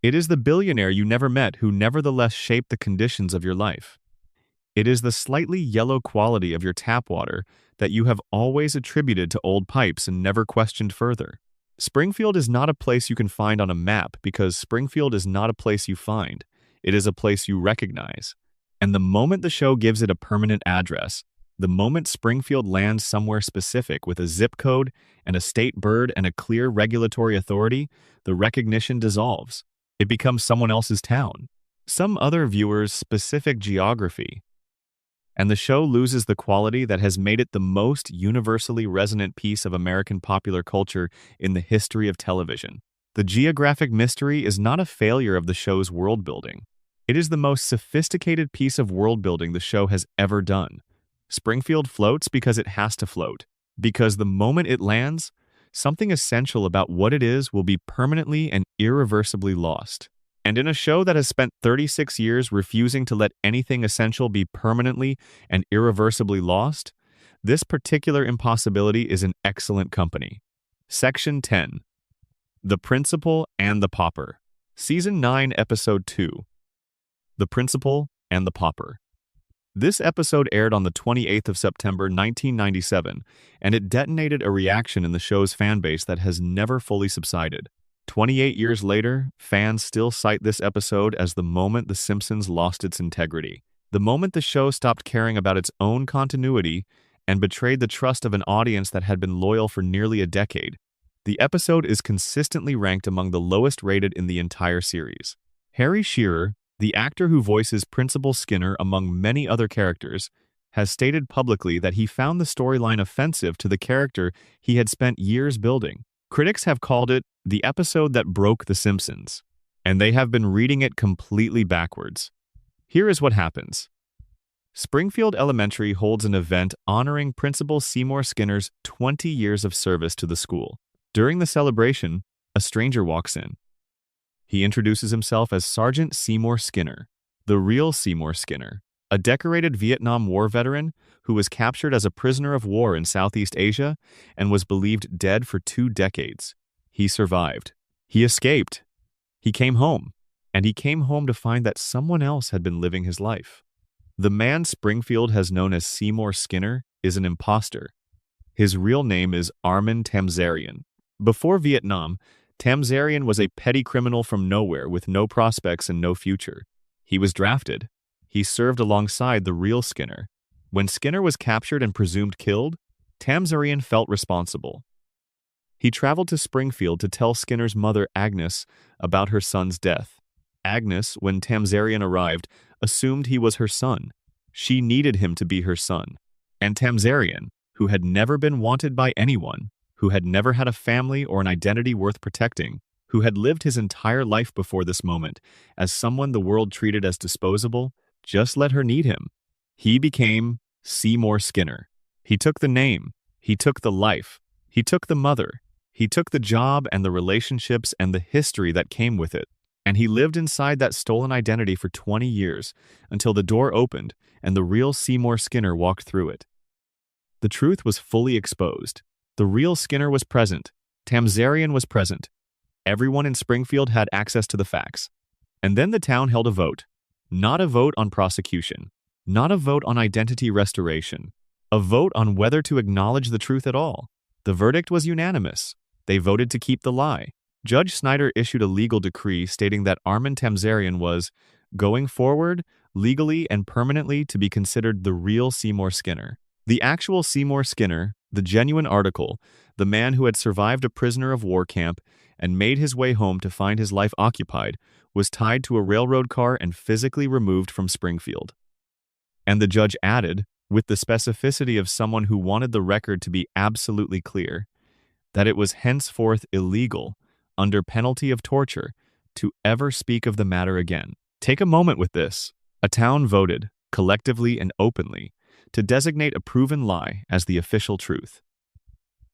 It is the billionaire you never met who nevertheless shaped the conditions of your life. It is the slightly yellow quality of your tap water that you have always attributed to old pipes and never questioned further. Springfield is not a place you can find on a map because Springfield is not a place you find. It is a place you recognize. And the moment the show gives it a permanent address, the moment Springfield lands somewhere specific with a zip code and a state bird and a clear regulatory authority, the recognition dissolves. It becomes someone else's town, some other viewer's specific geography. And the show loses the quality that has made it the most universally resonant piece of American popular culture in the history of television. The geographic mystery is not a failure of the show's world building. It is the most sophisticated piece of world building the show has ever done. Springfield floats because it has to float, because the moment it lands, something essential about what it is will be permanently and irreversibly lost. And in a show that has spent 36 years refusing to let anything essential be permanently and irreversibly lost, this particular impossibility is in excellent company. Section 10. The Principal and the Pauper. Season 9, Episode 2. The Principal and the Pauper. This episode aired on the 28th of September 1997, and it detonated a reaction in the show's fanbase that has never fully subsided. 28 years later, fans still cite this episode as the moment The Simpsons lost its integrity. The moment the show stopped caring about its own continuity and betrayed the trust of an audience that had been loyal for nearly a decade. The episode is consistently ranked among the lowest rated in the entire series. Harry Shearer, the actor who voices Principal Skinner among many other characters, has stated publicly that he found the storyline offensive to the character he had spent years building. Critics have called it the episode that broke The Simpsons, and they have been reading it completely backwards. Here is what happens. Springfield Elementary holds an event honoring Principal Seymour Skinner's 20 years of service to the school. During the celebration, a stranger walks in. He introduces himself as Sergeant Seymour Skinner, the real Seymour Skinner, a decorated Vietnam War veteran who was captured as a prisoner of war in Southeast Asia and was believed dead for 2 decades. He survived. He escaped. He came home. And he came home to find that someone else had been living his life. The man Springfield has known as Seymour Skinner is an imposter. His real name is Armin Tamzarian. Before Vietnam, Tamzarian was a petty criminal from nowhere with no prospects and no future. He was drafted. He served alongside the real Skinner. When Skinner was captured and presumed killed, Tamzarian felt responsible. He traveled to Springfield to tell Skinner's mother, Agnes, about her son's death. Agnes, when Tamzarian arrived, assumed he was her son. She needed him to be her son. And Tamzarian, who had never been wanted by anyone, who had never had a family or an identity worth protecting, who had lived his entire life before this moment as someone the world treated as disposable, just let her need him. He became Seymour Skinner. He took the name. He took the life. He took the mother. He took the job and the relationships and the history that came with it. And he lived inside that stolen identity for 20 years until the door opened and the real Seymour Skinner walked through it. The truth was fully exposed. The real Skinner was present. Tamzarian was present. Everyone in Springfield had access to the facts. And then the town held a vote. Not a vote on prosecution. Not a vote on identity restoration. A vote on whether to acknowledge the truth at all. The verdict was unanimous. They voted to keep the lie. Judge Snyder issued a legal decree stating that Armin Tamzarian was, going forward, legally and permanently to be considered the real Seymour Skinner. The actual Seymour Skinner, the genuine article, the man who had survived a prisoner of war camp and made his way home to find his life occupied, was tied to a railroad car and physically removed from Springfield. And the judge added, with the specificity of someone who wanted the record to be absolutely clear, that it was henceforth illegal, under penalty of torture, to ever speak of the matter again. Take a moment with this. A town voted, collectively and openly, to designate a proven lie as the official truth.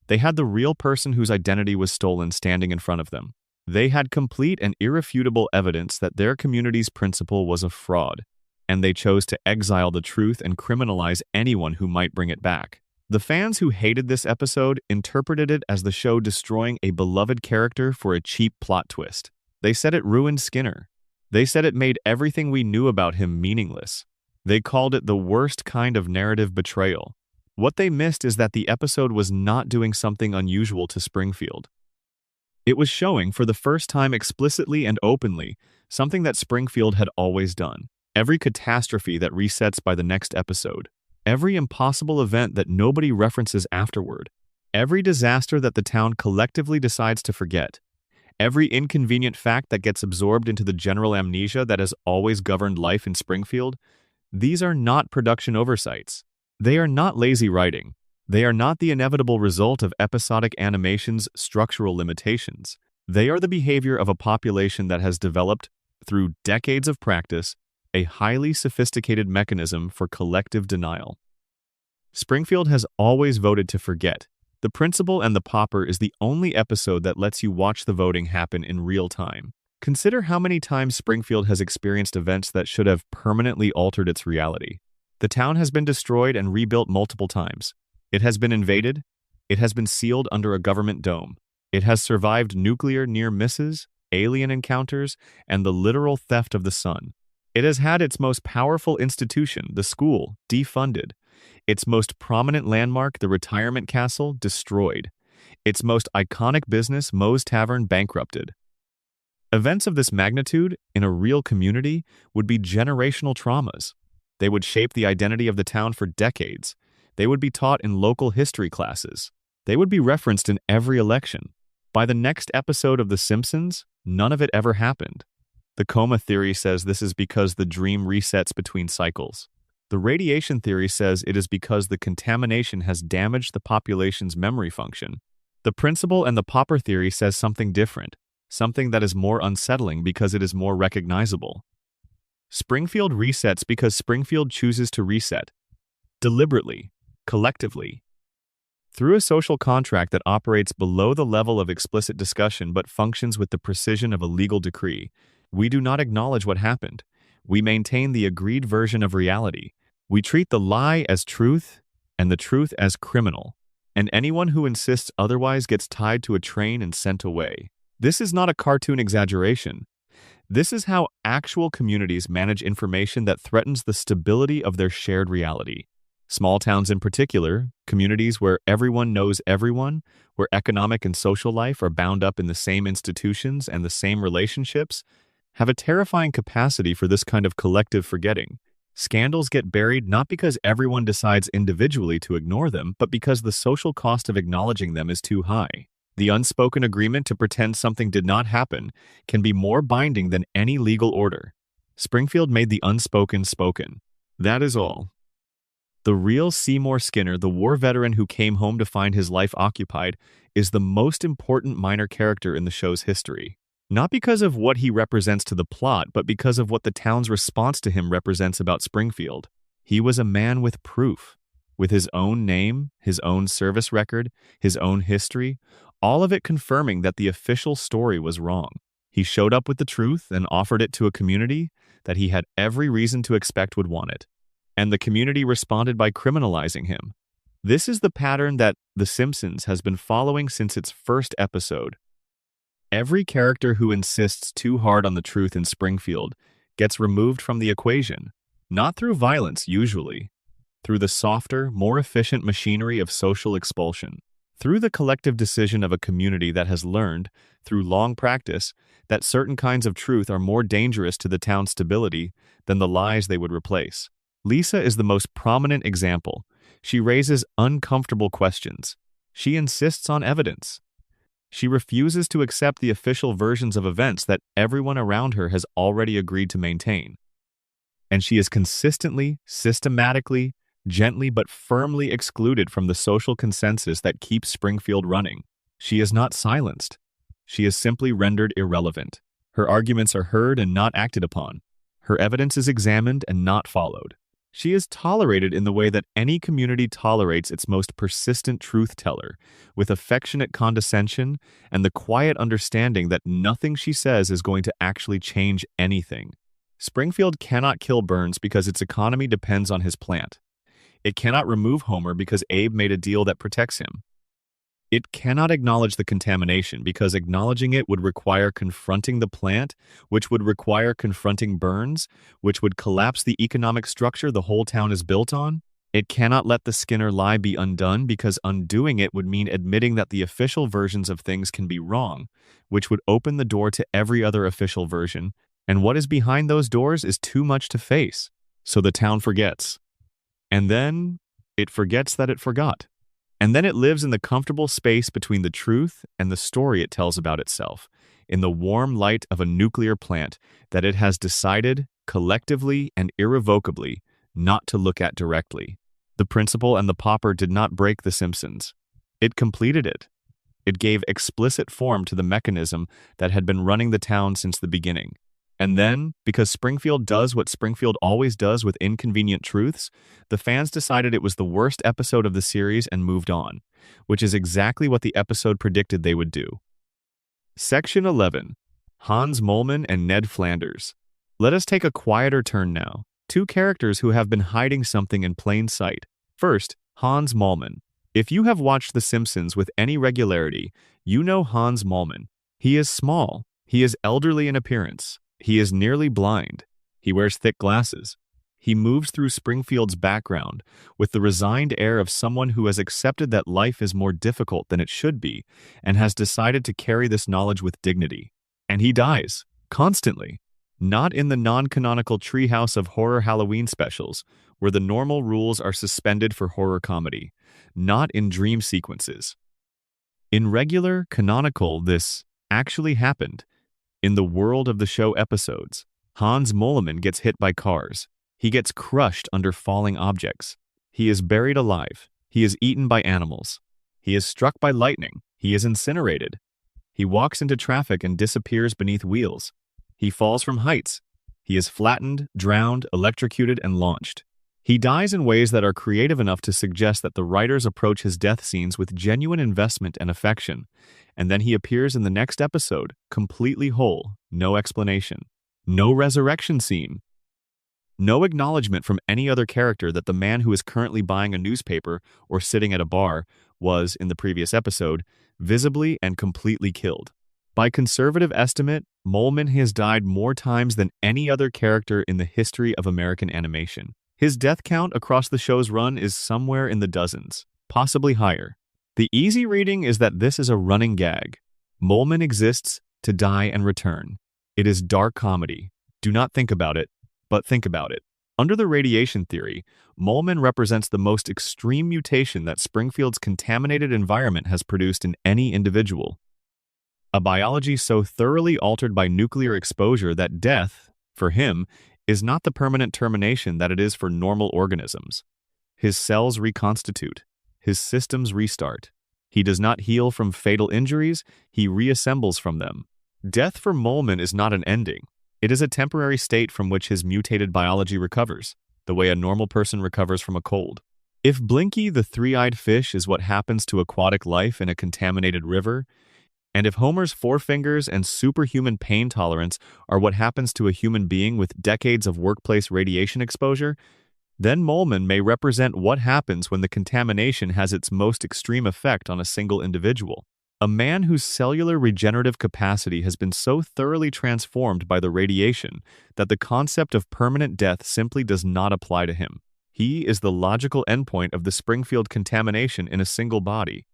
They had the real person whose identity was stolen standing in front of them. They had complete and irrefutable evidence that their community's principal was a fraud. and they chose to exile the truth and criminalize anyone who might bring it back. The fans who hated this episode interpreted it as the show destroying a beloved character for a cheap plot twist. They said it ruined Skinner. They said it made everything we knew about him meaningless. They called it the worst kind of narrative betrayal. What they missed is that the episode was not doing something unusual to Springfield. It was showing, for the first time explicitly and openly, something that Springfield had always done. Every catastrophe that resets by the next episode. Every impossible event that nobody references afterward. Every disaster that the town collectively decides to forget. Every inconvenient fact that gets absorbed into the general amnesia that has always governed life in Springfield. These are not production oversights. They are not lazy writing. They are not the inevitable result of episodic animation's structural limitations. They are the behavior of a population that has developed, through decades of practice, a highly sophisticated mechanism for collective denial. Springfield has always voted to forget. The Principal and the Pauper is the only episode that lets you watch the voting happen in real time. Consider how many times Springfield has experienced events that should have permanently altered its reality. The town has been destroyed and rebuilt multiple times. It has been invaded. It has been sealed under a government dome. It has survived nuclear near misses, alien encounters, and the literal theft of the sun. It has had its most powerful institution, the school, defunded. Its most prominent landmark, the retirement castle, destroyed. Its most iconic business, Moe's Tavern, bankrupted. Events of this magnitude, in a real community, would be generational traumas. They would shape the identity of the town for decades. They would be taught in local history classes. They would be referenced in every election. By the next episode of The Simpsons, none of it ever happened. The coma theory says this is because the dream resets between cycles. The radiation theory says it is because the contamination has damaged the population's memory function. The Principal and the Pauper theory says something different, something that is more unsettling because it is more recognizable. Springfield resets because Springfield chooses to reset. Deliberately, collectively. Through a social contract that operates below the level of explicit discussion but functions with the precision of a legal decree, we do not acknowledge what happened. We maintain the agreed version of reality. We treat the lie as truth and the truth as criminal. And anyone who insists otherwise gets tied to a train and sent away. This is not a cartoon exaggeration. This is how actual communities manage information that threatens the stability of their shared reality. Small towns in particular, communities where everyone knows everyone, where economic and social life are bound up in the same institutions and the same relationships, have a terrifying capacity for this kind of collective forgetting. Scandals get buried not because everyone decides individually to ignore them, but because the social cost of acknowledging them is too high. The unspoken agreement to pretend something did not happen can be more binding than any legal order. Springfield made the unspoken spoken. That is all. The real Seymour Skinner, the war veteran who came home to find his life occupied, is the most important minor character in the show's history. Not because of what he represents to the plot, but because of what the town's response to him represents about Springfield. He was a man with proof, with his own name, his own service record, his own history, all of it confirming that the official story was wrong. He showed up with the truth and offered it to a community that he had every reason to expect would want it. And the community responded by criminalizing him. This is the pattern that The Simpsons has been following since its first episode. Every character who insists too hard on the truth in Springfield gets removed from the equation, not through violence usually, through the softer, more efficient machinery of social expulsion, through the collective decision of a community that has learned, through long practice, that certain kinds of truth are more dangerous to the town's stability than the lies they would replace. Lisa is the most prominent example. She raises uncomfortable questions. She insists on evidence. She refuses to accept the official versions of events that everyone around her has already agreed to maintain. And she is consistently, systematically, gently but firmly excluded from the social consensus that keeps Springfield running. She is not silenced. She is simply rendered irrelevant. Her arguments are heard and not acted upon. Her evidence is examined and not followed. She is tolerated in the way that any community tolerates its most persistent truth-teller, with affectionate condescension and the quiet understanding that nothing she says is going to actually change anything. Springfield cannot kill Burns because its economy depends on his plant. It cannot remove Homer because Abe made a deal that protects him. It cannot acknowledge the contamination because acknowledging it would require confronting the plant, which would require confronting Burns, which would collapse the economic structure the whole town is built on. It cannot let the Skinner lie be undone because undoing it would mean admitting that the official versions of things can be wrong, which would open the door to every other official version, and what is behind those doors is too much to face. So the town forgets. And then it forgets that it forgot. And then it lives in the comfortable space between the truth and the story it tells about itself, in the warm light of a nuclear plant that it has decided, collectively and irrevocably, not to look at directly. The principal and the pauper did not break the Simpsons. It completed it. It gave explicit form to the mechanism that had been running the town since the beginning. And then, because Springfield does what Springfield always does with inconvenient truths, the fans decided it was the worst episode of the series and moved on, which is exactly what the episode predicted they would do. Section 11. Hans Moleman and Ned Flanders. Let us take a quieter turn now. Two characters who have been hiding something in plain sight. First, Hans Moleman. If you have watched The Simpsons with any regularity, you know Hans Moleman. He is small. He is elderly in appearance. He is nearly blind. He wears thick glasses. He moves through Springfield's background with the resigned air of someone who has accepted that life is more difficult than it should be and has decided to carry this knowledge with dignity. And he dies, constantly. Not in the non-canonical treehouse of horror Halloween specials, where the normal rules are suspended for horror comedy. Not in dream sequences. In regular, canonical, this actually happened. In the world of the show episodes, Hans Moleman gets hit by cars. He gets crushed under falling objects. He is buried alive. He is eaten by animals. He is struck by lightning. He is incinerated. He walks into traffic and disappears beneath wheels. He falls from heights. He is flattened, drowned, electrocuted, and launched. He dies in ways that are creative enough to suggest that the writers approach his death scenes with genuine investment and affection, and then he appears in the next episode, completely whole, no explanation, no resurrection scene, no acknowledgement from any other character that the man who is currently buying a newspaper or sitting at a bar was, in the previous episode, visibly and completely killed. By conservative estimate, Moleman has died more times than any other character in the history of American animation. His death count across the show's run is somewhere in the dozens, possibly higher. The easy reading is that this is a running gag. Moleman exists to die and return. It is dark comedy. Do not think about it, but think about it. Under the radiation theory, Moleman represents the most extreme mutation that Springfield's contaminated environment has produced in any individual. A biology so thoroughly altered by nuclear exposure that death, for him, is not the permanent termination that it is for normal organisms. His cells reconstitute. His systems restart. He does not heal from fatal injuries, he reassembles from them. Death for Moleman is not an ending. It is a temporary state from which his mutated biology recovers, the way a normal person recovers from a cold. If Blinky the three-eyed fish is what happens to aquatic life in a contaminated river, and if Homer's forefingers and superhuman pain tolerance are what happens to a human being with decades of workplace radiation exposure, then Moleman may represent what happens when the contamination has its most extreme effect on a single individual. A man whose cellular regenerative capacity has been so thoroughly transformed by the radiation that the concept of permanent death simply does not apply to him. He is the logical endpoint of the Springfield contamination in a single body.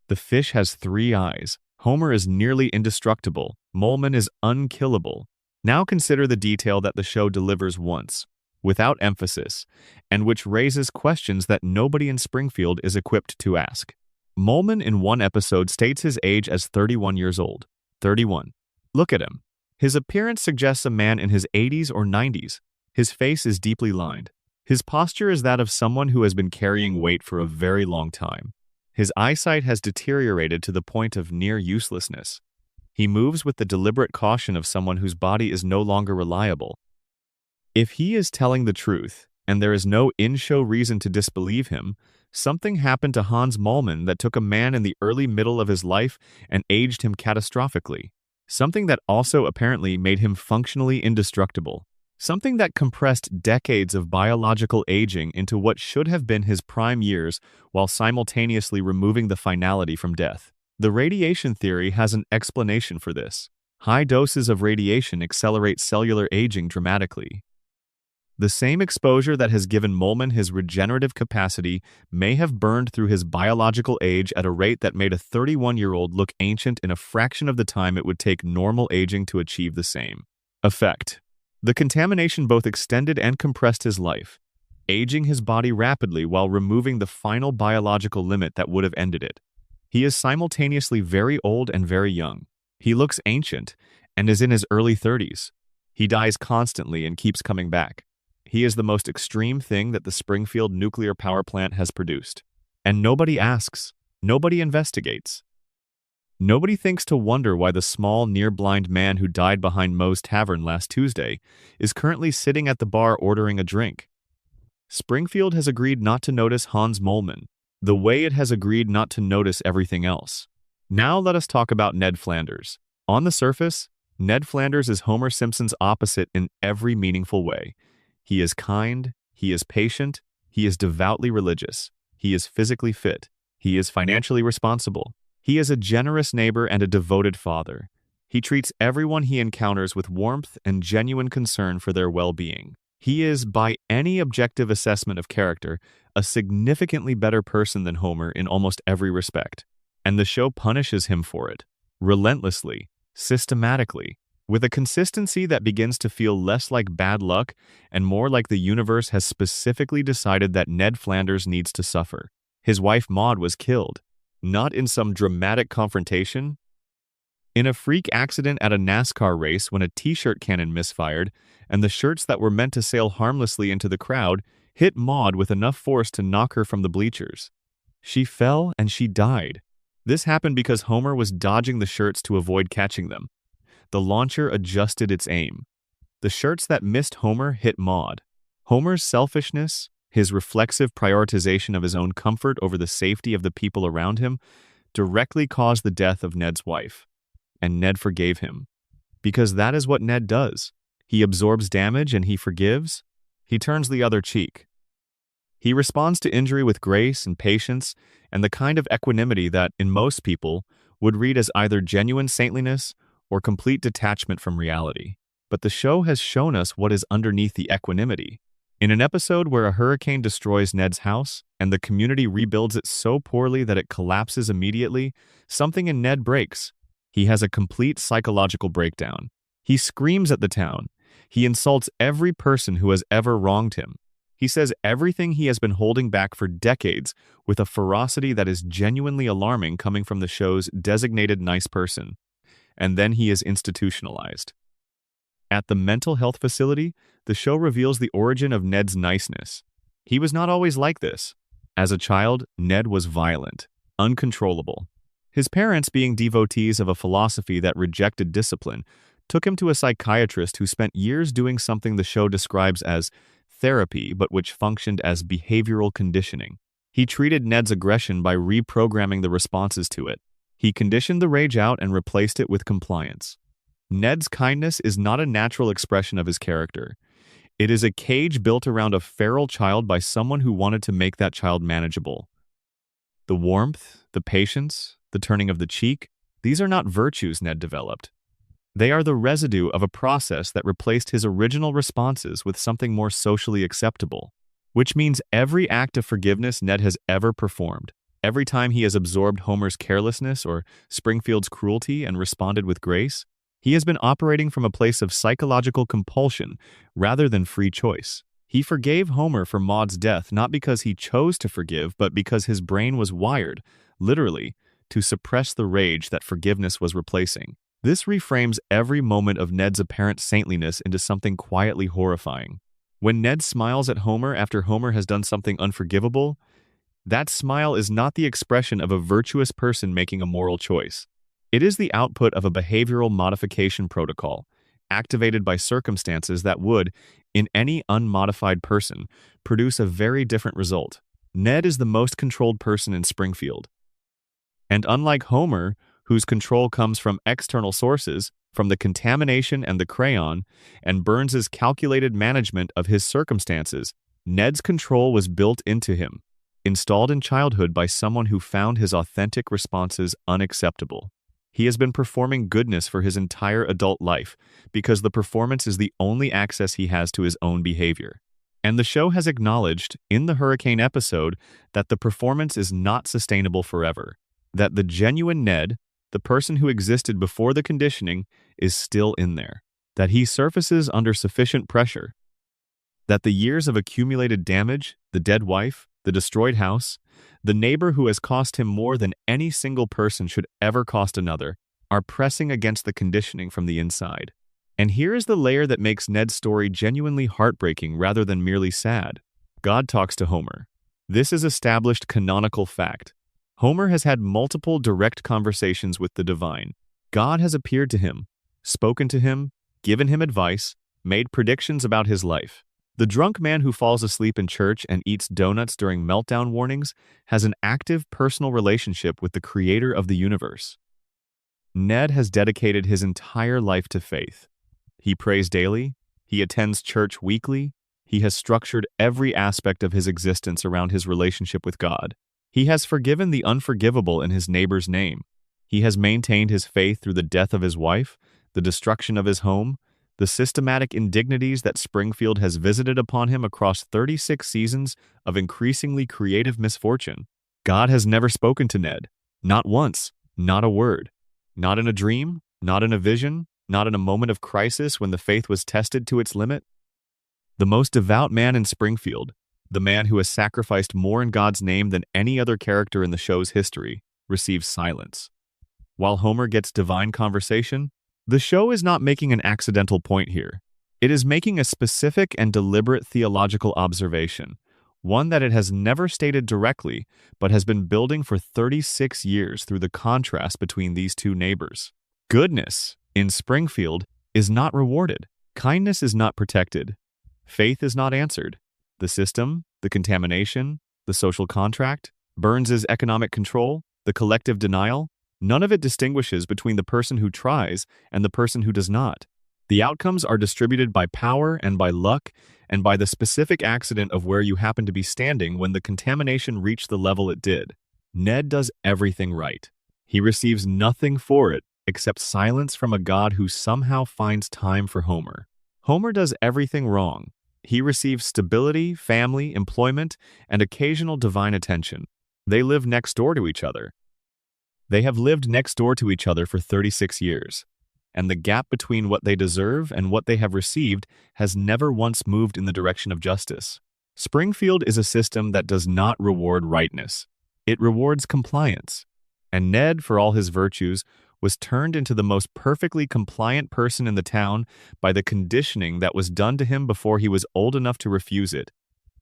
The fish has 3 eyes. Homer is nearly indestructible. Moleman is unkillable. Now consider the detail that the show delivers once, without emphasis, and which raises questions that nobody in Springfield is equipped to ask. Moleman in one episode states his age as 31 years old. 31. Look at him. His appearance suggests a man in his 80s or 90s. His face is deeply lined. His posture is that of someone who has been carrying weight for a very long time. His eyesight has deteriorated to the point of near uselessness. He moves with the deliberate caution of someone whose body is no longer reliable. If he is telling the truth, and there is no in-show reason to disbelieve him, something happened to Hans Moleman that took a man in the early middle of his life and aged him catastrophically. Something that also apparently made him functionally indestructible. Something that compressed decades of biological aging into what should have been his prime years while simultaneously removing the finality from death. The radiation theory has an explanation for this. High doses of radiation accelerate cellular aging dramatically. The same exposure that has given Molman his regenerative capacity may have burned through his biological age at a rate that made a 31-year-old look ancient in a fraction of the time it would take normal aging to achieve the same effect. The contamination both extended and compressed his life, aging his body rapidly while removing the final biological limit that would have ended it. He is simultaneously very old and very young. He looks ancient and is in his early 30s. He dies constantly and keeps coming back. He is the most extreme thing that the Springfield nuclear power plant has produced. And nobody asks. Nobody investigates. Nobody thinks to wonder why the small, near-blind man who died behind Moe's Tavern last Tuesday is currently sitting at the bar ordering a drink. Springfield has agreed not to notice Hans Molman, the way it has agreed not to notice everything else. Now let us talk about Ned Flanders. On the surface, Ned Flanders is Homer Simpson's opposite in every meaningful way. He is kind, he is patient, he is devoutly religious, he is physically fit, he is financially responsible, he is a generous neighbor and a devoted father. He treats everyone he encounters with warmth and genuine concern for their well-being. He is, by any objective assessment of character, a significantly better person than Homer in almost every respect. And the show punishes him for it, relentlessly, systematically, with a consistency that begins to feel less like bad luck and more like the universe has specifically decided that Ned Flanders needs to suffer. His wife Maud was killed, not in some dramatic confrontation. In a freak accident at a NASCAR race when a t-shirt cannon misfired, and the shirts that were meant to sail harmlessly into the crowd hit Maud with enough force to knock her from the bleachers. She fell and she died. This happened because Homer was dodging the shirts to avoid catching them. The launcher adjusted its aim. The shirts that missed Homer hit Maud. Homer's selfishness, his reflexive prioritization of his own comfort over the safety of the people around him, directly caused the death of Ned's wife. And Ned forgave him. Because that is what Ned does. He absorbs damage and he forgives. He turns the other cheek. He responds to injury with grace and patience and the kind of equanimity that, in most people, would read as either genuine saintliness or complete detachment from reality. But the show has shown us what is underneath the equanimity. In an episode where a hurricane destroys Ned's house and the community rebuilds it so poorly that it collapses immediately, something in Ned breaks. He has a complete psychological breakdown. He screams at the town. He insults every person who has ever wronged him. He says everything he has been holding back for decades with a ferocity that is genuinely alarming coming from the show's designated nice person. And then he is institutionalized. At the mental health facility, the show reveals the origin of Ned's niceness. He was not always like this. As a child, Ned was violent, uncontrollable. His parents, being devotees of a philosophy that rejected discipline, took him to a psychiatrist who spent years doing something the show describes as therapy, but which functioned as behavioral conditioning. He treated Ned's aggression by reprogramming the responses to it. He conditioned the rage out and replaced it with compliance. Ned's kindness is not a natural expression of his character. It is a cage built around a feral child by someone who wanted to make that child manageable. The warmth, the patience, the turning of the cheek, these are not virtues Ned developed. They are the residue of a process that replaced his original responses with something more socially acceptable, which means every act of forgiveness Ned has ever performed, every time he has absorbed Homer's carelessness or Springfield's cruelty and responded with grace, he has been operating from a place of psychological compulsion rather than free choice. He forgave Homer for Maud's death not because he chose to forgive, but because his brain was wired, literally, to suppress the rage that forgiveness was replacing. This reframes every moment of Ned's apparent saintliness into something quietly horrifying. When Ned smiles at Homer after Homer has done something unforgivable, that smile is not the expression of a virtuous person making a moral choice. It is the output of a behavioral modification protocol, activated by circumstances that would, in any unmodified person, produce a very different result. Ned is the most controlled person in Springfield. And unlike Homer, whose control comes from external sources, from the contamination and the crayon, and Burns's calculated management of his circumstances, Ned's control was built into him, installed in childhood by someone who found his authentic responses unacceptable. He has been performing goodness for his entire adult life because the performance is the only access he has to his own behavior. And the show has acknowledged, in the hurricane episode, that the performance is not sustainable forever, that the genuine Ned, the person who existed before the conditioning, is still in there, that he surfaces under sufficient pressure, that the years of accumulated damage, the dead wife, the destroyed house, the neighbor who has cost him more than any single person should ever cost another, are pressing against the conditioning from the inside. And here is the layer that makes Ned's story genuinely heartbreaking rather than merely sad. God talks to Homer. This is established canonical fact. Homer has had multiple direct conversations with the divine. God has appeared to him, spoken to him, given him advice, made predictions about his life. The drunk man who falls asleep in church and eats donuts during meltdown warnings has an active personal relationship with the creator of the universe. Ned has dedicated his entire life to faith. He prays daily, he attends church weekly, he has structured every aspect of his existence around his relationship with God. He has forgiven the unforgivable in his neighbor's name. He has maintained his faith through the death of his wife, the destruction of his home, the systematic indignities that Springfield has visited upon him across 36 seasons of increasingly creative misfortune. God has never spoken to Ned. Not once, not a word. Not in a dream, not in a vision, not in a moment of crisis when the faith was tested to its limit. The most devout man in Springfield, the man who has sacrificed more in God's name than any other character in the show's history, receives silence. While Homer gets divine conversation, the show is not making an accidental point here. It is making a specific and deliberate theological observation, one that it has never stated directly, but has been building for 36 years through the contrast between these two neighbors. Goodness, in Springfield, is not rewarded. Kindness is not protected. Faith is not answered. The system, the contamination, the social contract, Burns's economic control, the collective denial, none of it distinguishes between the person who tries and the person who does not. The outcomes are distributed by power and by luck and by the specific accident of where you happen to be standing when the contamination reached the level it did. Ned does everything right. He receives nothing for it except silence from a God who somehow finds time for Homer. Homer does everything wrong. He receives stability, family, employment, and occasional divine attention. They live next door to each other. They have lived next door to each other for 36 years, and the gap between what they deserve and what they have received has never once moved in the direction of justice. Springfield is a system that does not reward rightness. It rewards compliance. And Ned, for all his virtues, was turned into the most perfectly compliant person in the town by the conditioning that was done to him before he was old enough to refuse it.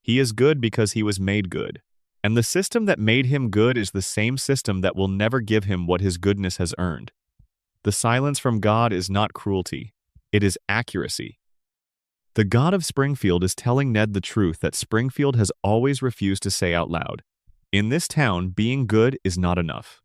He is good because he was made good. And the system that made him good is the same system that will never give him what his goodness has earned. The silence from God is not cruelty. It is accuracy. The God of Springfield is telling Ned the truth that Springfield has always refused to say out loud. In this town, being good is not enough.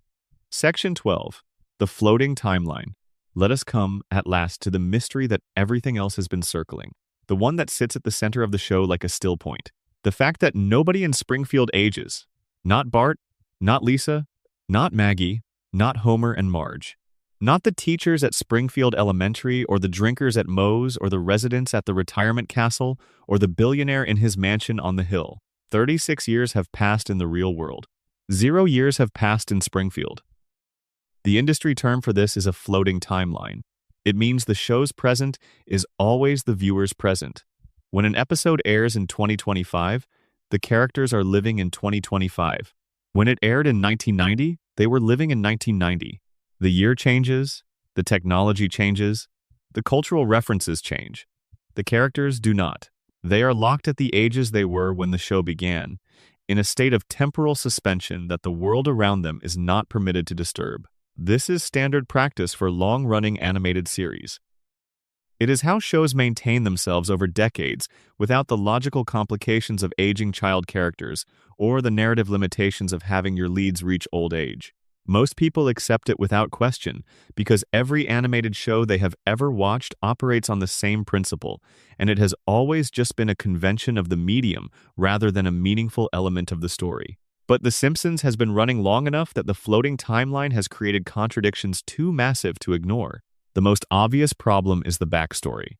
Section 12. The floating timeline. Let us come, at last, to the mystery that everything else has been circling. The one that sits at the center of the show like a still point. The fact that nobody in Springfield ages. Not Bart, not Lisa, not Maggie, not Homer and Marge. Not the teachers at Springfield Elementary, or the drinkers at Moe's, or the residents at the retirement castle, or the billionaire in his mansion on the hill. 36 years have passed in the real world. 0 years have passed in Springfield. The industry term for this is a floating timeline. It means the show's present is always the viewer's present. When an episode airs in 2025, the characters are living in 2025. When it aired in 1990, they were living in 1990. The year changes, the technology changes, the cultural references change. The characters do not. They are locked at the ages they were when the show began, in a state of temporal suspension that the world around them is not permitted to disturb. This is standard practice for long-running animated series. It is how shows maintain themselves over decades without the logical complications of aging child characters or the narrative limitations of having your leads reach old age. Most people accept it without question because every animated show they have ever watched operates on the same principle, and it has always just been a convention of the medium rather than a meaningful element of the story. But The Simpsons has been running long enough that the floating timeline has created contradictions too massive to ignore. The most obvious problem is the backstory.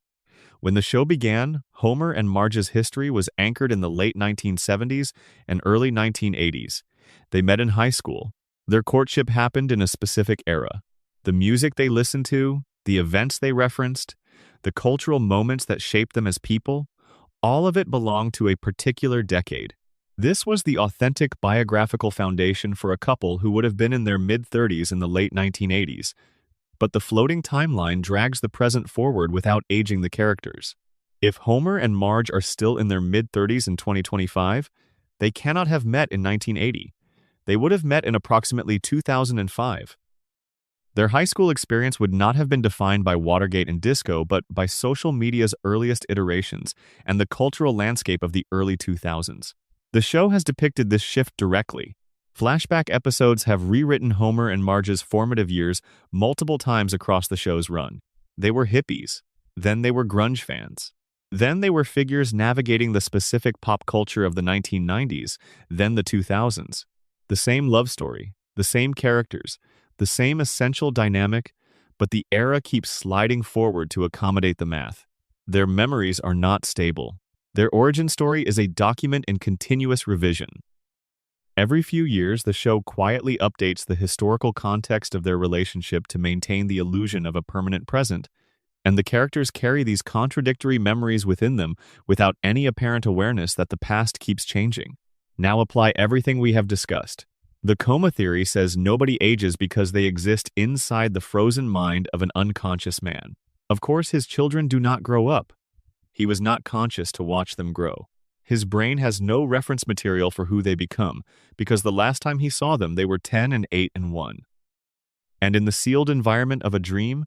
When the show began, Homer and Marge's history was anchored in the late 1970s and early 1980s. They met in high school. Their courtship happened in a specific era. The music they listened to, the events they referenced, the cultural moments that shaped them as people, all of it belonged to a particular decade. This was the authentic biographical foundation for a couple who would have been in their mid-30s in the late 1980s. But the floating timeline drags the present forward without aging the characters. If Homer and Marge are still in their mid-30s in 2025, they cannot have met in 1980. They would have met in approximately 2005. Their high school experience would not have been defined by Watergate and disco, but by social media's earliest iterations and the cultural landscape of the early 2000s. The show has depicted this shift directly. Flashback episodes have rewritten Homer and Marge's formative years multiple times across the show's run. They were hippies. Then they were grunge fans. Then they were figures navigating the specific pop culture of the 1990s, then the 2000s. The same love story, the same characters, the same essential dynamic, but the era keeps sliding forward to accommodate the math. Their memories are not stable. Their origin story is a document in continuous revision. Every few years, the show quietly updates the historical context of their relationship to maintain the illusion of a permanent present, and the characters carry these contradictory memories within them without any apparent awareness that the past keeps changing. Now apply everything we have discussed. The coma theory says nobody ages because they exist inside the frozen mind of an unconscious man. Of course, his children do not grow up. He was not conscious to watch them grow. His brain has no reference material for who they become, because the last time he saw them, they were 10 and 8 and 1. And in the sealed environment of a dream,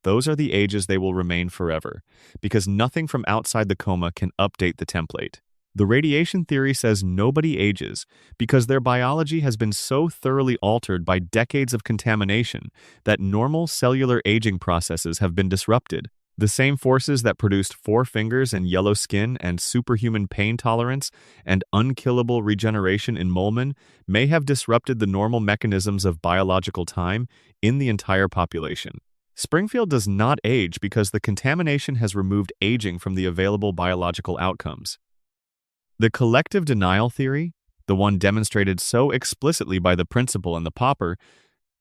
those are the ages they will remain forever, because nothing from outside the coma can update the template. The radiation theory says nobody ages because their biology has been so thoroughly altered by decades of contamination that normal cellular aging processes have been disrupted. The same forces that produced 4 fingers and yellow skin and superhuman pain tolerance and unkillable regeneration in Molman may have disrupted the normal mechanisms of biological time in the entire population. Springfield does not age because the contamination has removed aging from the available biological outcomes. The collective denial theory, the one demonstrated so explicitly by the principal and the pauper,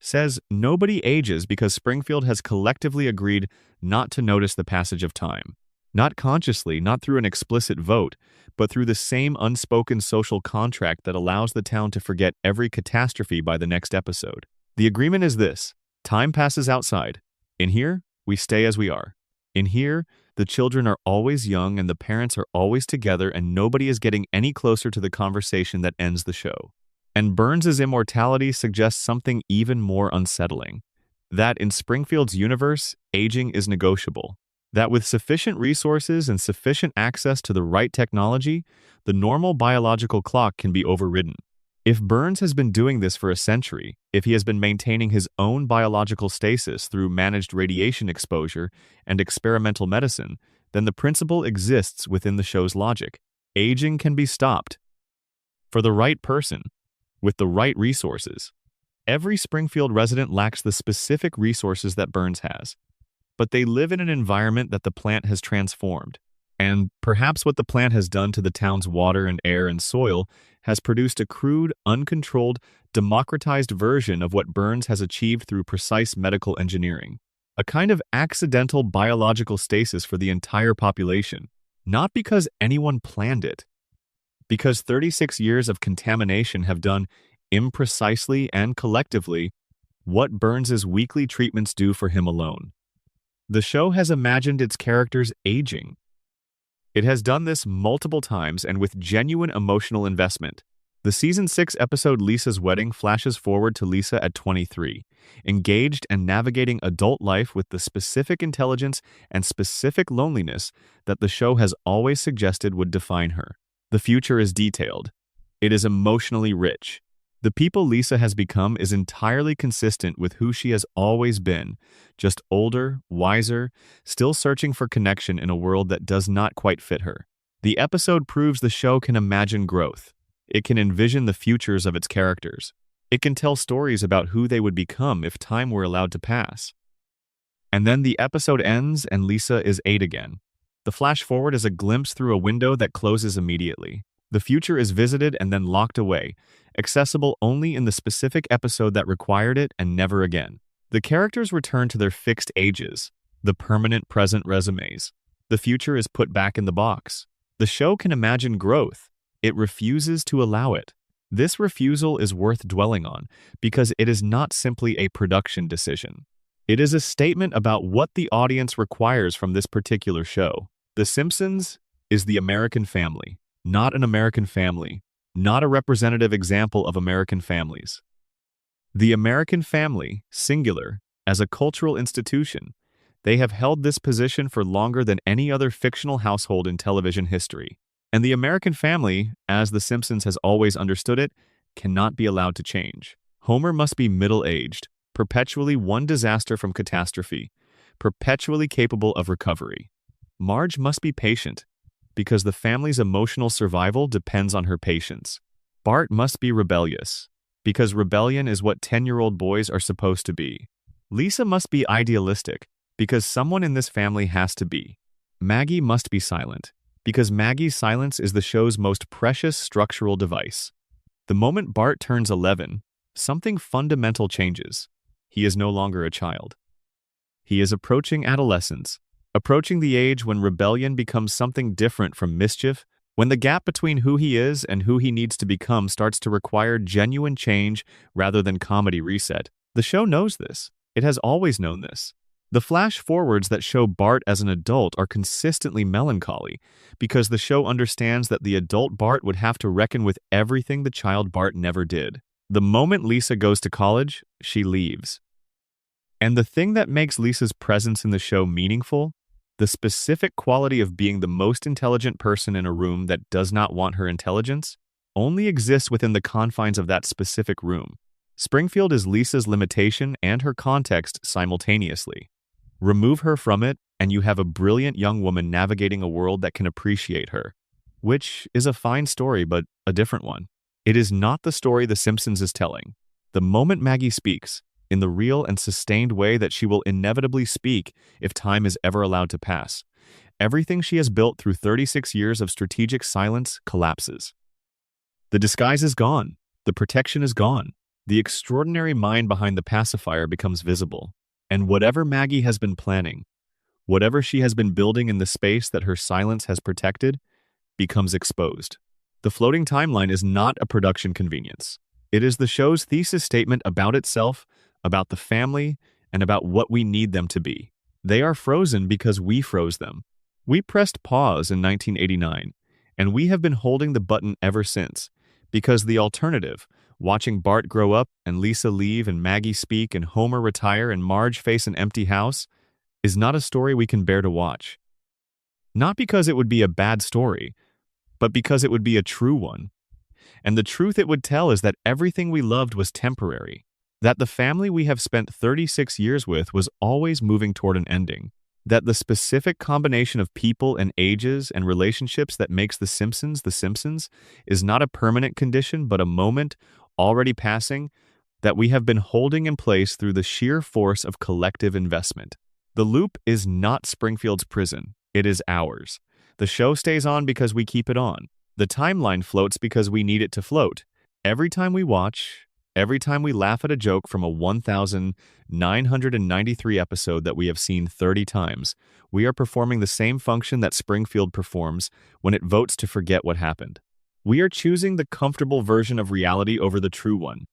says nobody ages because Springfield has collectively agreed not to notice the passage of time. Not consciously, not through an explicit vote, but through the same unspoken social contract that allows the town to forget every catastrophe by the next episode. The agreement is this: time passes outside. In here, we stay as we are. In here, the children are always young and the parents are always together, and nobody is getting any closer to the conversation that ends the show. And Burns' immortality suggests something even more unsettling. That in Springfield's universe, aging is negotiable. That with sufficient resources and sufficient access to the right technology, the normal biological clock can be overridden. If Burns has been doing this for a century, if he has been maintaining his own biological stasis through managed radiation exposure and experimental medicine, then the principle exists within the show's logic. Aging can be stopped. For the right person, with the right resources. Every Springfield resident lacks the specific resources that Burns has, but they live in an environment that the plant has transformed. And perhaps what the plant has done to the town's water and air and soil has produced a crude, uncontrolled, democratized version of what Burns has achieved through precise medical engineering. A kind of accidental biological stasis for the entire population, not because anyone planned it, because 36 years of contamination have done, imprecisely and collectively, what Burns's weekly treatments do for him alone. The show has imagined its characters aging. It has done this multiple times and with genuine emotional investment. The Season 6 episode Lisa's Wedding flashes forward to Lisa at 23, engaged and navigating adult life with the specific intelligence and specific loneliness that the show has always suggested would define her. The future is detailed. It is emotionally rich. The people Lisa has become is entirely consistent with who she has always been, just older, wiser, still searching for connection in a world that does not quite fit her. The episode proves the show can imagine growth. It can envision the futures of its characters. It can tell stories about who they would become if time were allowed to pass. And then the episode ends and Lisa is 8 again. The flash forward is a glimpse through a window that closes immediately. The future is visited and then locked away, accessible only in the specific episode that required it and never again. The characters return to their fixed ages, the permanent present resumes. The future is put back in the box. The show can imagine growth. It refuses to allow it. This refusal is worth dwelling on because it is not simply a production decision. It is a statement about what the audience requires from this particular show. The Simpsons is the American family, not an American family, not a representative example of American families. The American family, singular, as a cultural institution, they have held this position for longer than any other fictional household in television history. And the American family, as The Simpsons has always understood it, cannot be allowed to change. Homer must be middle-aged, perpetually one disaster from catastrophe, perpetually capable of recovery. Marge must be patient, because the family's emotional survival depends on her patience. Bart must be rebellious, because rebellion is what 10-year-old boys are supposed to be. Lisa must be idealistic, because someone in this family has to be. Maggie must be silent, because Maggie's silence is the show's most precious structural device. The moment Bart turns 11, something fundamental changes. He is no longer a child. He is approaching adolescence, approaching the age when rebellion becomes something different from mischief, when the gap between who he is and who he needs to become starts to require genuine change rather than comedy reset. The show knows this. It has always known this. The flash forwards that show Bart as an adult are consistently melancholy because the show understands that the adult Bart would have to reckon with everything the child Bart never did. The moment Lisa goes to college, she leaves. And the thing that makes Lisa's presence in the show meaningful, the specific quality of being the most intelligent person in a room that does not want her intelligence, only exists within the confines of that specific room. Springfield is Lisa's limitation and her context simultaneously. Remove her from it, and you have a brilliant young woman navigating a world that can appreciate her. Which is a fine story, but a different one. It is not the story The Simpsons is telling. The moment Maggie speaks, in the real and sustained way that she will inevitably speak if time is ever allowed to pass, everything she has built through 36 years of strategic silence collapses. The disguise is gone. The protection is gone. The extraordinary mind behind the pacifier becomes visible. And whatever Maggie has been planning, whatever she has been building in the space that her silence has protected, becomes exposed. The floating timeline is not a production convenience. It is the show's thesis statement about itself, about the family, and about what we need them to be. They are frozen because we froze them. We pressed pause in 1989, and we have been holding the button ever since, because the alternative, watching Bart grow up and Lisa leave and Maggie speak and Homer retire and Marge face an empty house, is not a story we can bear to watch. Not because it would be a bad story, but because it would be a true one. And the truth it would tell is that everything we loved was temporary, that the family we have spent 36 years with was always moving toward an ending, that the specific combination of people and ages and relationships that makes The Simpsons is not a permanent condition but a moment, already passing, that we have been holding in place through the sheer force of collective investment. The loop is not Springfield's prison, it is ours. The show stays on because we keep it on. The timeline floats because we need it to float. Every time we watch, every time we laugh at a joke from a 1,993 episode that we have seen 30 times, we are performing the same function that Springfield performs when it votes to forget what happened. We are choosing the comfortable version of reality over the true one.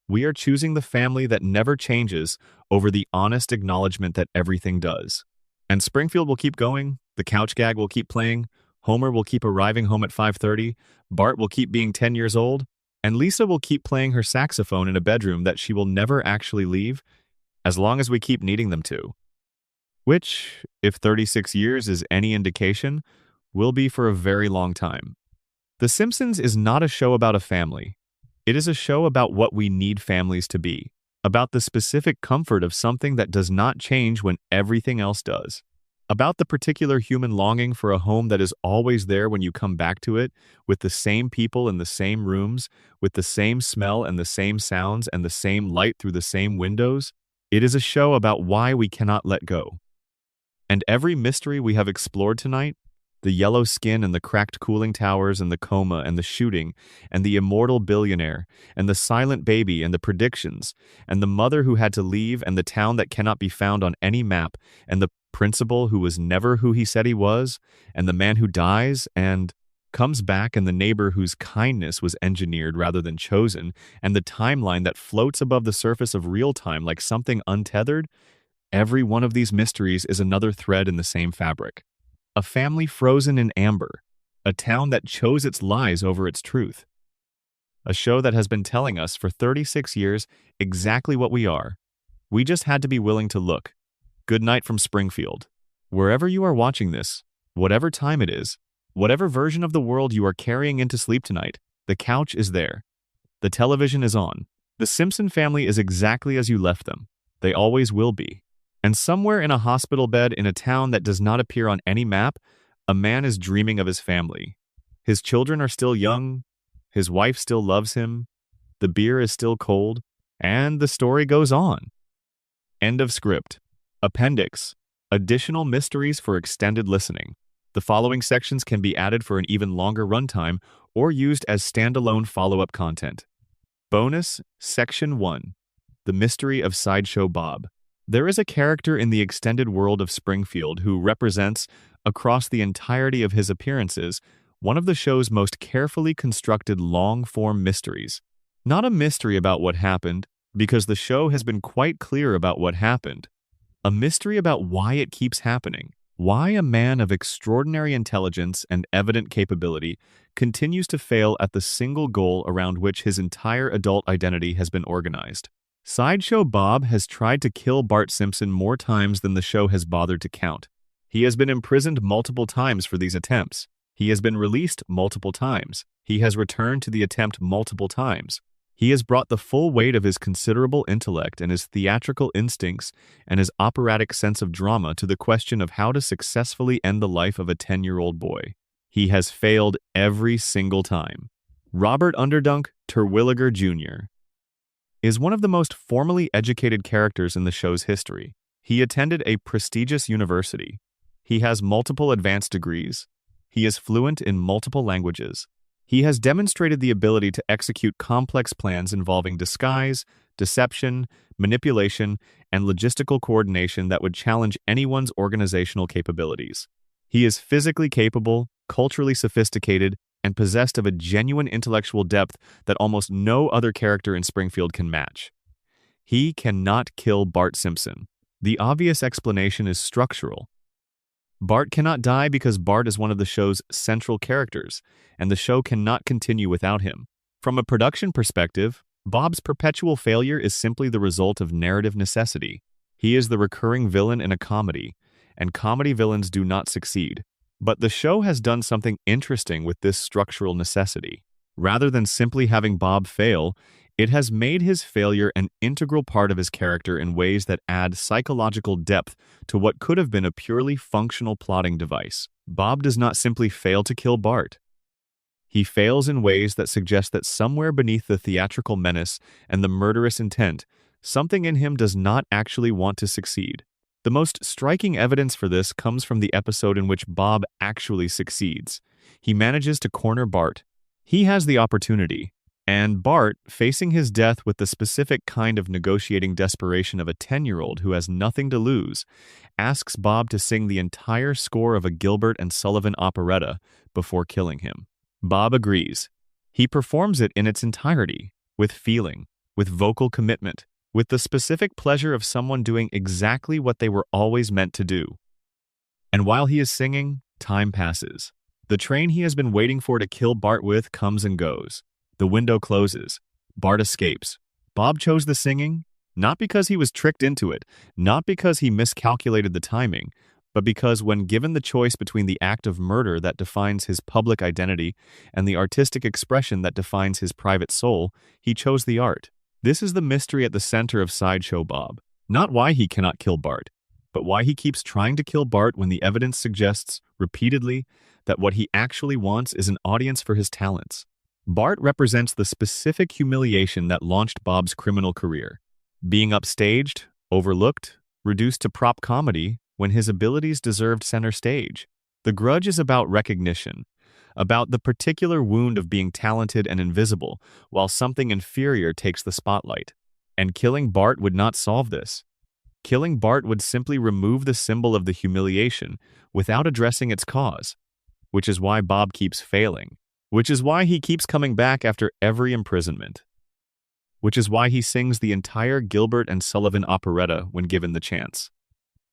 We are choosing the family that never changes over the honest acknowledgement that everything does. And Springfield will keep going, the couch gag will keep playing, Homer will keep arriving home at 5:30, Bart will keep being 10 years old, and Lisa will keep playing her saxophone in a bedroom that she will never actually leave, as long as we keep needing them to. Which, if 36 years is any indication, will be for a very long time. The Simpsons is not a show about a family. It is a show about what we need families to be, about the specific comfort of something that does not change when everything else does, about the particular human longing for a home that is always there when you come back to it, with the same people in the same rooms, with the same smell and the same sounds and the same light through the same windows. It is a show about why we cannot let go. And every mystery we have explored tonight, the yellow skin and the cracked cooling towers and the coma and the shooting and the immortal billionaire and the silent baby and the predictions and the mother who had to leave and the town that cannot be found on any map and the principal who was never who he said he was and the man who dies and comes back and the neighbor whose kindness was engineered rather than chosen and the timeline that floats above the surface of real time like something untethered. Every one of these mysteries is another thread in the same fabric. A family frozen in amber. A town that chose its lies over its truth. A show that has been telling us for 36 years exactly what we are. We just had to be willing to look. Good night from Springfield. Wherever you are watching this, whatever time it is, whatever version of the world you are carrying into sleep tonight, the couch is there. The television is on. The Simpson family is exactly as you left them. They always will be. And somewhere in a hospital bed in a town that does not appear on any map, a man is dreaming of his family. His children are still young, his wife still loves him, the beer is still cold, and the story goes on. End of script. Appendix. Additional mysteries for extended listening. The following sections can be added for an even longer runtime or used as standalone follow-up content. Bonus, Section 1. The Mystery of Sideshow Bob. There is a character in the extended world of Springfield who represents, across the entirety of his appearances, one of the show's most carefully constructed long-form mysteries. Not a mystery about what happened, because the show has been quite clear about what happened. A mystery about why it keeps happening. Why a man of extraordinary intelligence and evident capability continues to fail at the single goal around which his entire adult identity has been organized. Sideshow Bob has tried to kill Bart Simpson more times than the show has bothered to count. He has been imprisoned multiple times for these attempts. He has been released multiple times. He has returned to the attempt multiple times. He has brought the full weight of his considerable intellect and his theatrical instincts and his operatic sense of drama to the question of how to successfully end the life of a 10-year-old boy. He has failed every single time. Robert Underdunk Terwilliger Jr. is one of the most formally educated characters in the show's history. He attended a prestigious university. He has multiple advanced degrees. He is fluent in multiple languages. He has demonstrated the ability to execute complex plans involving disguise, deception, manipulation, and logistical coordination that would challenge anyone's organizational capabilities. He is physically capable, culturally sophisticated, and possessed of a genuine intellectual depth that almost no other character in Springfield can match. He cannot kill Bart Simpson. The obvious explanation is structural. Bart cannot die because Bart is one of the show's central characters, and the show cannot continue without him. From a production perspective, Bob's perpetual failure is simply the result of narrative necessity. He is the recurring villain in a comedy, and comedy villains do not succeed. But the show has done something interesting with this structural necessity. Rather than simply having Bob fail, it has made his failure an integral part of his character in ways that add psychological depth to what could have been a purely functional plotting device. Bob does not simply fail to kill Bart. He fails in ways that suggest that somewhere beneath the theatrical menace and the murderous intent, something in him does not actually want to succeed. The most striking evidence for this comes from the episode in which Bob actually succeeds. He manages to corner Bart. He has the opportunity, and Bart, facing his death with the specific kind of negotiating desperation of a 10-year-old who has nothing to lose, asks Bob to sing the entire score of a Gilbert and Sullivan operetta before killing him. Bob agrees. He performs it in its entirety, with feeling, with vocal commitment, with the specific pleasure of someone doing exactly what they were always meant to do. And while he is singing, time passes. The train he has been waiting for to kill Bart with comes and goes. The window closes. Bart escapes. Bob chose the singing, not because he was tricked into it, not because he miscalculated the timing, but because when given the choice between the act of murder that defines his public identity and the artistic expression that defines his private soul, he chose the art. This is the mystery at the center of Sideshow Bob. Not why he cannot kill Bart, but why he keeps trying to kill Bart when the evidence suggests, repeatedly, that what he actually wants is an audience for his talents. Bart represents the specific humiliation that launched Bob's criminal career. Being upstaged, overlooked, reduced to prop comedy when his abilities deserved center stage. The Grudge is about recognition, about the particular wound of being talented and invisible while something inferior takes the spotlight. And killing Bart would not solve this. Killing Bart would simply remove the symbol of the humiliation without addressing its cause, which is why Bob keeps failing, which is why he keeps coming back after every imprisonment, which is why he sings the entire Gilbert and Sullivan operetta when given the chance.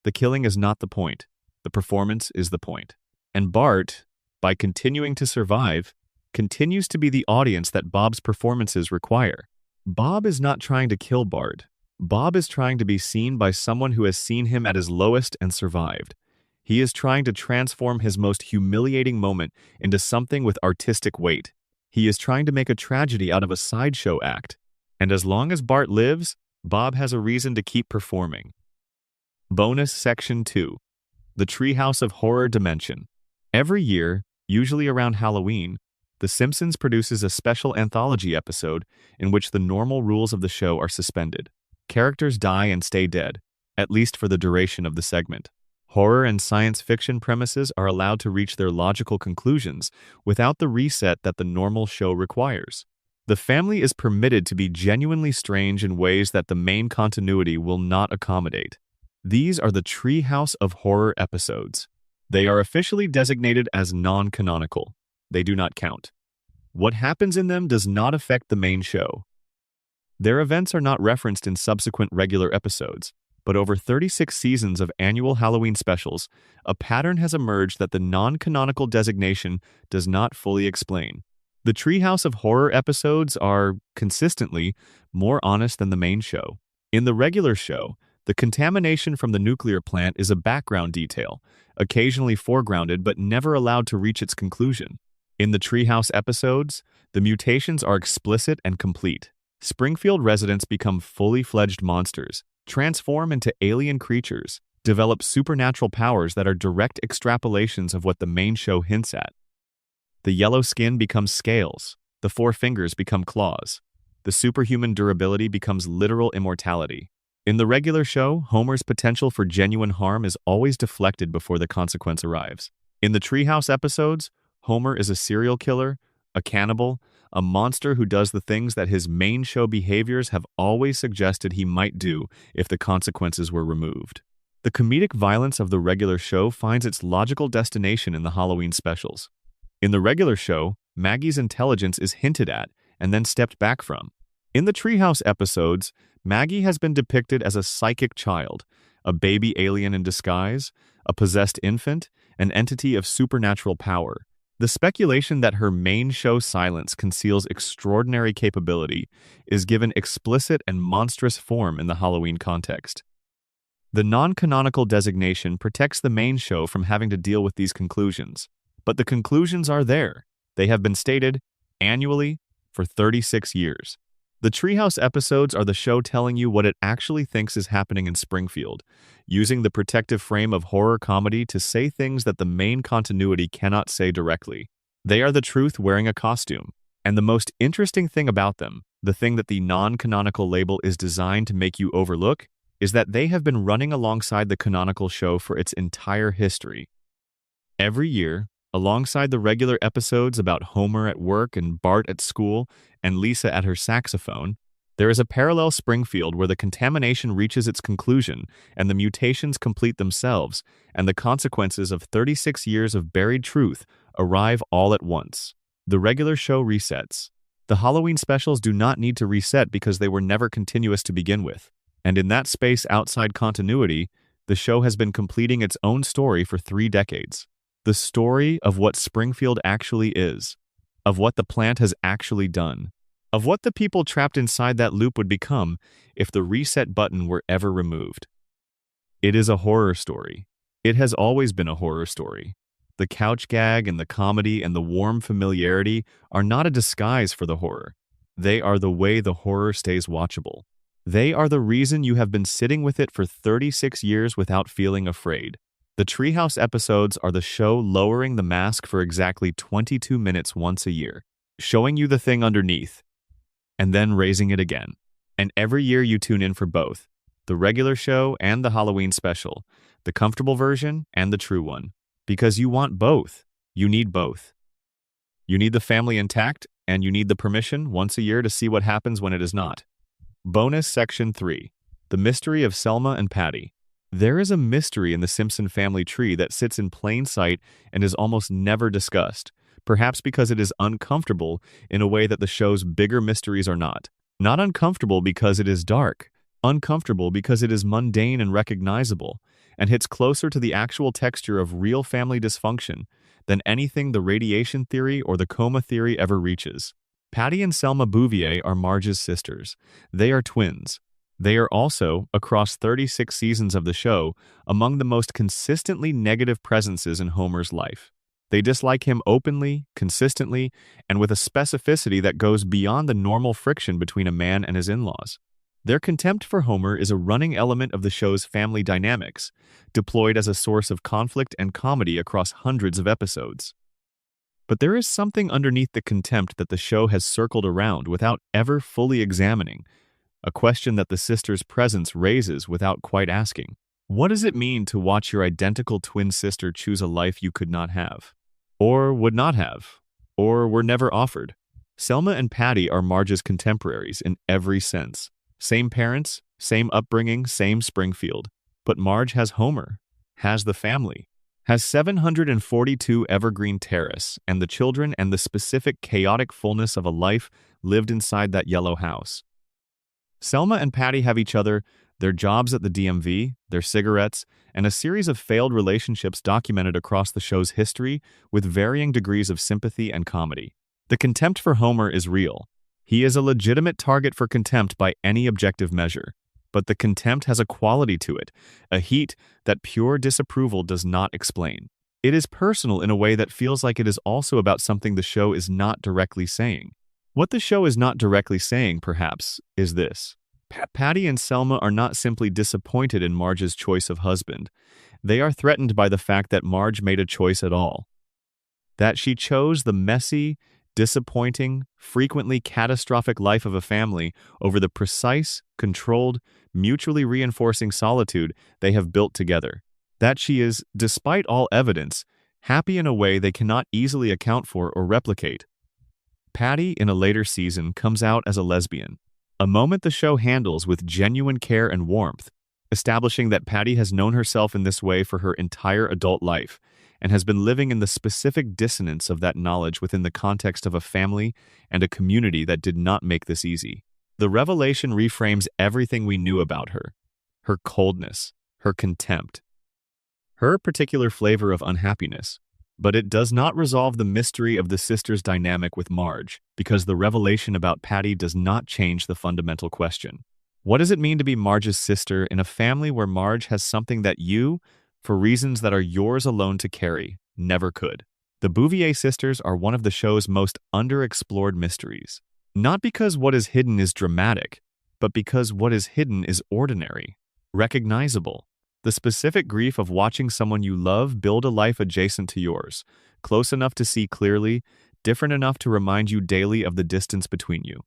The killing is not the point. The performance is the point. And Bart, by continuing to survive, continues to be the audience that Bob's performances require. Bob is not trying to kill Bart. Bob is trying to be seen by someone who has seen him at his lowest and survived. He is trying to transform his most humiliating moment into something with artistic weight. He is trying to make a tragedy out of a sideshow act. And as long as Bart lives, Bob has a reason to keep performing. Bonus Section 2. The Treehouse of Horror Dimension. Every year, usually around Halloween, The Simpsons produces a special anthology episode in which the normal rules of the show are suspended. Characters die and stay dead, at least for the duration of the segment. Horror and science fiction premises are allowed to reach their logical conclusions without the reset that the normal show requires. The family is permitted to be genuinely strange in ways that the main continuity will not accommodate. These are the Treehouse of Horror episodes. They are officially designated as non-canonical. They do not count. What happens in them does not affect the main show. Their events are not referenced in subsequent regular episodes, but over 36 seasons of annual Halloween specials, a pattern has emerged that the non-canonical designation does not fully explain. The Treehouse of Horror episodes are, consistently, more honest than the main show. In the regular show, the contamination from the nuclear plant is a background detail, occasionally foregrounded but never allowed to reach its conclusion. In the Treehouse episodes, the mutations are explicit and complete. Springfield residents become fully fledged monsters, transform into alien creatures, develop supernatural powers that are direct extrapolations of what the main show hints at. The yellow skin becomes scales, the 4 fingers become claws. The superhuman durability becomes literal immortality. In the regular show, Homer's potential for genuine harm is always deflected before the consequence arrives. In the Treehouse episodes, Homer is a serial killer, a cannibal, a monster who does the things that his main show behaviors have always suggested he might do if the consequences were removed. The comedic violence of the regular show finds its logical destination in the Halloween specials. In the regular show, Maggie's intelligence is hinted at and then stepped back from. In the Treehouse episodes, Maggie has been depicted as a psychic child, a baby alien in disguise, a possessed infant, an entity of supernatural power. The speculation that her main show silence conceals extraordinary capability is given explicit and monstrous form in the Halloween context. The non-canonical designation protects the main show from having to deal with these conclusions. But the conclusions are there. They have been stated, annually, for 36 years. The Treehouse episodes are the show telling you what it actually thinks is happening in Springfield, using the protective frame of horror comedy to say things that the main continuity cannot say directly. They are the truth wearing a costume. And the most interesting thing about them, the thing that the non-canonical label is designed to make you overlook, is that they have been running alongside the canonical show for its entire history. Every year, alongside the regular episodes about Homer at work and Bart at school and Lisa at her saxophone, there is a parallel Springfield where the contamination reaches its conclusion and the mutations complete themselves, and the consequences of 36 years of buried truth arrive all at once. The regular show resets. The Halloween specials do not need to reset because they were never continuous to begin with. And in that space outside continuity, the show has been completing its own story for 3 decades. The story of what Springfield actually is, of what the plant has actually done, of what the people trapped inside that loop would become if the reset button were ever removed. It is a horror story. It has always been a horror story. The couch gag and the comedy and the warm familiarity are not a disguise for the horror. They are the way the horror stays watchable. They are the reason you have been sitting with it for 36 years without feeling afraid. The Treehouse episodes are the show lowering the mask for exactly 22 minutes once a year, showing you the thing underneath, and then raising it again. And every year you tune in for both, the regular show and the Halloween special, the comfortable version and the true one. Because you want both. You need both. You need the family intact, and you need the permission once a year to see what happens when it is not. Bonus Section 3. The Mystery of Selma and Patty. There is a mystery in the Simpson family tree that sits in plain sight and is almost never discussed, perhaps because it is uncomfortable in a way that the show's bigger mysteries are not. Not uncomfortable because it is dark, uncomfortable because it is mundane and recognizable, and hits closer to the actual texture of real family dysfunction than anything the radiation theory or the coma theory ever reaches. Patty and Selma Bouvier are Marge's sisters. They are twins. They are also, across 36 seasons of the show, among the most consistently negative presences in Homer's life. They dislike him openly, consistently, and with a specificity that goes beyond the normal friction between a man and his in-laws. Their contempt for Homer is a running element of the show's family dynamics, deployed as a source of conflict and comedy across hundreds of episodes. But there is something underneath the contempt that the show has circled around without ever fully examining, a question that the sisters' presence raises without quite asking. What does it mean to watch your identical twin sister choose a life you could not have? Or would not have? Or were never offered? Selma and Patty are Marge's contemporaries in every sense. Same parents, same upbringing, same Springfield. But Marge has Homer, has the family, has 742 Evergreen Terrace, and the children and the specific chaotic fullness of a life lived inside that yellow house. Selma and Patty have each other, their jobs at the DMV, their cigarettes, and a series of failed relationships documented across the show's history with varying degrees of sympathy and comedy. The contempt for Homer is real. He is a legitimate target for contempt by any objective measure. But the contempt has a quality to it, a heat that pure disapproval does not explain. It is personal in a way that feels like it is also about something the show is not directly saying. What the show is not directly saying, perhaps, is this. Patty and Selma are not simply disappointed in Marge's choice of husband. They are threatened by the fact that Marge made a choice at all. That she chose the messy, disappointing, frequently catastrophic life of a family over the precise, controlled, mutually reinforcing solitude they have built together. That she is, despite all evidence, happy in a way they cannot easily account for or replicate. Patty, in a later season, comes out as a lesbian, a moment the show handles with genuine care and warmth, establishing that Patty has known herself in this way for her entire adult life and has been living in the specific dissonance of that knowledge within the context of a family and a community that did not make this easy. The revelation reframes everything we knew about her, her coldness, her contempt, her particular flavor of unhappiness. But it does not resolve the mystery of the sisters' dynamic with Marge, because the revelation about Patty does not change the fundamental question. What does it mean to be Marge's sister in a family where Marge has something that you, for reasons that are yours alone to carry, never could? The Bouvier sisters are one of the show's most underexplored mysteries. Not because what is hidden is dramatic, but because what is hidden is ordinary, recognizable. The specific grief of watching someone you love build a life adjacent to yours, close enough to see clearly, different enough to remind you daily of the distance between you.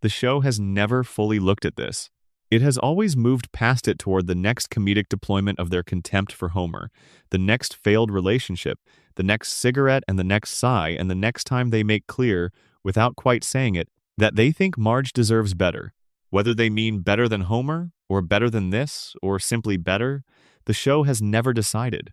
The show has never fully looked at this. It has always moved past it toward the next comedic deployment of their contempt for Homer, the next failed relationship, the next cigarette and the next sigh, and the next time they make clear, without quite saying it, that they think Marge deserves better. Whether they mean better than Homer, or better than this, or simply better, the show has never decided.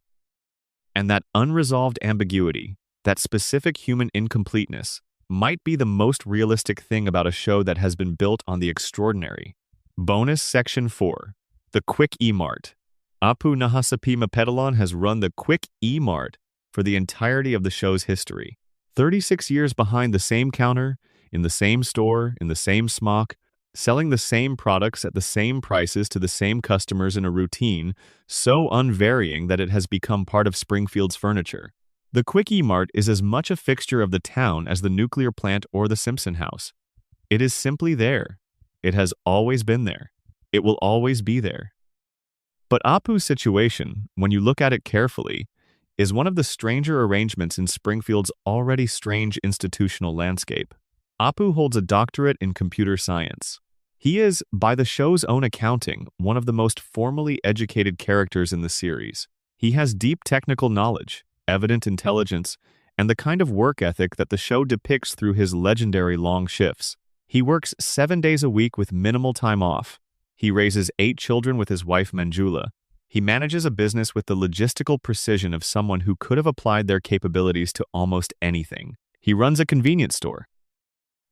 And that unresolved ambiguity, that specific human incompleteness, might be the most realistic thing about a show that has been built on the extraordinary. Bonus Section 4. The Quick E-Mart. Apu Nahasapi Mapedalon has run the Quick E-Mart for the entirety of the show's history. 36 years behind the same counter, in the same store, in the same smock, selling the same products at the same prices to the same customers in a routine so unvarying that it has become part of Springfield's furniture. The Quickie Mart is as much a fixture of the town as the nuclear plant or the Simpson house. It is simply there. It has always been there. It will always be there. But Apu's situation, when you look at it carefully, is one of the stranger arrangements in Springfield's already strange institutional landscape. Apu holds a doctorate in computer science. He is, by the show's own accounting, one of the most formally educated characters in the series. He has deep technical knowledge, evident intelligence, and the kind of work ethic that the show depicts through his legendary long shifts. He works 7 days a week with minimal time off. He raises 8 children with his wife Manjula. He manages a business with the logistical precision of someone who could have applied their capabilities to almost anything. He runs a convenience store.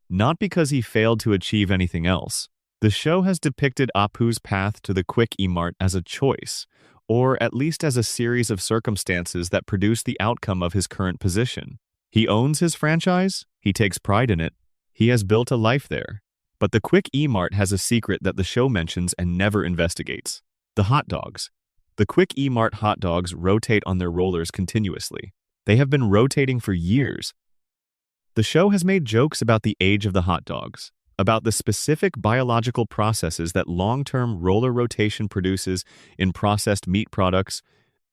Not because he failed to achieve anything else. The show has depicted Apu's path to the Quickie Mart as a choice, or at least as a series of circumstances that produce the outcome of his current position. He owns his franchise. He takes pride in it. He has built a life there. But the Quickie Mart has a secret that the show mentions and never investigates. The hot dogs. The Quickie Mart hot dogs rotate on their rollers continuously. They have been rotating for years. The show has made jokes about the age of the hot dogs, about the specific biological processes that long-term roller rotation produces in processed meat products,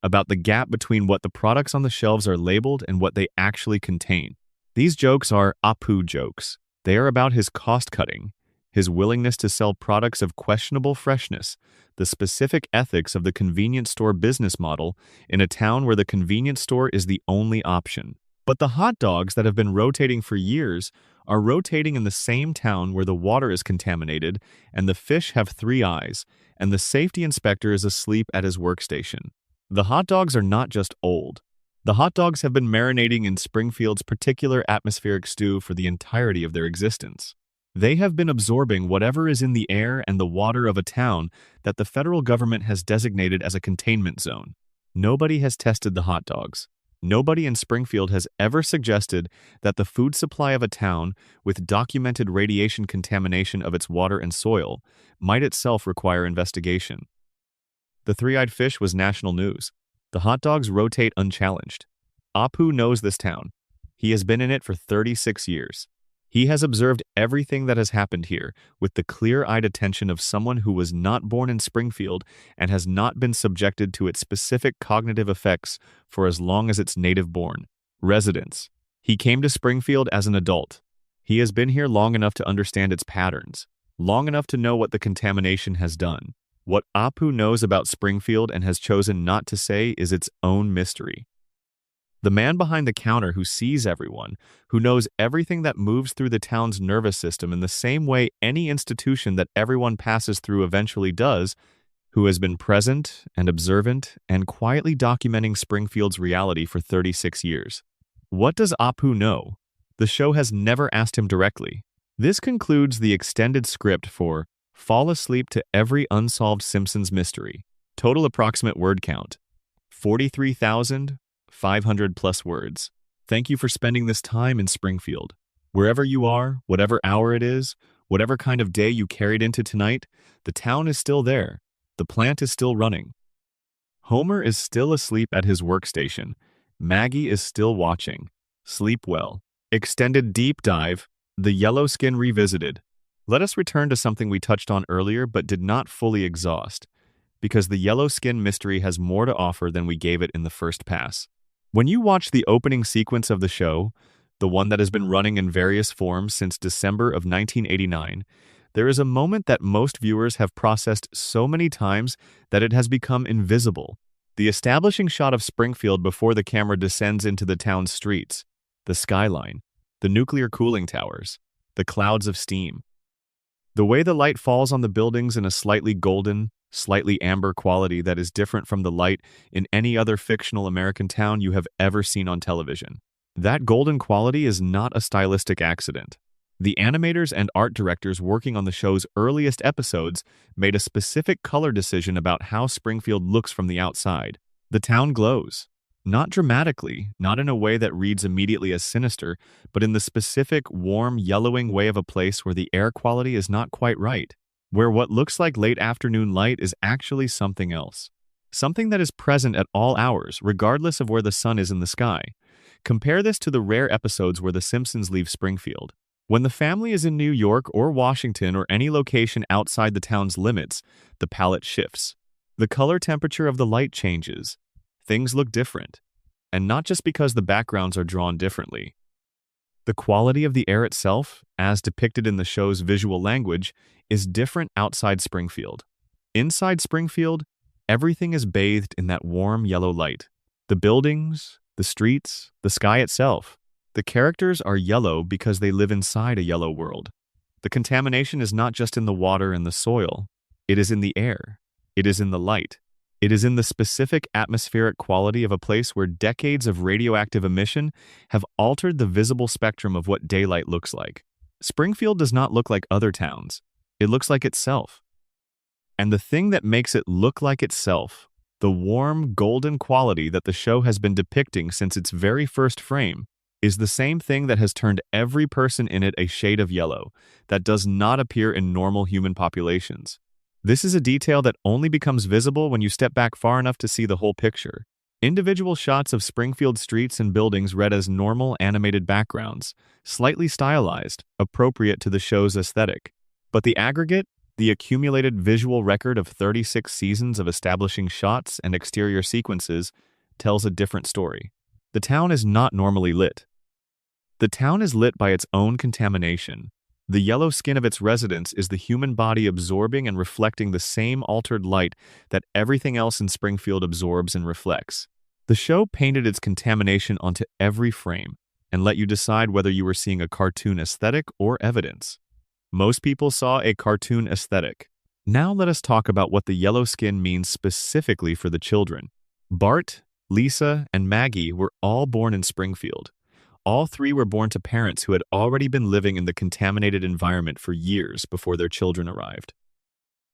about the gap between what the products on the shelves are labeled and what they actually contain. These jokes are Apu jokes. They are about his cost-cutting, his willingness to sell products of questionable freshness, the specific ethics of the convenience store business model in a town where the convenience store is the only option. But the hot dogs that have been rotating for years are rotating in the same town where the water is contaminated and the fish have 3 eyes, and the safety inspector is asleep at his workstation. The hot dogs are not just old. The hot dogs have been marinating in Springfield's particular atmospheric stew for the entirety of their existence. They have been absorbing whatever is in the air and the water of a town that the federal government has designated as a containment zone. Nobody has tested the hot dogs. Nobody in Springfield has ever suggested that the food supply of a town with documented radiation contamination of its water and soil might itself require investigation. The three-eyed fish was national news. The hot dogs rotate unchallenged. Apu knows this town. He has been in it for 36 years. He has observed everything that has happened here with the clear-eyed attention of someone who was not born in Springfield and has not been subjected to its specific cognitive effects for as long as its native-born residents. He came to Springfield as an adult. He has been here long enough to understand its patterns, long enough to know what the contamination has done. What Apu knows about Springfield and has chosen not to say is its own mystery. The man behind the counter who sees everyone, who knows everything that moves through the town's nervous system in the same way any institution that everyone passes through eventually does, who has been present and observant and quietly documenting Springfield's reality for 36 years. What does Apu know? The show has never asked him directly. This concludes the extended script for Fall Asleep to Every Unsolved Simpsons Mystery. Total approximate word count, 43,500 plus words. Thank you for spending this time in Springfield. Wherever you are, whatever hour it is, whatever kind of day you carried into tonight, the town is still there. The plant is still running. Homer is still asleep at his workstation. Maggie is still watching. Sleep well. Extended deep dive, the yellow skin revisited. Let us return to something we touched on earlier but did not fully exhaust, because the yellow skin mystery has more to offer than we gave it in the first pass. When you watch the opening sequence of the show, the one that has been running in various forms since December of 1989, there is a moment that most viewers have processed so many times that it has become invisible. The establishing shot of Springfield before the camera descends into the town's streets, the skyline, the nuclear cooling towers, the clouds of steam. The way the light falls on the buildings in a slightly golden, slightly amber quality that is different from the light in any other fictional American town you have ever seen on television. That golden quality is not a stylistic accident. The animators and art directors working on the show's earliest episodes made a specific color decision about how Springfield looks from the outside. The town glows. Not dramatically, not in a way that reads immediately as sinister, but in the specific, warm, yellowing way of a place where the air quality is not quite right, where what looks like late afternoon light is actually something else. Something that is present at all hours, regardless of where the sun is in the sky. Compare this to the rare episodes where the Simpsons leave Springfield. When the family is in New York or Washington or any location outside the town's limits, the palette shifts. The color temperature of the light changes. Things look different. And not just because the backgrounds are drawn differently. The quality of the air itself, as depicted in the show's visual language, is different outside Springfield. Inside Springfield, everything is bathed in that warm yellow light. The buildings, the streets, the sky itself. The characters are yellow because they live inside a yellow world. The contamination is not just in the water and the soil. It is in the air. It is in the light. It is in the specific atmospheric quality of a place where decades of radioactive emission have altered the visible spectrum of what daylight looks like. Springfield does not look like other towns. It looks like itself. And the thing that makes it look like itself, the warm, golden quality that the show has been depicting since its very first frame, is the same thing that has turned every person in it a shade of yellow that does not appear in normal human populations. This is a detail that only becomes visible when you step back far enough to see the whole picture. Individual shots of Springfield streets and buildings read as normal animated backgrounds, slightly stylized, appropriate to the show's aesthetic. But the aggregate, the accumulated visual record of 36 seasons of establishing shots and exterior sequences, tells a different story. The town is not normally lit. The town is lit by its own contamination. The yellow skin of its residents is the human body absorbing and reflecting the same altered light that everything else in Springfield absorbs and reflects. The show painted its contamination onto every frame and let you decide whether you were seeing a cartoon aesthetic or evidence. Most people saw a cartoon aesthetic. Now let us talk about what the yellow skin means specifically for the children. Bart, Lisa, and Maggie were all born in Springfield. All three were born to parents who had already been living in the contaminated environment for years before their children arrived.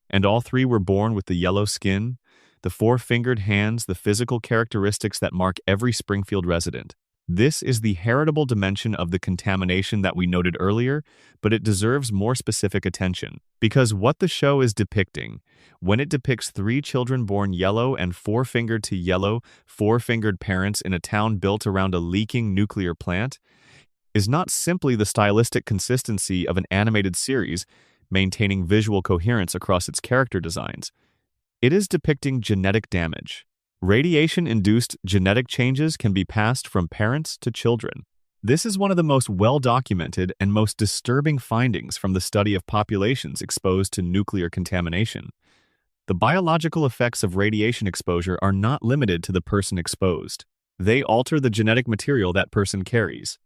And all three were born with the yellow skin, the four-fingered hands, the physical characteristics that mark every Springfield resident. This is the heritable dimension of the contamination that we noted earlier, but it deserves more specific attention. Because what the show is depicting, when it depicts three children born yellow and four-fingered to yellow, four-fingered parents in a town built around a leaking nuclear plant, is not simply the stylistic consistency of an animated series maintaining visual coherence across its character designs. It is depicting genetic damage. Radiation-induced genetic changes can be passed from parents to children. This is one of the most well-documented and most disturbing findings from the study of populations exposed to nuclear contamination. The biological effects of radiation exposure are not limited to the person exposed. They alter the genetic material that person carries.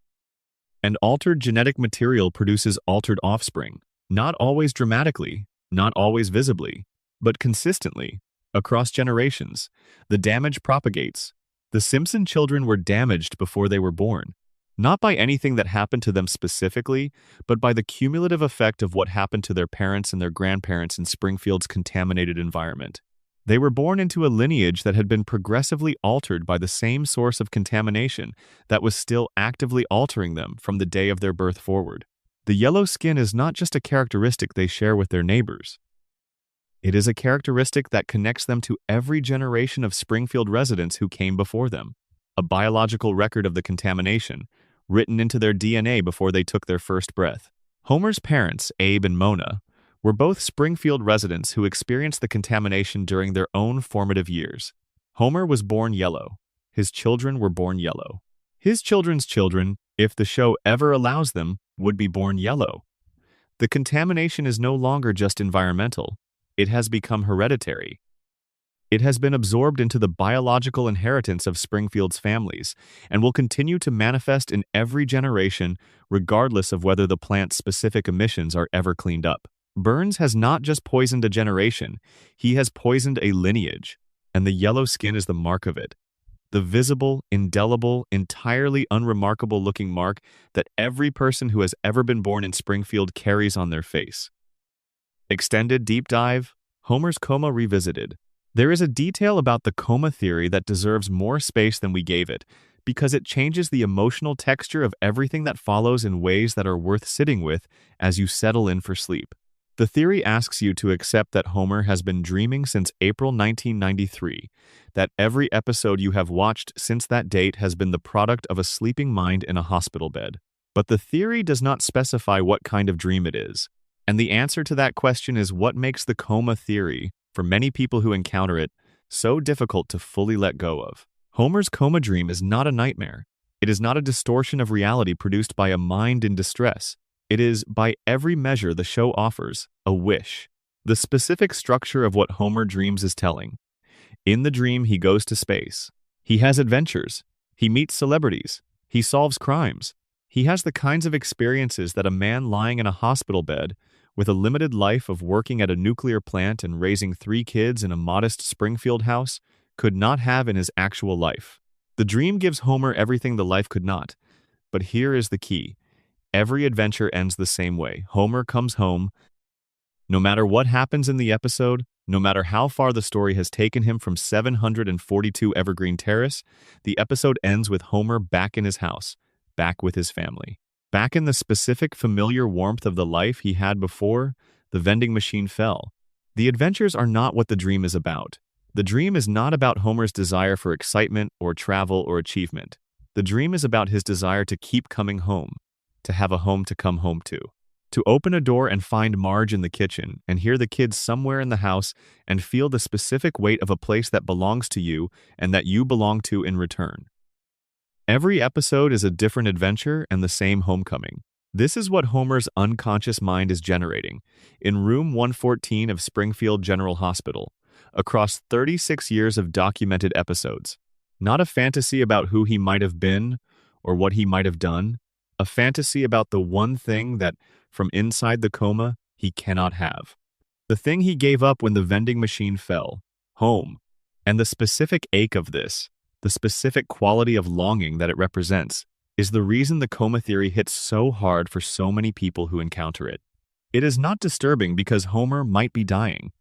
And altered genetic material produces altered offspring, not always dramatically, not always visibly, but consistently. Across generations, the damage propagates. The Simpson children were damaged before they were born, not by anything that happened to them specifically, but by the cumulative effect of what happened to their parents and their grandparents in Springfield's contaminated environment. They were born into a lineage that had been progressively altered by the same source of contamination that was still actively altering them from the day of their birth forward. The yellow skin is not just a characteristic they share with their neighbors. It is a characteristic that connects them to every generation of Springfield residents who came before them, a biological record of the contamination, written into their DNA before they took their first breath. Homer's parents, Abe and Mona, were both Springfield residents who experienced the contamination during their own formative years. Homer was born yellow. His children were born yellow. His children's children, if the show ever allows them, would be born yellow. The contamination is no longer just environmental. It has become hereditary. It has been absorbed into the biological inheritance of Springfield's families and will continue to manifest in every generation regardless of whether the plant's specific emissions are ever cleaned up. Burns has not just poisoned a generation, he has poisoned a lineage, and the yellow skin is the mark of it. The visible, indelible, entirely unremarkable-looking mark that every person who has ever been born in Springfield carries on their face. Extended Deep Dive, Homer's Coma Revisited. There is a detail about the coma theory that deserves more space than we gave it, because it changes the emotional texture of everything that follows in ways that are worth sitting with as you settle in for sleep. The theory asks you to accept that Homer has been dreaming since April 1993, that every episode you have watched since that date has been the product of a sleeping mind in a hospital bed. But the theory does not specify what kind of dream it is. And the answer to that question is what makes the coma theory, for many people who encounter it, so difficult to fully let go of. Homer's coma dream is not a nightmare. It is not a distortion of reality produced by a mind in distress. It is, by every measure the show offers, a wish. The specific structure of what Homer dreams is telling. In the dream, he goes to space. He has adventures. He meets celebrities. He solves crimes. He has the kinds of experiences that a man lying in a hospital bed, with a limited life of working at a nuclear plant and raising 3 kids in a modest Springfield house, could not have in his actual life. The dream gives Homer everything the life could not. But here is the key. Every adventure ends the same way. Homer comes home. No matter what happens in the episode, no matter how far the story has taken him from 742 Evergreen Terrace, the episode ends with Homer back in his house, back with his family. Back in the specific familiar warmth of the life he had before the vending machine fell. The adventures are not what the dream is about. The dream is not about Homer's desire for excitement or travel or achievement. The dream is about his desire to keep coming home, to have a home to come home to open a door and find Marge in the kitchen and hear the kids somewhere in the house and feel the specific weight of a place that belongs to you and that you belong to in return. Every episode is a different adventure and the same homecoming. This is what Homer's unconscious mind is generating in room 114 of Springfield General Hospital, across 36 years of documented episodes. Not a fantasy about who he might have been or what he might have done, a fantasy about the one thing that, from inside the coma, he cannot have. The thing he gave up when the vending machine fell, home. And the specific ache of this, the specific quality of longing that it represents, is the reason the coma theory hits so hard for so many people who encounter it. It is not disturbing because Homer might be dying.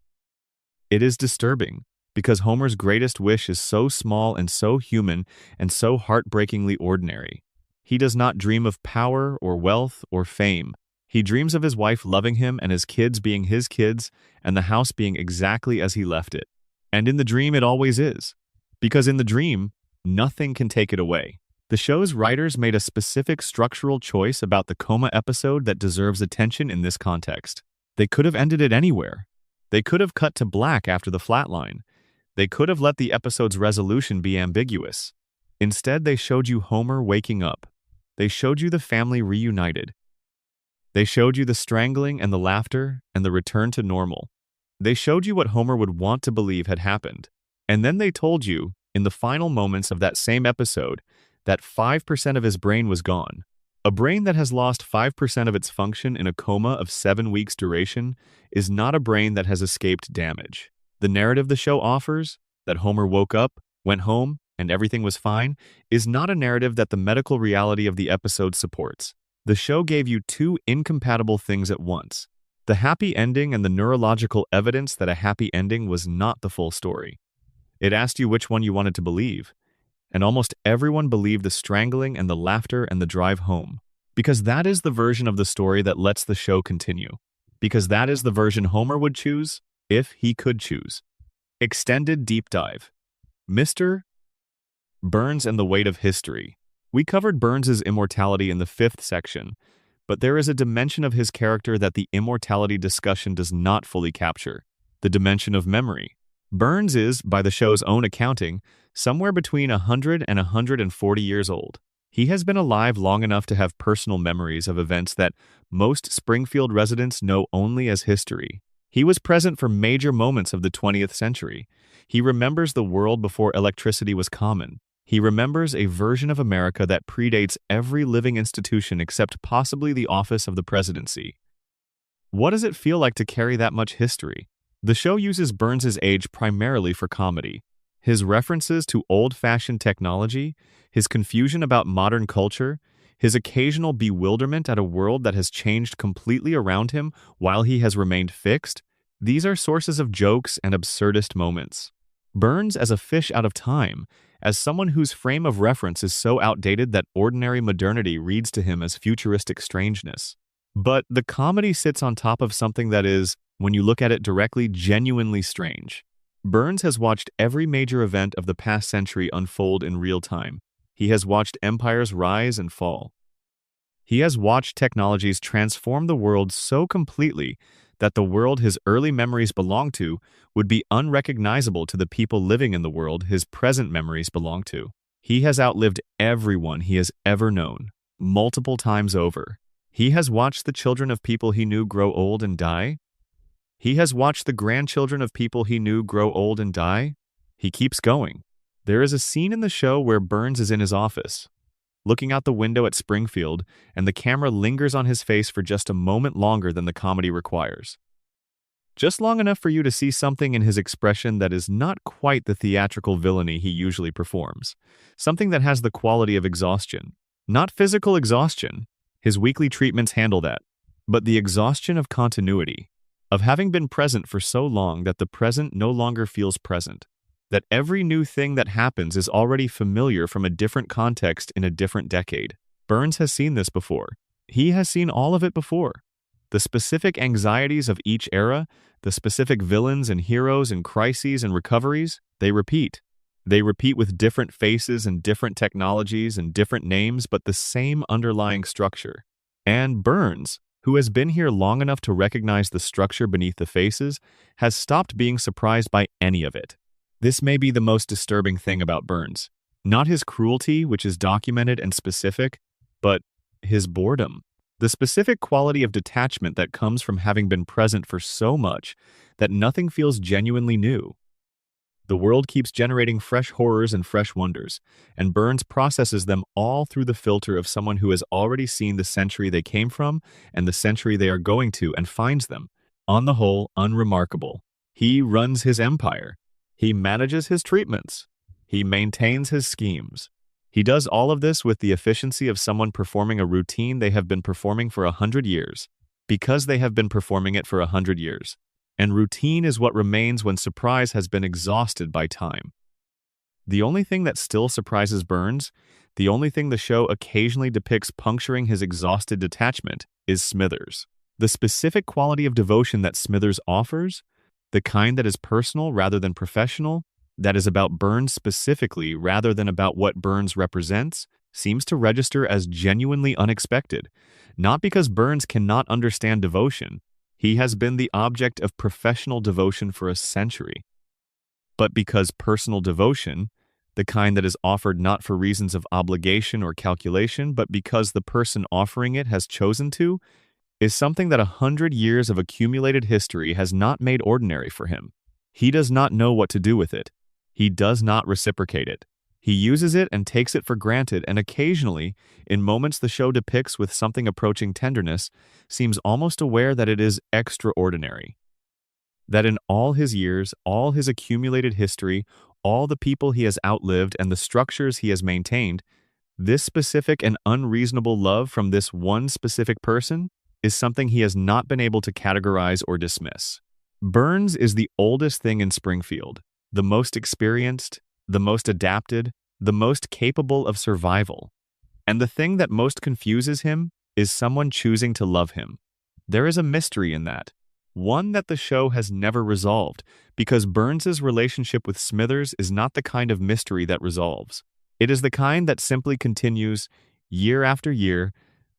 It is disturbing because Homer's greatest wish is so small and so human and so heartbreakingly ordinary. He does not dream of power or wealth or fame. He dreams of his wife loving him and his kids being his kids and the house being exactly as he left it. And in the dream it always is. Because in the dream, nothing can take it away. The show's writers made a specific structural choice about the coma episode that deserves attention in this context. They could have ended it anywhere. They could have cut to black after the flatline. They could have let the episode's resolution be ambiguous. Instead, they showed you Homer waking up. They showed you the family reunited. They showed you the strangling and the laughter and the return to normal. They showed you what Homer would want to believe had happened. And then they told you, in the final moments of that same episode, that 5% of his brain was gone. A brain that has lost 5% of its function in a coma of 7 weeks duration is not a brain that has escaped damage. The narrative the show offers, that Homer woke up, went home, and everything was fine, is not a narrative that the medical reality of the episode supports. The show gave you 2 incompatible things at once: the happy ending and the neurological evidence that a happy ending was not the full story. It asked you which one you wanted to believe, and almost everyone believed the strangling and the laughter and the drive home. Because that is the version of the story that lets the show continue. Because that is the version Homer would choose, if he could choose. Extended Deep Dive. Mr. Burns and the Weight of History. We covered Burns's immortality in the 5th section, but there is a dimension of his character that the immortality discussion does not fully capture: the dimension of memory. Burns is, by the show's own accounting, somewhere between 100 and 140 years old. He has been alive long enough to have personal memories of events that most Springfield residents know only as history. He was present for major moments of the 20th century. He remembers the world before electricity was common. He remembers a version of America that predates every living institution except possibly the office of the presidency. What does it feel like to carry that much history? The show uses Burns's age primarily for comedy. His references to old-fashioned technology, his confusion about modern culture, his occasional bewilderment at a world that has changed completely around him while he has remained fixed, these are sources of jokes and absurdist moments. Burns as a fish out of time, as someone whose frame of reference is so outdated that ordinary modernity reads to him as futuristic strangeness. But the comedy sits on top of something that is, when you look at it directly, genuinely strange. Burns has watched every major event of the past century unfold in real time. He has watched empires rise and fall. He has watched technologies transform the world so completely that the world his early memories belonged to would be unrecognizable to the people living in the world his present memories belong to. He has outlived everyone he has ever known, multiple times over. He has watched the children of people he knew grow old and die. He has watched the grandchildren of people he knew grow old and die. He keeps going. There is a scene in the show where Burns is in his office, looking out the window at Springfield, and the camera lingers on his face for just a moment longer than the comedy requires. Just long enough for you to see something in his expression that is not quite the theatrical villainy he usually performs. Something that has the quality of exhaustion. Not physical exhaustion. His weekly treatments handle that. But the exhaustion of continuity. Of having been present for so long that the present no longer feels present. That every new thing that happens is already familiar from a different context in a different decade. Burns has seen this before. He has seen all of it before. The specific anxieties of each era, the specific villains and heroes and crises and recoveries, they repeat. They repeat with different faces and different technologies and different names, but the same underlying structure. And Burns, who has been here long enough to recognize the structure beneath the faces, has stopped being surprised by any of it. This may be the most disturbing thing about Burns. Not his cruelty, which is documented and specific, but his boredom. The specific quality of detachment that comes from having been present for so much that nothing feels genuinely new. The world keeps generating fresh horrors and fresh wonders, and Burns processes them all through the filter of someone who has already seen the century they came from and the century they are going to and finds them, on the whole, unremarkable. He runs his empire. He manages his treatments. He maintains his schemes. He does all of this with the efficiency of someone performing a routine they have been performing for 100 years, because they have been performing it for 100 years. And routine is what remains when surprise has been exhausted by time. The only thing that still surprises Burns, the only thing the show occasionally depicts puncturing his exhausted detachment, is Smithers. The specific quality of devotion that Smithers offers, the kind that is personal rather than professional, that is about Burns specifically rather than about what Burns represents, seems to register as genuinely unexpected, not because Burns cannot understand devotion. He has been the object of professional devotion for a century. But because personal devotion, the kind that is offered not for reasons of obligation or calculation, but because the person offering it has chosen to, is something that 100 years of accumulated history has not made ordinary for him. He does not know what to do with it. He does not reciprocate it. He uses it and takes it for granted, and occasionally, in moments the show depicts with something approaching tenderness, seems almost aware that it is extraordinary. That in all his years, all his accumulated history, all the people he has outlived and the structures he has maintained, this specific and unreasonable love from this one specific person is something he has not been able to categorize or dismiss. Burns is the oldest thing in Springfield, the most experienced, the most adapted, the most capable of survival. And the thing that most confuses him is someone choosing to love him. There is a mystery in that, one that the show has never resolved, because Burns's relationship with Smithers is not the kind of mystery that resolves. It is the kind that simply continues, year after year,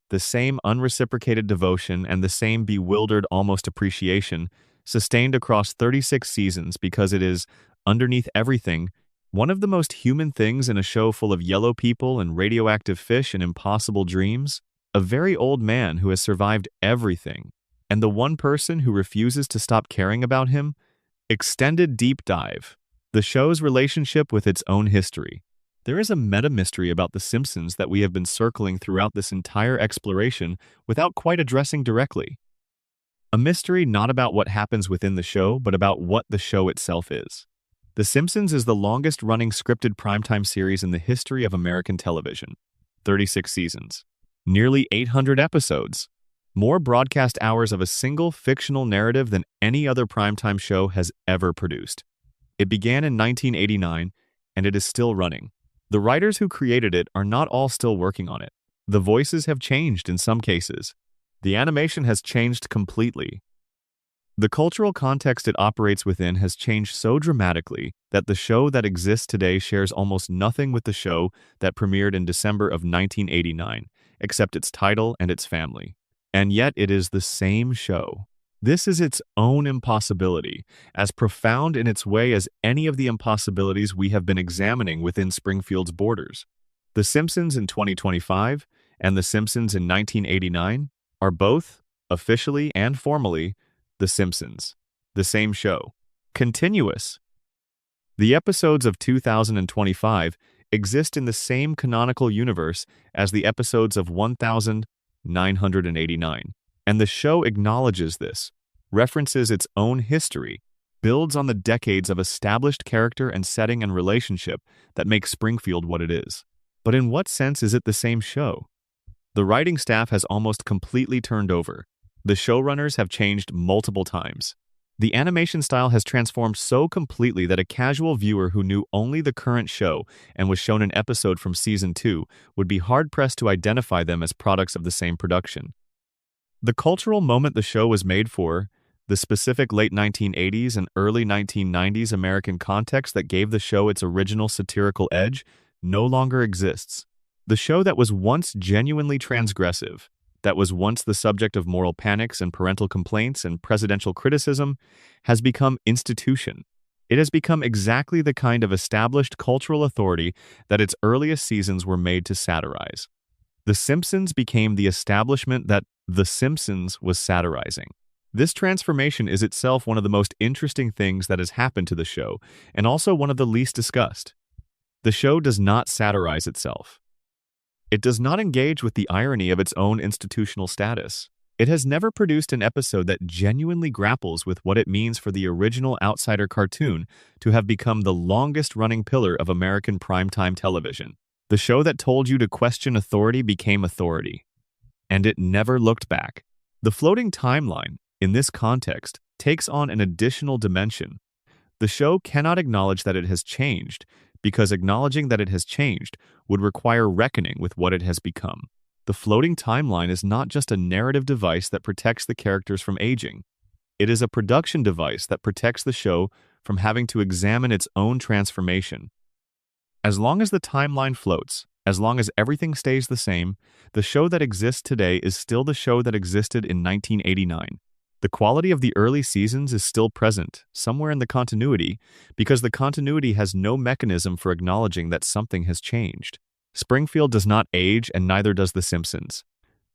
the same unreciprocated devotion and the same bewildered almost appreciation, sustained across 36 seasons because it is, underneath everything, one of the most human things in a show full of yellow people and radioactive fish and impossible dreams. A very old man who has survived everything, and the one person who refuses to stop caring about him. Extended deep dive. The show's relationship with its own history. There is a meta-mystery about The Simpsons that we have been circling throughout this entire exploration without quite addressing directly. A mystery not about what happens within the show, but about what the show itself is. The Simpsons is the longest-running scripted primetime series in the history of American television. 36 seasons. Nearly 800 episodes. More broadcast hours of a single fictional narrative than any other primetime show has ever produced. It began in 1989, and it is still running. The writers who created it are not all still working on it. The voices have changed in some cases. The animation has changed completely. The cultural context it operates within has changed so dramatically that the show that exists today shares almost nothing with the show that premiered in December of 1989, except its title and its family. And yet it is the same show. This is its own impossibility, as profound in its way as any of the impossibilities we have been examining within Springfield's borders. The Simpsons in 2025 and The Simpsons in 1989 are both, officially and formally, The Simpsons, the same show. Continuous. The episodes of 2025 exist in the same canonical universe as the episodes of 1989, and the show acknowledges this, references its own history, builds on the decades of established character and setting and relationship that make Springfield what it is. But in what sense is it the same show? The writing staff has almost completely turned over. The showrunners have changed multiple times. The animation style has transformed so completely that a casual viewer who knew only the current show and was shown an episode from Season 2 would be hard-pressed to identify them as products of the same production. The cultural moment the show was made for, the specific late 1980s and early 1990s American context that gave the show its original satirical edge, no longer exists. The show that was once genuinely transgressive, that was once the subject of moral panics and parental complaints and presidential criticism, has become institution. It has become exactly the kind of established cultural authority that its earliest seasons were made to satirize. The Simpsons became the establishment that The Simpsons was satirizing. This transformation is itself one of the most interesting things that has happened to the show, and also one of the least discussed. The show does not satirize itself. It does not engage with the irony of its own institutional status. It has never produced an episode that genuinely grapples with what it means for the original Outsider cartoon to have become the longest-running pillar of American primetime television. The show that told you to question authority became authority. And it never looked back. The floating timeline, in this context, takes on an additional dimension. The show cannot acknowledge that it has changed, because acknowledging that it has changed would require reckoning with what it has become. The floating timeline is not just a narrative device that protects the characters from aging. It is a production device that protects the show from having to examine its own transformation. As long as the timeline floats, as long as everything stays the same, the show that exists today is still the show that existed in 1989. The quality of the early seasons is still present, somewhere in the continuity, because the continuity has no mechanism for acknowledging that something has changed. Springfield does not age, and neither does The Simpsons.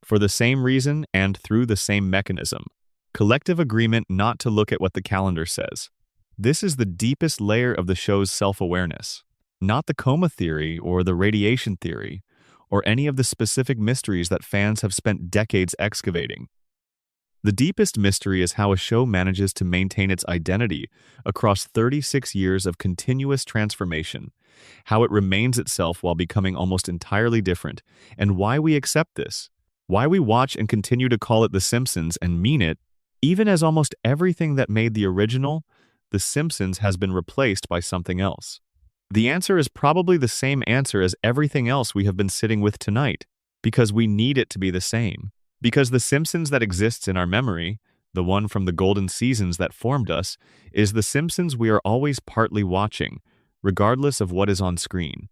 For the same reason and through the same mechanism. Collective agreement not to look at what the calendar says. This is the deepest layer of the show's self-awareness. Not the coma theory or the radiation theory, or any of the specific mysteries that fans have spent decades excavating. The deepest mystery is how a show manages to maintain its identity across 36 years of continuous transformation, how it remains itself while becoming almost entirely different, and why we accept this, why we watch and continue to call it The Simpsons and mean it, even as almost everything that made the original, The Simpsons, has been replaced by something else. The answer is probably the same answer as everything else we have been sitting with tonight, because we need it to be the same. Because The Simpsons that exists in our memory, the one from the golden seasons that formed us, is The Simpsons we are always partly watching, regardless of what is on screen.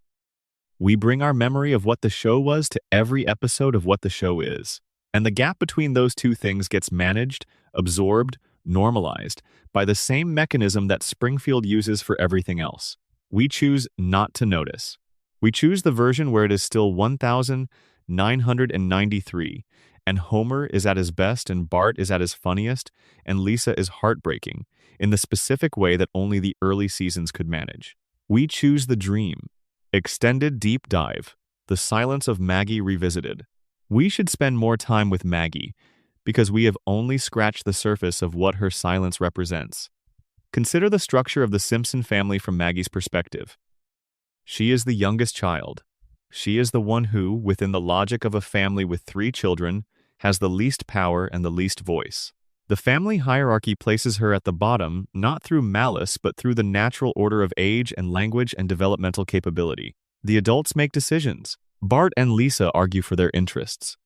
We bring our memory of what the show was to every episode of what the show is. And the gap between those two things gets managed, absorbed, normalized by the same mechanism that Springfield uses for everything else. We choose not to notice. We choose the version where it is still 1993, and Homer is at his best and Bart is at his funniest, and Lisa is heartbreaking, in the specific way that only the early seasons could manage. We choose the dream. Extended deep dive. The silence of Maggie revisited. We should spend more time with Maggie, because we have only scratched the surface of what her silence represents. Consider the structure of the Simpson family from Maggie's perspective. She is the youngest child. She is the one who, within the logic of a family with 3 children, has the least power and the least voice. The family hierarchy places her at the bottom, not through malice, but through the natural order of age and language and developmental capability. The adults make decisions. Bart and Lisa argue for their interests.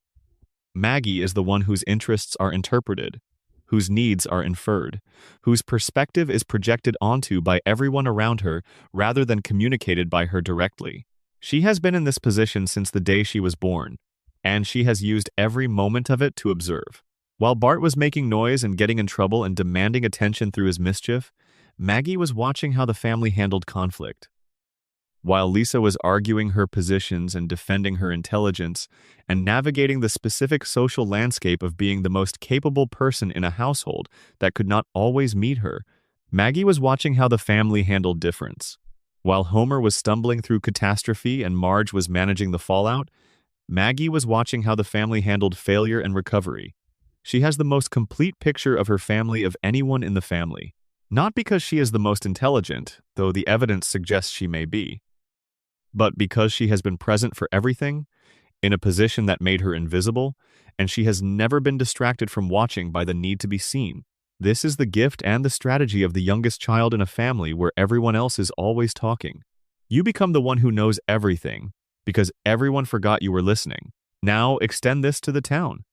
Maggie is the one whose interests are interpreted, whose needs are inferred, whose perspective is projected onto by everyone around her rather than communicated by her directly. She has been in this position since the day she was born, and she has used every moment of it to observe. While Bart was making noise and getting in trouble and demanding attention through his mischief, Maggie was watching how the family handled conflict. While Lisa was arguing her positions and defending her intelligence and navigating the specific social landscape of being the most capable person in a household that could not always meet her, Maggie was watching how the family handled difference. While Homer was stumbling through catastrophe and Marge was managing the fallout, Maggie was watching how the family handled failure and recovery. She has the most complete picture of her family of anyone in the family. Not because she is the most intelligent, though the evidence suggests she may be, but because she has been present for everything, in a position that made her invisible, and she has never been distracted from watching by the need to be seen. This is the gift and the strategy of the youngest child in a family where everyone else is always talking. You become the one who knows everything, because everyone forgot you were listening. Now extend this to the town.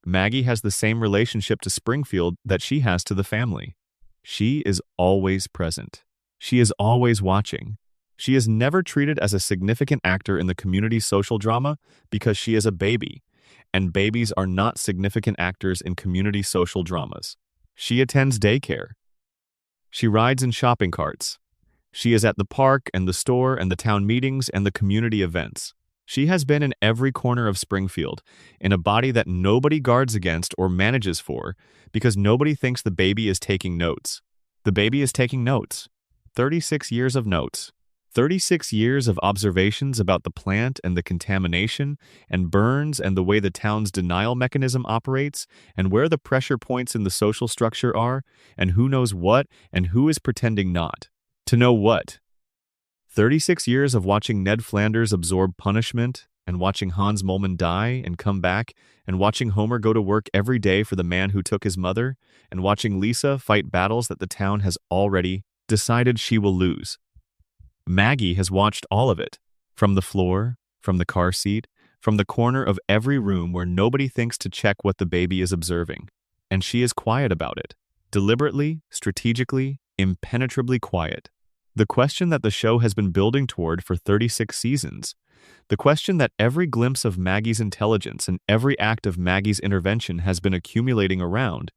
Maggie has the same relationship to Springfield that she has to the family. She is always present. She is always watching. She is never treated as a significant actor in the community's social drama because she is a baby, and babies are not significant actors in community social dramas. She attends daycare. She rides in shopping carts. She is at the park and the store and the town meetings and the community events. She has been in every corner of Springfield, in a body that nobody guards against or manages for because nobody thinks the baby is taking notes. The baby is taking notes. 36 years of notes. 36 years of observations about the plant and the contamination and burns and the way the town's denial mechanism operates and where the pressure points in the social structure are and who knows what and who is pretending not to know what. 36 years of watching Ned Flanders absorb punishment and watching Hans Moleman die and come back and watching Homer go to work every day for the man who took his mother and watching Lisa fight battles that the town has already decided she will lose. Maggie has watched all of it, from the floor, from the car seat, from the corner of every room where nobody thinks to check what the baby is observing. And she is quiet about it, deliberately, strategically, impenetrably quiet. The question that the show has been building toward for 36 seasons, the question that every glimpse of Maggie's intelligence and every act of Maggie's intervention has been accumulating around,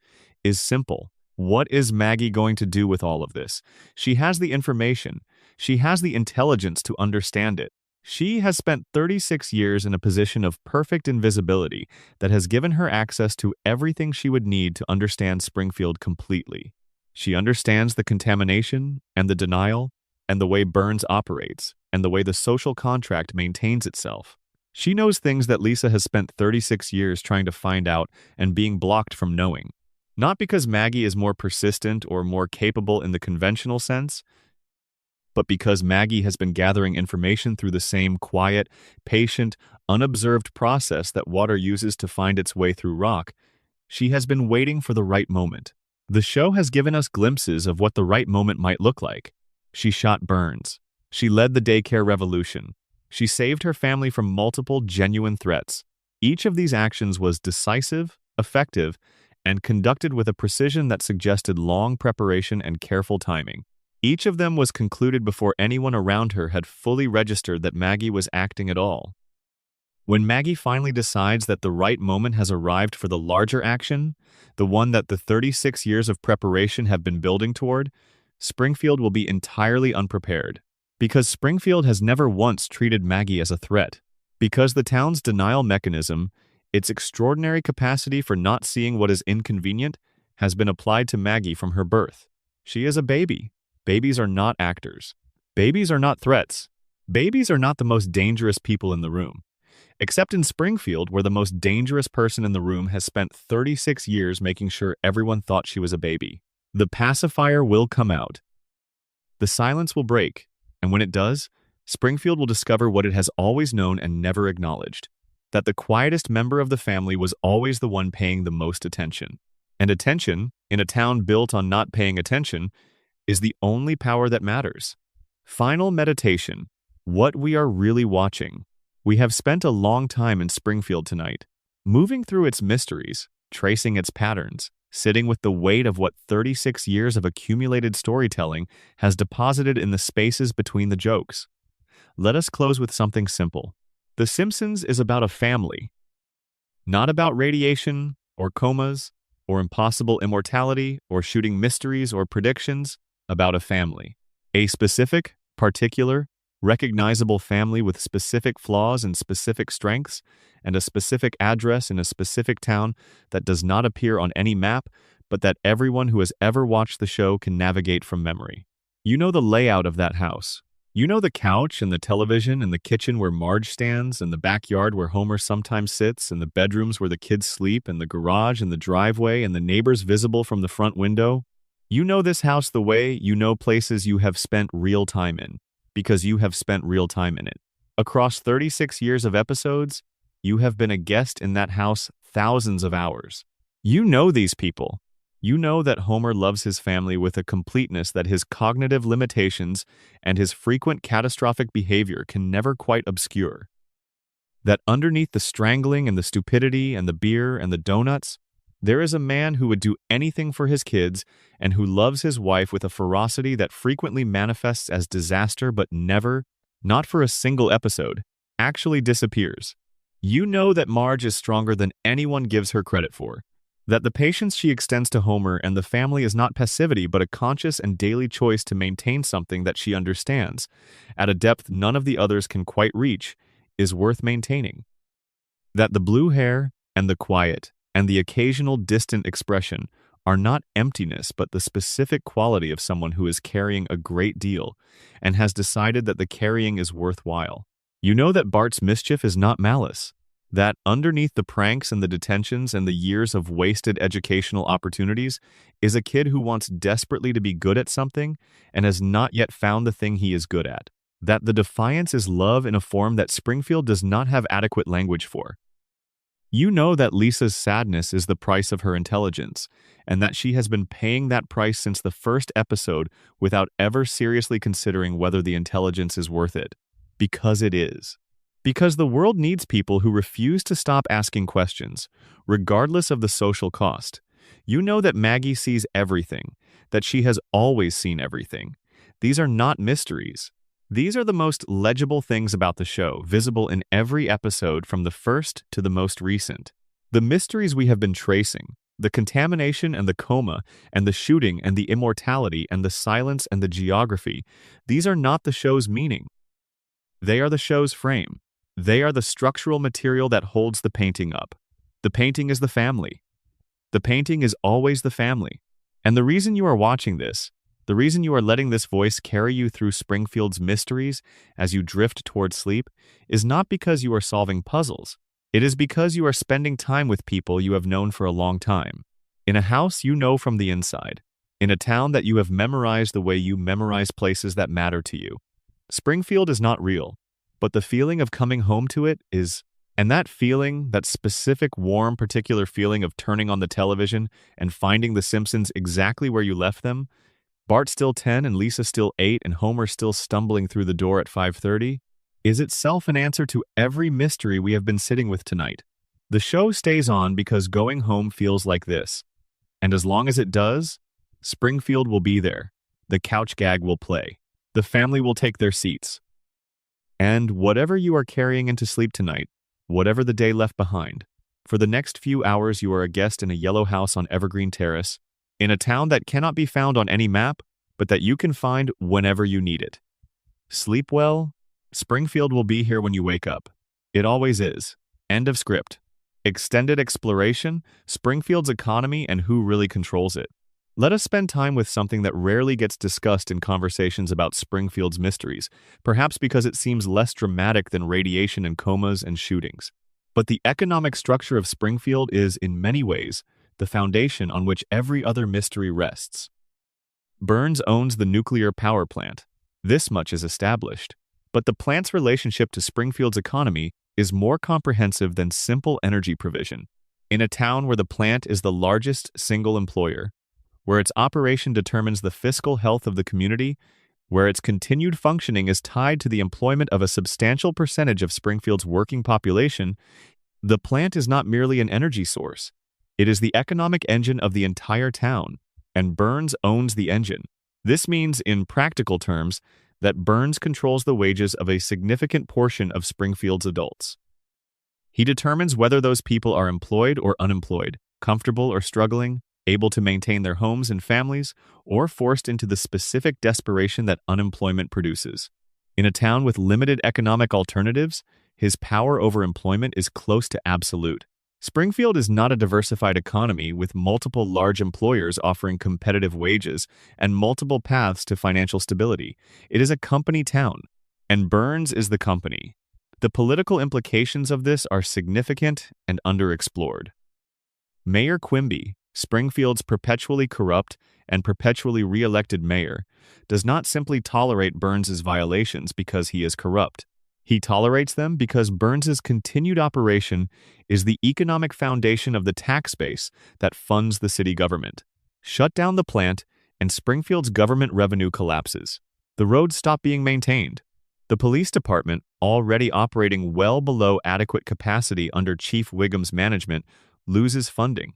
is simple. What is Maggie going to do with all of this? She has the information. She has the intelligence to understand it. She has spent 36 years in a position of perfect invisibility that has given her access to everything she would need to understand Springfield completely. She understands the contamination and the denial and the way Burns operates and the way the social contract maintains itself. She knows things that Lisa has spent 36 years trying to find out and being blocked from knowing. Not because Maggie is more persistent or more capable in the conventional sense, but because Maggie has been gathering information through the same quiet, patient, unobserved process that water uses to find its way through rock. She has been waiting for the right moment. The show has given us glimpses of what the right moment might look like. She shot Burns. She led the daycare revolution. She saved her family from multiple genuine threats. Each of these actions was decisive, effective, and conducted with a precision that suggested long preparation and careful timing. Each of them was concluded before anyone around her had fully registered that Maggie was acting at all. When Maggie finally decides that the right moment has arrived for the larger action, the one that the 36 years of preparation have been building toward, Springfield will be entirely unprepared. Because Springfield has never once treated Maggie as a threat. Because the town's denial mechanism, its extraordinary capacity for not seeing what is inconvenient, has been applied to Maggie from her birth. She is a baby. Babies are not actors. Babies are not threats. Babies are not the most dangerous people in the room. Except in Springfield, where the most dangerous person in the room has spent 36 years making sure everyone thought she was a baby. The pacifier will come out. The silence will break, and when it does, Springfield will discover what it has always known and never acknowledged, that the quietest member of the family was always the one paying the most attention. And attention, in a town built on not paying attention, is the only power that matters. Final meditation. What we are really watching. We have spent a long time in Springfield tonight, moving through its mysteries, tracing its patterns, sitting with the weight of what 36 years of accumulated storytelling has deposited in the spaces between the jokes. Let us close with something simple. The Simpsons is about a family, not about radiation or comas or impossible immortality or shooting mysteries or predictions, about a family. A specific, particular, recognizable family with specific flaws and specific strengths, and a specific address in a specific town that does not appear on any map, but that everyone who has ever watched the show can navigate from memory. You know the layout of that house. You know the couch and the television and the kitchen where Marge stands and the backyard where Homer sometimes sits and the bedrooms where the kids sleep and the garage and the driveway and the neighbors visible from the front window. You know this house the way you know places you have spent real time in, because you have spent real time in it. Across 36 years of episodes, you have been a guest in that house thousands of hours. You know these people. You know that Homer loves his family with a completeness that his cognitive limitations and his frequent catastrophic behavior can never quite obscure. That underneath the strangling and the stupidity and the beer and the donuts, there is a man who would do anything for his kids and who loves his wife with a ferocity that frequently manifests as disaster but never, not for a single episode, actually disappears. You know that Marge is stronger than anyone gives her credit for. That the patience she extends to Homer and the family is not passivity but a conscious and daily choice to maintain something that she understands, at a depth none of the others can quite reach, is worth maintaining. That the blue hair and the quiet and the occasional distant expression are not emptiness but the specific quality of someone who is carrying a great deal and has decided that the carrying is worthwhile. You know that Bart's mischief is not malice. That underneath the pranks and the detentions and the years of wasted educational opportunities is a kid who wants desperately to be good at something and has not yet found the thing he is good at. That the defiance is love in a form that Springfield does not have adequate language for. You know that Lisa's sadness is the price of her intelligence, and that she has been paying that price since the first episode without ever seriously considering whether the intelligence is worth it. Because it is. Because the world needs people who refuse to stop asking questions, regardless of the social cost. You know that Maggie sees everything, that she has always seen everything. These are not mysteries. These are the most legible things about the show, visible in every episode from the first to the most recent. The mysteries we have been tracing, the contamination and the coma, and the shooting and the immortality and the silence and the geography, these are not the show's meaning. They are the show's frame. They are the structural material that holds the painting up. The painting is the family. The painting is always the family. And the reason you are watching this, the reason you are letting this voice carry you through Springfield's mysteries as you drift toward sleep, is not because you are solving puzzles. It is because you are spending time with people you have known for a long time. In a house you know from the inside. In a town that you have memorized the way you memorize places that matter to you. Springfield is not real. But the feeling of coming home to it is, and that feeling, that specific warm, particular feeling of turning on the television and finding The Simpsons exactly where you left them, Bart still 10 and Lisa still 8 and Homer still stumbling through the door at 5:30, is itself an answer to every mystery we have been sitting with tonight. The show stays on because going home feels like this. And as long as it does, Springfield will be there. The couch gag will play. The family will take their seats. And whatever you are carrying into sleep tonight, whatever the day left behind, for the next few hours you are a guest in a yellow house on Evergreen Terrace, in a town that cannot be found on any map, but that you can find whenever you need it. Sleep well. Springfield will be here when you wake up. It always is. End of script. Extended exploration, Springfield's economy, and who really controls it. Let us spend time with something that rarely gets discussed in conversations about Springfield's mysteries, perhaps because it seems less dramatic than radiation and comas and shootings. But the economic structure of Springfield is, in many ways, the foundation on which every other mystery rests. Burns owns the nuclear power plant. This much is established. But the plant's relationship to Springfield's economy is more comprehensive than simple energy provision. In a town where the plant is the largest single employer, where its operation determines the fiscal health of the community, where its continued functioning is tied to the employment of a substantial percentage of Springfield's working population, the plant is not merely an energy source. It is the economic engine of the entire town, and Burns owns the engine. This means, in practical terms, that Burns controls the wages of a significant portion of Springfield's adults. He determines whether those people are employed or unemployed, comfortable or struggling, able to maintain their homes and families, or forced into the specific desperation that unemployment produces. In a town with limited economic alternatives, his power over employment is close to absolute. Springfield is not a diversified economy with multiple large employers offering competitive wages and multiple paths to financial stability. It is a company town, and Burns is the company. The political implications of this are significant and underexplored. Mayor Quimby, Springfield's perpetually corrupt and perpetually re-elected mayor, does not simply tolerate Burns's violations because he is corrupt. He tolerates them because Burns's continued operation is the economic foundation of the tax base that funds the city government. Shut down the plant, and Springfield's government revenue collapses. The roads stop being maintained. The police department, already operating well below adequate capacity under Chief Wiggum's management, loses funding.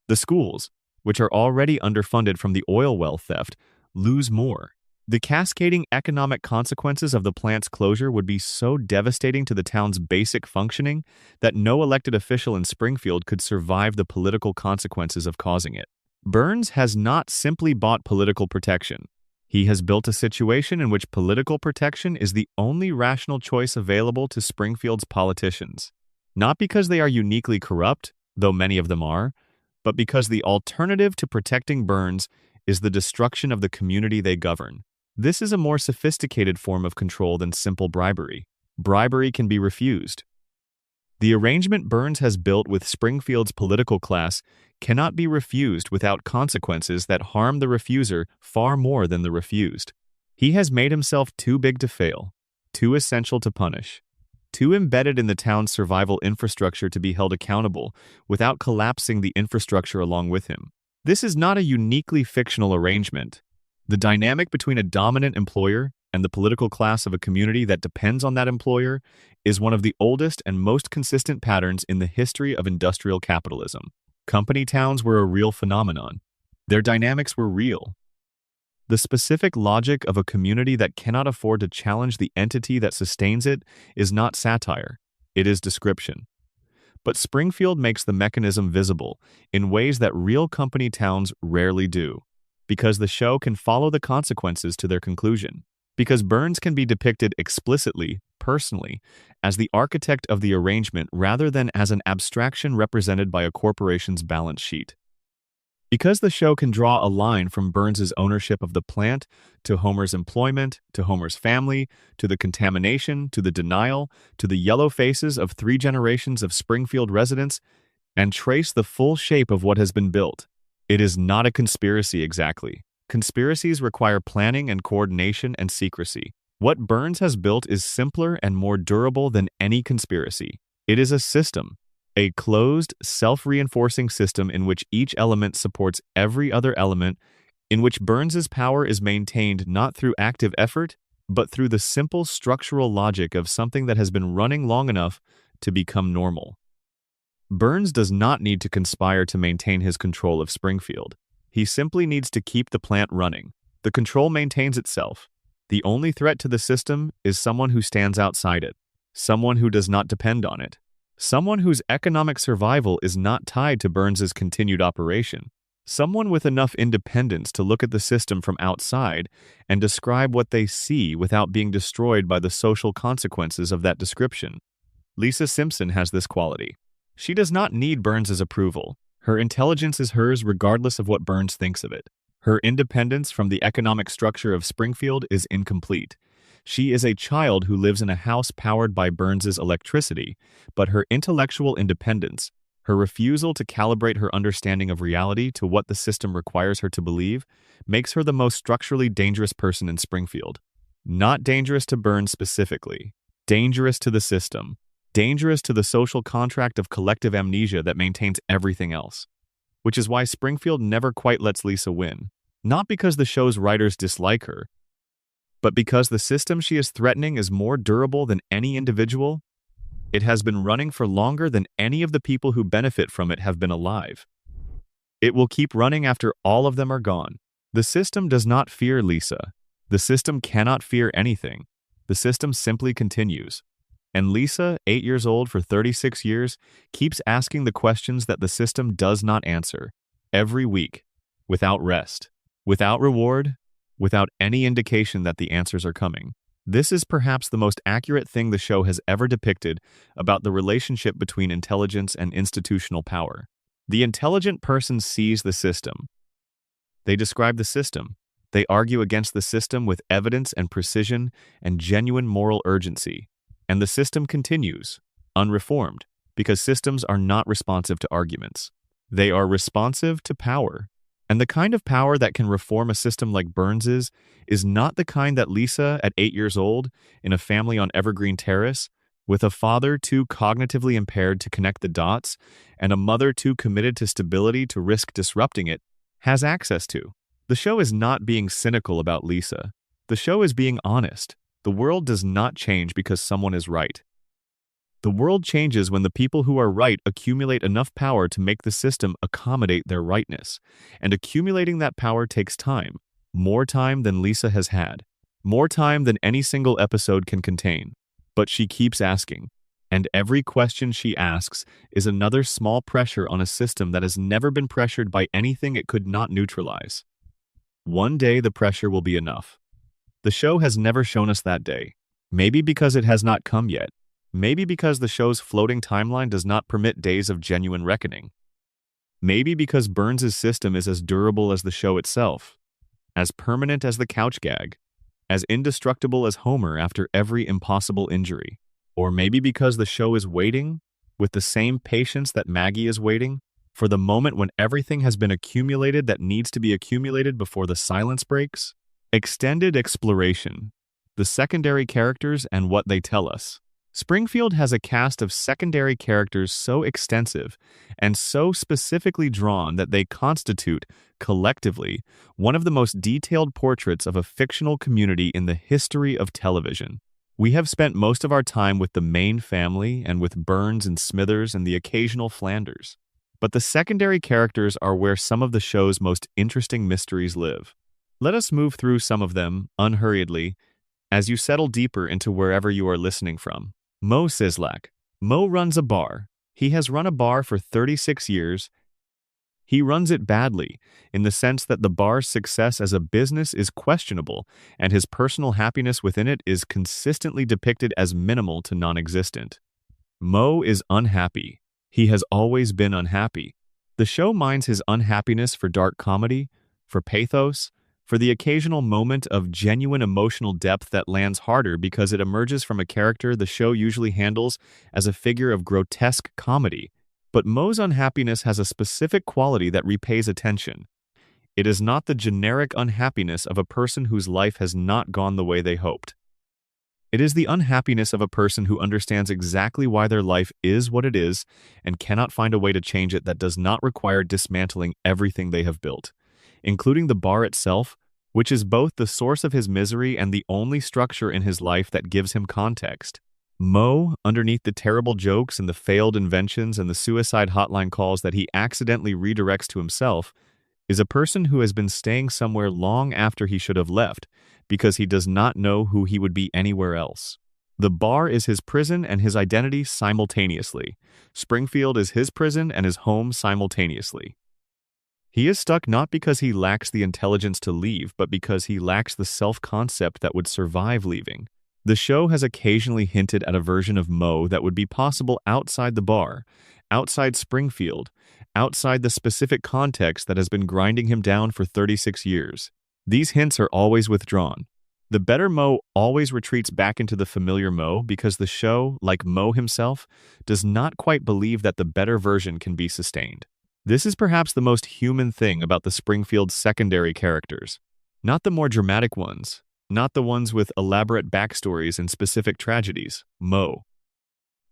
The schools, which are already underfunded from the oil well theft, lose more. The cascading economic consequences of the plant's closure would be so devastating to the town's basic functioning that no elected official in Springfield could survive the political consequences of causing it. Burns has not simply bought political protection. He has built a situation in which political protection is the only rational choice available to Springfield's politicians. Not because they are uniquely corrupt, though many of them are, but because the alternative to protecting Burns is the destruction of the community they govern. This is a more sophisticated form of control than simple bribery. Bribery can be refused. The arrangement Burns has built with Springfield's political class cannot be refused without consequences that harm the refuser far more than the refused. He has made himself too big to fail, too essential to punish, too embedded in the town's survival infrastructure to be held accountable without collapsing the infrastructure along with him. This is not a uniquely fictional arrangement. The dynamic between a dominant employer and the political class of a community that depends on that employer is one of the oldest and most consistent patterns in the history of industrial capitalism. Company towns were a real phenomenon. Their dynamics were real. The specific logic of a community that cannot afford to challenge the entity that sustains it is not satire, it is description. But Springfield makes the mechanism visible in ways that real company towns rarely do, because the show can follow the consequences to their conclusion, because Burns can be depicted explicitly, personally, as the architect of the arrangement rather than as an abstraction represented by a corporation's balance sheet. Because the show can draw a line from Burns's ownership of the plant to Homer's employment, to Homer's family, to the contamination, to the denial, to the yellow faces of 3 generations of Springfield residents, and trace the full shape of what has been built, it is not a conspiracy exactly. Conspiracies require planning and coordination and secrecy. What Burns has built is simpler and more durable than any conspiracy. It is a system, a closed, self-reinforcing system in which each element supports every other element, in which Burns's power is maintained not through active effort, but through the simple structural logic of something that has been running long enough to become normal. Burns does not need to conspire to maintain his control of Springfield. He simply needs to keep the plant running. The control maintains itself. The only threat to the system is someone who stands outside it, someone who does not depend on it, someone whose economic survival is not tied to Burns's continued operation, someone with enough independence to look at the system from outside and describe what they see without being destroyed by the social consequences of that description. Lisa Simpson has this quality. She does not need Burns's approval. Her intelligence is hers regardless of what Burns thinks of it. Her independence from the economic structure of Springfield is incomplete. She is a child who lives in a house powered by Burns's electricity, but her intellectual independence, her refusal to calibrate her understanding of reality to what the system requires her to believe, makes her the most structurally dangerous person in Springfield. Not dangerous to Burns specifically, dangerous to the system. dangerous to the social contract of collective amnesia that maintains everything else. Which is why Springfield never quite lets Lisa win. Not because the show's writers dislike her, but because the system she is threatening is more durable than any individual. It has been running for longer than any of the people who benefit from it have been alive. It will keep running after all of them are gone. The system does not fear Lisa. The system cannot fear anything. The system simply continues. And Lisa, 8 years old for 36 years, keeps asking the questions that the system does not answer. Every week. Without rest. Without reward. Without any indication that the answers are coming. This is perhaps the most accurate thing the show has ever depicted about the relationship between intelligence and institutional power. The intelligent person sees the system. They describe the system. They argue against the system with evidence and precision and genuine moral urgency. And the system continues, unreformed, because systems are not responsive to arguments. They are responsive to power. And the kind of power that can reform a system like Burns's is not the kind that Lisa, at 8 years old, in a family on Evergreen Terrace, with a father too cognitively impaired to connect the dots, and a mother too committed to stability to risk disrupting it, has access to. The show is not being cynical about Lisa. The show is being honest. The world does not change because someone is right. The world changes when the people who are right accumulate enough power to make the system accommodate their rightness. And accumulating that power takes time. More time than Lisa has had. More time than any single episode can contain. But she keeps asking. And every question she asks is another small pressure on a system that has never been pressured by anything it could not neutralize. One day the pressure will be enough. The show has never shown us that day. Maybe because it has not come yet. Maybe because the show's floating timeline does not permit days of genuine reckoning. Maybe because Burns's system is as durable as the show itself, as permanent as the couch gag, as indestructible as Homer after every impossible injury. Or maybe because the show is waiting, with the same patience that Maggie is waiting, for the moment when everything has been accumulated that needs to be accumulated before the silence breaks. Extended exploration. The secondary characters and what they tell us. Springfield has a cast of secondary characters so extensive and so specifically drawn that they constitute, collectively, one of the most detailed portraits of a fictional community in the history of television. We have spent most of our time with the main family and with Burns and Smithers and the occasional Flanders. But the secondary characters are where some of the show's most interesting mysteries live. Let us move through some of them, unhurriedly, as you settle deeper into wherever you are listening from. Mo Sislak. Mo runs a bar. He has run a bar for 36 years. He runs it badly, in the sense that the bar's success as a business is questionable, and his personal happiness within it is consistently depicted as minimal to non-existent. Mo is unhappy. He has always been unhappy. The show mines his unhappiness for dark comedy, for pathos, for the occasional moment of genuine emotional depth that lands harder because it emerges from a character the show usually handles as a figure of grotesque comedy. But Mo's unhappiness has a specific quality that repays attention. It is not the generic unhappiness of a person whose life has not gone the way they hoped. It is the unhappiness of a person who understands exactly why their life is what it is and cannot find a way to change it that does not require dismantling everything they have built, including the bar itself, which is both the source of his misery and the only structure in his life that gives him context. Mo, underneath the terrible jokes and the failed inventions and the suicide hotline calls that he accidentally redirects to himself, is a person who has been staying somewhere long after he should have left because he does not know who he would be anywhere else. The bar is his prison and his identity simultaneously. Springfield is his prison and his home simultaneously. He is stuck not because he lacks the intelligence to leave, but because he lacks the self-concept that would survive leaving. The show has occasionally hinted at a version of Mo that would be possible outside the bar, outside Springfield, outside the specific context that has been grinding him down for 36 years. These hints are always withdrawn. The better Mo always retreats back into the familiar Mo because the show, like Mo himself, does not quite believe that the better version can be sustained. This is perhaps the most human thing about the Springfield secondary characters. Not the more dramatic ones, not the ones with elaborate backstories and specific tragedies. Mo.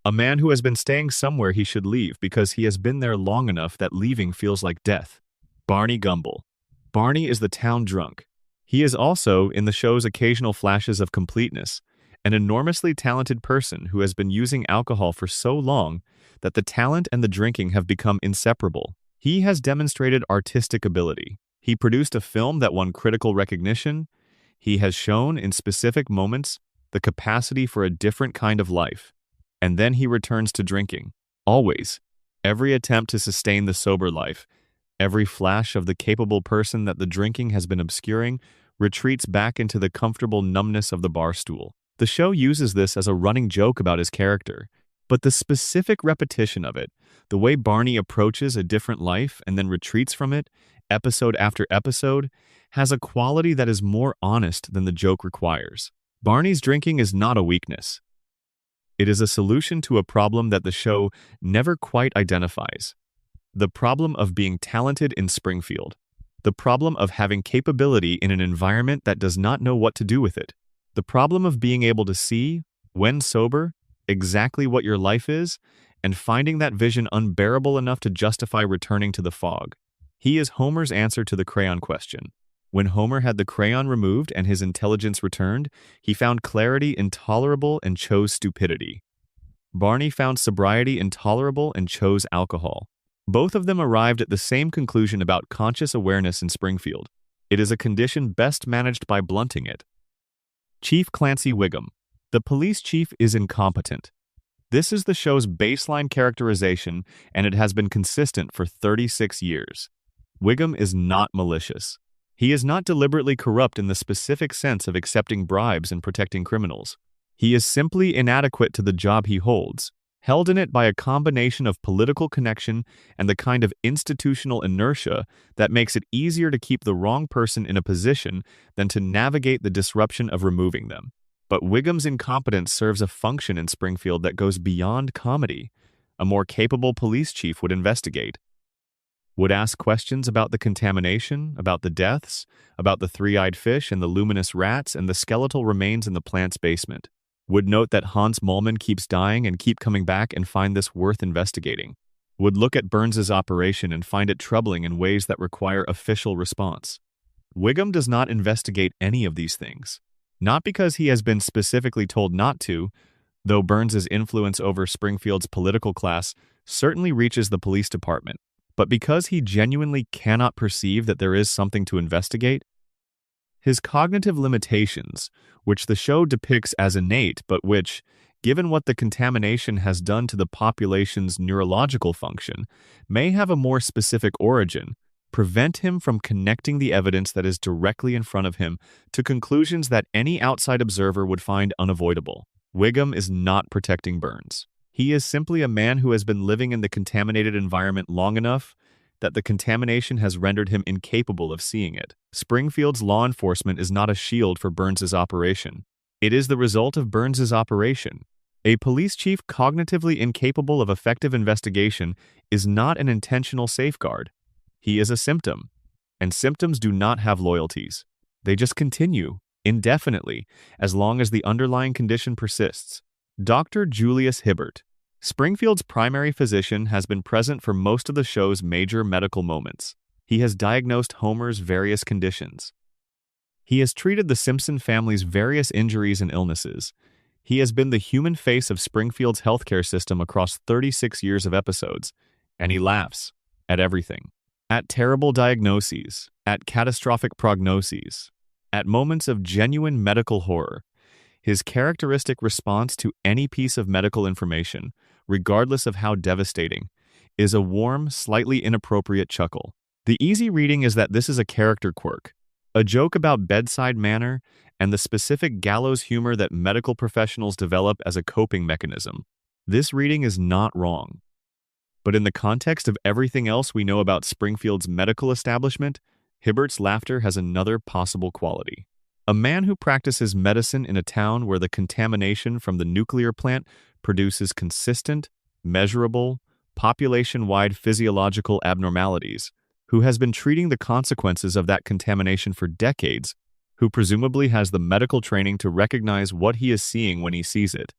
A man who has been staying somewhere he should leave because he has been there long enough that leaving feels like death. Barney Gumble. Barney is the town drunk. He is also, in the show's occasional flashes of completeness, an enormously talented person who has been using alcohol for so long that the talent and the drinking have become inseparable. He has demonstrated artistic ability. He produced a film that won critical recognition. He has shown, in specific moments, the capacity for a different kind of life. And then he returns to drinking. Always. Every attempt to sustain the sober life, every flash of the capable person that the drinking has been obscuring, retreats back into the comfortable numbness of the bar stool. The show uses this as a running joke about his character, but the specific repetition of it, the way Barney approaches a different life and then retreats from it, episode after episode, has a quality that is more honest than the joke requires. Barney's drinking is not a weakness. It is a solution to a problem that the show never quite identifies. The problem of being talented in Springfield. The problem of having capability in an environment that does not know what to do with it. The problem of being able to see, when sober, exactly what your life is, and finding that vision unbearable enough to justify returning to the fog. He is Homer's answer to the crayon question. When Homer had the crayon removed and his intelligence returned, he found clarity intolerable and chose stupidity. Barney found sobriety intolerable and chose alcohol. Both of them arrived at the same conclusion about conscious awareness in Springfield. It is a condition best managed by blunting it. Chief Clancy Wiggum. The police chief is incompetent. This is the show's baseline characterization, and it has been consistent for 36 years. Wiggum is not malicious. He is not deliberately corrupt in the specific sense of accepting bribes and protecting criminals. He is simply inadequate to the job he holds, held in it by a combination of political connection and the kind of institutional inertia that makes it easier to keep the wrong person in a position than to navigate the disruption of removing them. But Wiggum's incompetence serves a function in Springfield that goes beyond comedy. A more capable police chief would investigate, would ask questions about the contamination, about the deaths, about the three-eyed fish and the luminous rats and the skeletal remains in the plant's basement. Would note that Hans Mollman keeps dying and keep coming back and find this worth investigating. Would look at Burns's operation and find it troubling in ways that require official response. Wiggum does not investigate any of these things. Not because he has been specifically told not to, though Burns's influence over Springfield's political class certainly reaches the police department, but because he genuinely cannot perceive that there is something to investigate. His cognitive limitations, which the show depicts as innate but which, given what the contamination has done to the population's neurological function, may have a more specific origin, prevent him from connecting the evidence that is directly in front of him to conclusions that any outside observer would find unavoidable. Wiggum is not protecting Burns. He is simply a man who has been living in the contaminated environment long enough that the contamination has rendered him incapable of seeing it. Springfield's law enforcement is not a shield for Burns's operation. It is the result of Burns's operation. A police chief cognitively incapable of effective investigation is not an intentional safeguard. He is a symptom, and symptoms do not have loyalties. They just continue, indefinitely, as long as the underlying condition persists. Dr. Julius Hibbert. Springfield's primary physician has been present for most of the show's major medical moments. He has diagnosed Homer's various conditions. He has treated the Simpson family's various injuries and illnesses. He has been the human face of Springfield's healthcare system across 36 years of episodes, and he laughs at everything. At terrible diagnoses, at catastrophic prognoses, at moments of genuine medical horror. His characteristic response to any piece of medical information, regardless of how devastating, is a warm, slightly inappropriate chuckle. The easy reading is that this is a character quirk, a joke about bedside manner and the specific gallows humor that medical professionals develop as a coping mechanism. This reading is not wrong. But in the context of everything else we know about Springfield's medical establishment, Hibbert's laughter has another possible quality. A man who practices medicine in a town where the contamination from the nuclear plant produces consistent, measurable, population-wide physiological abnormalities, who has been treating the consequences of that contamination for decades, who presumably has the medical training to recognize what he is seeing when he sees it,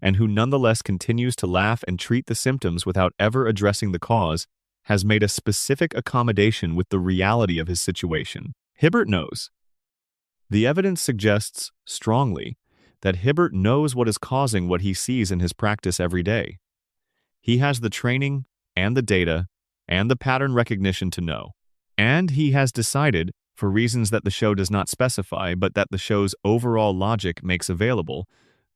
and who nonetheless continues to laugh and treat the symptoms without ever addressing the cause, has made a specific accommodation with the reality of his situation. Hibbert knows. The evidence suggests strongly that Hibbert knows what is causing what he sees in his practice every day. He has the training and the data and the pattern recognition to know. And he has decided, for reasons that the show does not specify but that the show's overall logic makes available,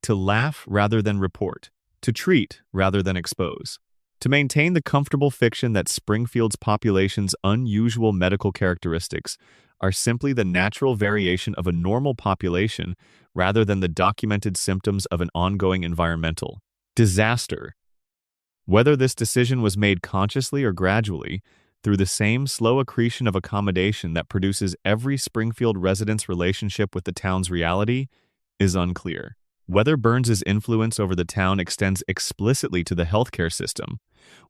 to laugh rather than report, to treat rather than expose, to maintain the comfortable fiction that Springfield's population's unusual medical characteristics are simply the natural variation of a normal population rather than the documented symptoms of an ongoing environmental disaster. Whether this decision was made consciously or gradually, through the same slow accretion of accommodation that produces every Springfield resident's relationship with the town's reality, is unclear. Whether Burns's influence over the town extends explicitly to the healthcare system,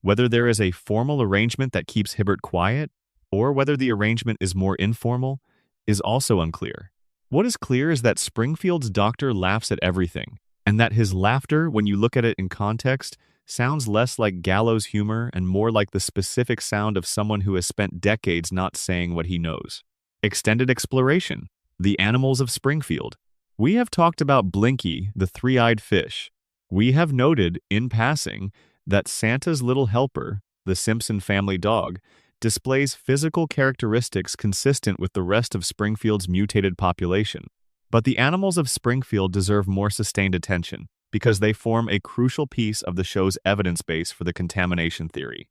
whether there is a formal arrangement that keeps Hibbert quiet, or whether the arrangement is more informal, is also unclear. What is clear is that Springfield's doctor laughs at everything, and that his laughter, when you look at it in context, sounds less like gallows humor and more like the specific sound of someone who has spent decades not saying what he knows. Extended exploration. The animals of Springfield. We have talked about Blinky, the three-eyed fish. We have noted, in passing, that Santa's little helper, the Simpson family dog, displays physical characteristics consistent with the rest of Springfield's mutated population. But the animals of Springfield deserve more sustained attention, because they form a crucial piece of the show's evidence base for the contamination theory.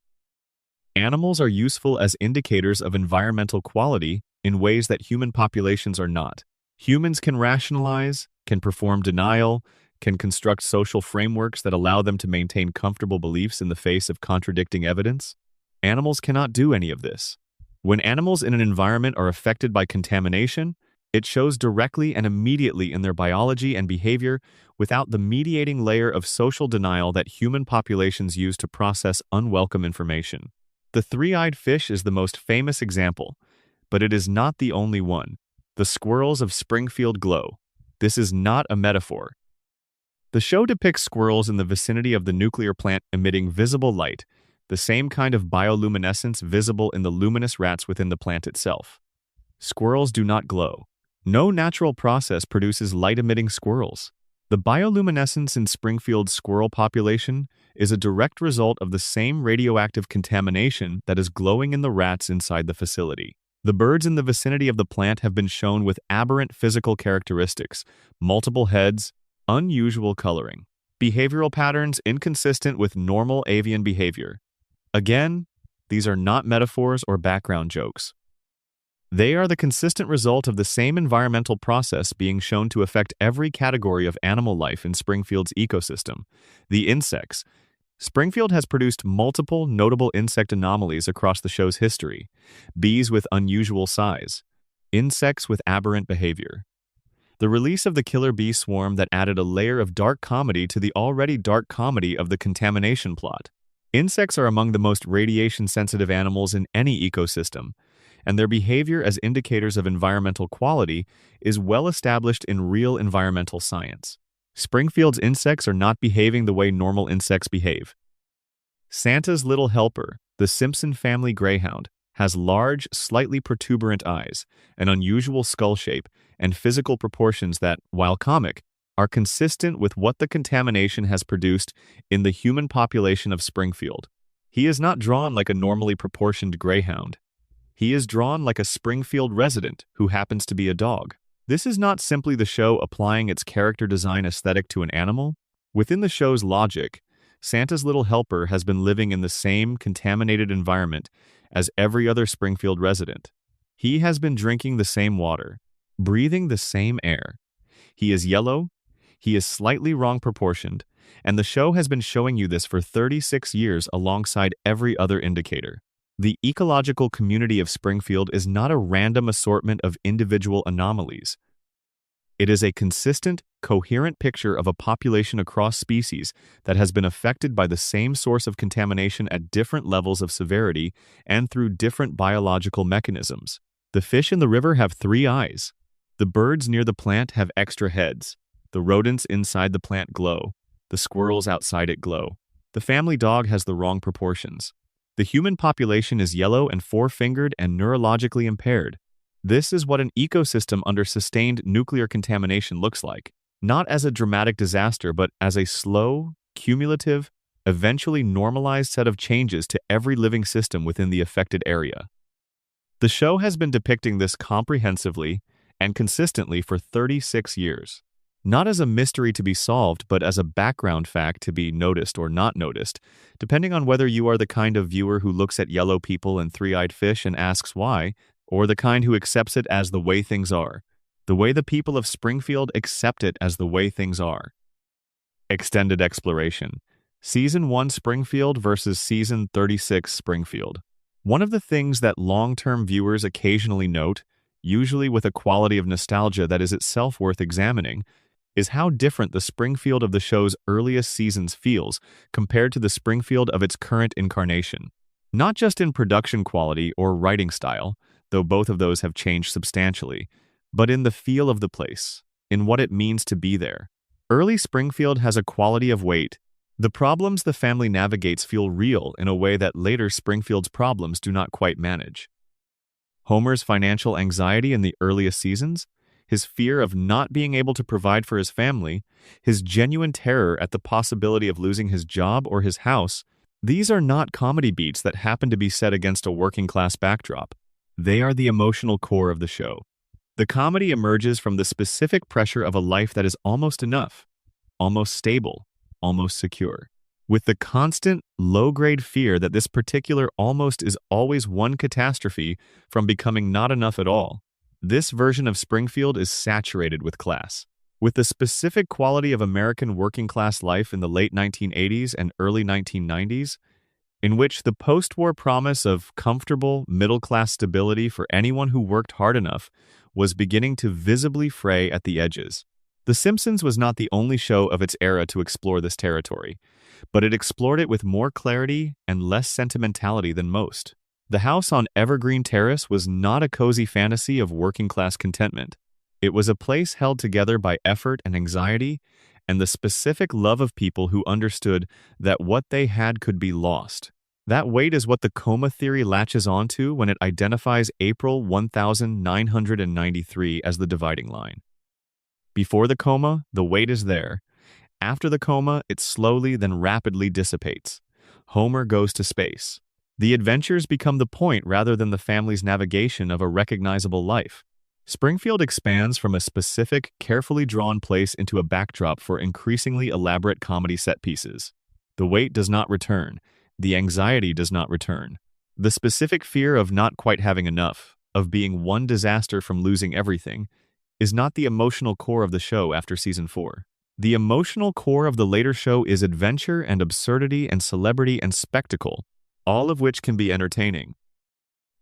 Animals are useful as indicators of environmental quality in ways that human populations are not. Humans can rationalize, can perform denial, can construct social frameworks that allow them to maintain comfortable beliefs in the face of contradicting evidence. Animals cannot do any of this. When animals in an environment are affected by contamination, it shows directly and immediately in their biology and behavior without the mediating layer of social denial that human populations use to process unwelcome information. The three-eyed fish is the most famous example, but it is not the only one. The squirrels of Springfield glow. This is not a metaphor. The show depicts squirrels in the vicinity of the nuclear plant emitting visible light, the same kind of bioluminescence visible in the luminous rats within the plant itself. Squirrels do not glow. No natural process produces light-emitting squirrels. The bioluminescence in Springfield's squirrel population is a direct result of the same radioactive contamination that is glowing in the rats inside the facility. The birds in the vicinity of the plant have been shown with aberrant physical characteristics, multiple heads, unusual coloring, behavioral patterns inconsistent with normal avian behavior. Again, these are not metaphors or background jokes. They are the consistent result of the same environmental process being shown to affect every category of animal life in Springfield's ecosystem. The insects. Springfield has produced multiple notable insect anomalies across the show's history. Bees with unusual size. Insects with aberrant behavior. The release of the killer bee swarm that added a layer of dark comedy to the already dark comedy of the contamination plot. Insects are among the most radiation-sensitive animals in any ecosystem, and their behavior as indicators of environmental quality is well established in real environmental science. Springfield's insects are not behaving the way normal insects behave. Santa's little helper, the Simpson family greyhound, has large, slightly protuberant eyes, an unusual skull shape, and physical proportions that, while comic, are consistent with what the contamination has produced in the human population of Springfield. He is not drawn like a normally proportioned greyhound. He is drawn like a Springfield resident who happens to be a dog. This is not simply the show applying its character design aesthetic to an animal. Within the show's logic, Santa's little helper has been living in the same contaminated environment as every other Springfield resident. He has been drinking the same water, breathing the same air. He is yellow, he is slightly wrong proportioned, and the show has been showing you this for 36 years alongside every other indicator. The ecological community of Springfield is not a random assortment of individual anomalies. It is a consistent, coherent picture of a population across species that has been affected by the same source of contamination at different levels of severity and through different biological mechanisms. The fish in the river have 3 eyes. The birds near the plant have extra heads. The rodents inside the plant glow. The squirrels outside it glow. The family dog has the wrong proportions. The human population is yellow and four-fingered and neurologically impaired. This is what an ecosystem under sustained nuclear contamination looks like, not as a dramatic disaster, but as a slow, cumulative, eventually normalized set of changes to every living system within the affected area. The show has been depicting this comprehensively and consistently for 36 years. Not as a mystery to be solved, but as a background fact to be noticed or not noticed, depending on whether you are the kind of viewer who looks at yellow people and three-eyed fish and asks why, or the kind who accepts it as the way things are, the way the people of Springfield accept it as the way things are. Extended exploration. Season 1 Springfield versus Season 36 Springfield. One of the things that long-term viewers occasionally note, usually with a quality of nostalgia that is itself worth examining, is how different the Springfield of the show's earliest seasons feels compared to the Springfield of its current incarnation. Not just in production quality or writing style, though both of those have changed substantially, but in the feel of the place, in what it means to be there. Early Springfield has a quality of weight. The problems the family navigates feel real in a way that later Springfield's problems do not quite manage. Homer's financial anxiety in the earliest seasons, his fear of not being able to provide for his family, his genuine terror at the possibility of losing his job or his house, these are not comedy beats that happen to be set against a working-class backdrop. They are the emotional core of the show. The comedy emerges from the specific pressure of a life that is almost enough, almost stable, almost secure, with the constant, low-grade fear that this particular almost is always one catastrophe from becoming not enough at all. This version of Springfield is saturated with class, with the specific quality of American working-class life in the late 1980s and early 1990s, in which the post-war promise of comfortable, middle-class stability for anyone who worked hard enough was beginning to visibly fray at the edges. The Simpsons was not the only show of its era to explore this territory, but it explored it with more clarity and less sentimentality than most. The house on Evergreen Terrace was not a cozy fantasy of working-class contentment. It was a place held together by effort and anxiety, and the specific love of people who understood that what they had could be lost. That weight is what the coma theory latches onto when it identifies April 1993 as the dividing line. Before the coma, the weight is there. After the coma, it slowly then rapidly dissipates. Homer goes to space. The adventures become the point rather than the family's navigation of a recognizable life. Springfield expands from a specific, carefully drawn place into a backdrop for increasingly elaborate comedy set pieces. The weight does not return. The anxiety does not return. The specific fear of not quite having enough, of being one disaster from losing everything, is not the emotional core of the show after Season 4. The emotional core of the later show is adventure and absurdity and celebrity and spectacle, all of which can be entertaining.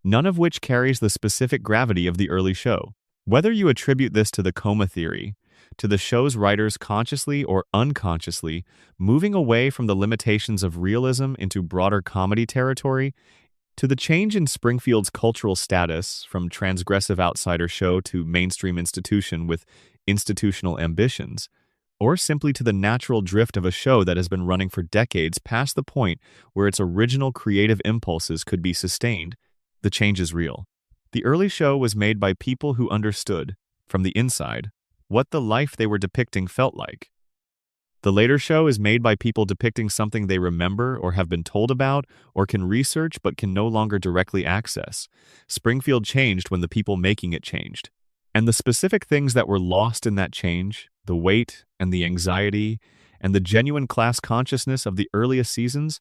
None of which carries the specific gravity of the early show. Whether you attribute this to the coma theory, to the show's writers consciously or unconsciously moving away from the limitations of realism into broader comedy territory, to the change in Springfield's cultural status from transgressive outsider show to mainstream institution with institutional ambitions, or simply to the natural drift of a show that has been running for decades past the point where its original creative impulses could be sustained, the change is real. The early show was made by people who understood, from the inside, what the life they were depicting felt like. The later show is made by people depicting something they remember or have been told about or can research but can no longer directly access. Springfield changed when the people making it changed. And the specific things that were lost in that change, the weight and the anxiety and the genuine class consciousness of the earliest seasons,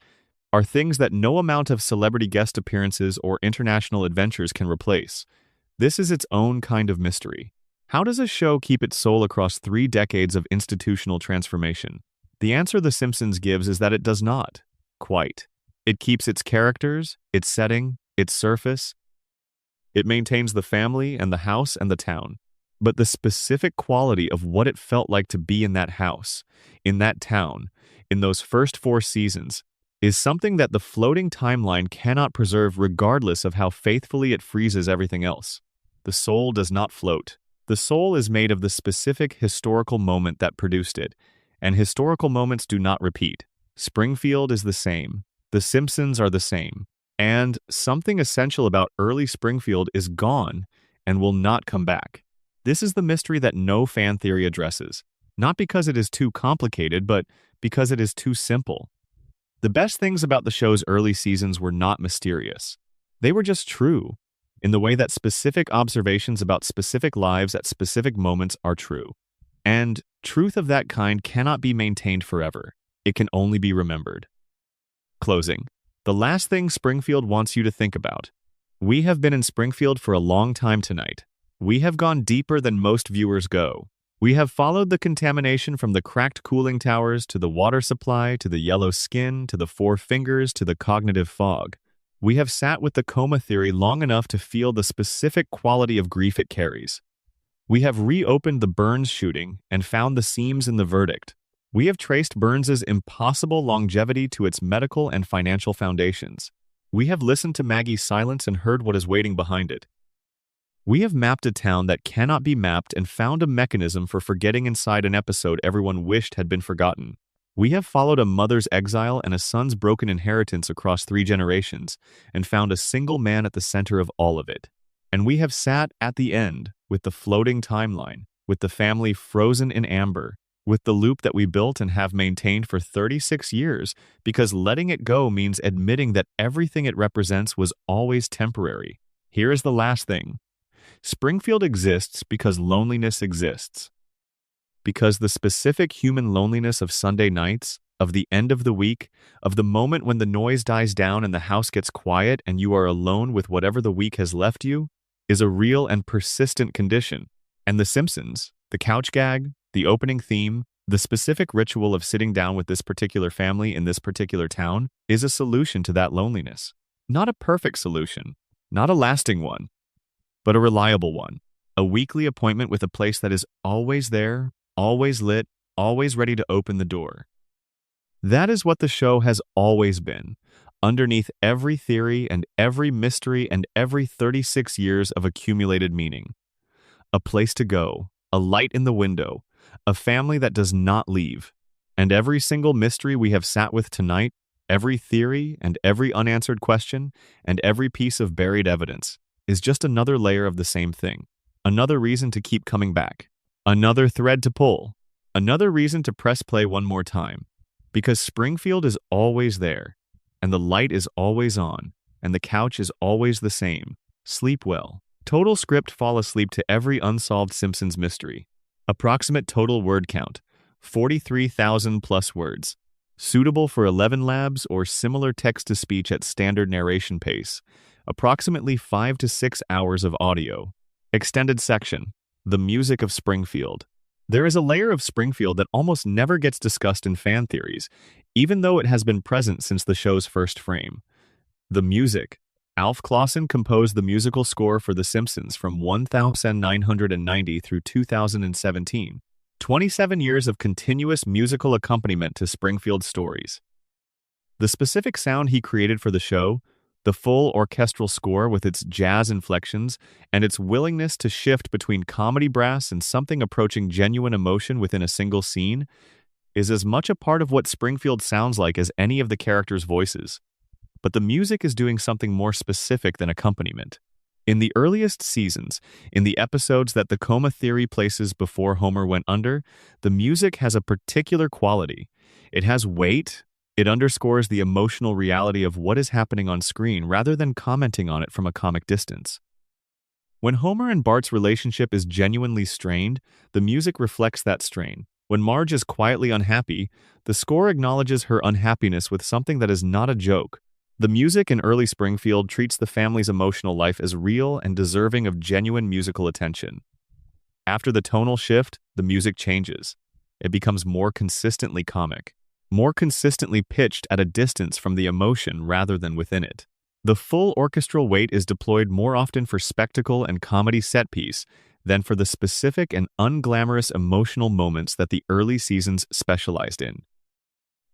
are things that no amount of celebrity guest appearances or international adventures can replace. This is its own kind of mystery. How does a show keep its soul across 3 decades of institutional transformation? The answer The Simpsons gives is that it does not. Quite. It keeps its characters, its setting, its surface. It maintains the family and the house and the town. But the specific quality of what it felt like to be in that house, in that town, in those first 4 seasons, is something that the floating timeline cannot preserve regardless of how faithfully it freezes everything else. The soul does not float. The soul is made of the specific historical moment that produced it, and historical moments do not repeat. Springfield is the same. The Simpsons are the same. And something essential about early Springfield is gone and will not come back. This is the mystery that no fan theory addresses, not because it is too complicated, but because it is too simple. The best things about the show's early seasons were not mysterious. They were just true, in the way that specific observations about specific lives at specific moments are true. And truth of that kind cannot be maintained forever. It can only be remembered. Closing. The last thing Springfield wants you to think about. We have been in Springfield for a long time tonight. We have gone deeper than most viewers go. We have followed the contamination from the cracked cooling towers to the water supply to the yellow skin to the four fingers to the cognitive fog. We have sat with the coma theory long enough to feel the specific quality of grief it carries. We have reopened the Burns shooting and found the seams in the verdict. We have traced Burns's impossible longevity to its medical and financial foundations. We have listened to Maggie's silence and heard what is waiting behind it. We have mapped a town that cannot be mapped and found a mechanism for forgetting inside an episode everyone wished had been forgotten. We have followed a mother's exile and a son's broken inheritance across 3 generations and found a single man at the center of all of it. And we have sat at the end with the floating timeline, with the family frozen in amber, with the loop that we built and have maintained for 36 years, because letting it go means admitting that everything it represents was always temporary. Here is the last thing. Springfield exists because loneliness exists. Because the specific human loneliness of Sunday nights, of the end of the week, of the moment when the noise dies down and the house gets quiet and you are alone with whatever the week has left you, is a real and persistent condition. And The Simpsons, the couch gag, the opening theme, the specific ritual of sitting down with this particular family in this particular town is a solution to that loneliness. Not a perfect solution, not a lasting one, but a reliable one. A weekly appointment with a place that is always there, always lit, always ready to open the door. That is what the show has always been, underneath every theory and every mystery and every 36 years of accumulated meaning. A place to go, a light in the window, a family that does not leave. And every single mystery we have sat with tonight, every theory and every unanswered question and every piece of buried evidence is just another layer of the same thing. Another reason to keep coming back. Another thread to pull. Another reason to press play one more time. Because Springfield is always there, and the light is always on, and the couch is always the same. Sleep well. Total script fall asleep to every unsolved Simpsons mystery. Approximate total word count, 43,000 plus words. Suitable for 11 labs or similar text-to-speech at standard narration pace. Approximately 5 to 6 hours of audio. Extended section, the music of Springfield. There is a layer of Springfield that almost never gets discussed in fan theories, even though it has been present since the show's first frame. The music. Alf Clausen composed the musical score for The Simpsons from 1990 through 2017. 27 years of continuous musical accompaniment to Springfield stories. The specific sound he created for the show, the full orchestral score with its jazz inflections and its willingness to shift between comedy brass and something approaching genuine emotion within a single scene, is as much a part of what Springfield sounds like as any of the characters' voices. But the music is doing something more specific than accompaniment. In the earliest seasons, in the episodes that the coma theory places before Homer went under, the music has a particular quality. It has weight. It underscores the emotional reality of what is happening on screen rather than commenting on it from a comic distance. When Homer and Bart's relationship is genuinely strained, the music reflects that strain. When Marge is quietly unhappy, the score acknowledges her unhappiness with something that is not a joke. The music in early Springfield treats the family's emotional life as real and deserving of genuine musical attention. After the tonal shift, the music changes. It becomes more consistently comic, more consistently pitched at a distance from the emotion rather than within it. The full orchestral weight is deployed more often for spectacle and comedy set piece than for the specific and unglamorous emotional moments that the early seasons specialized in.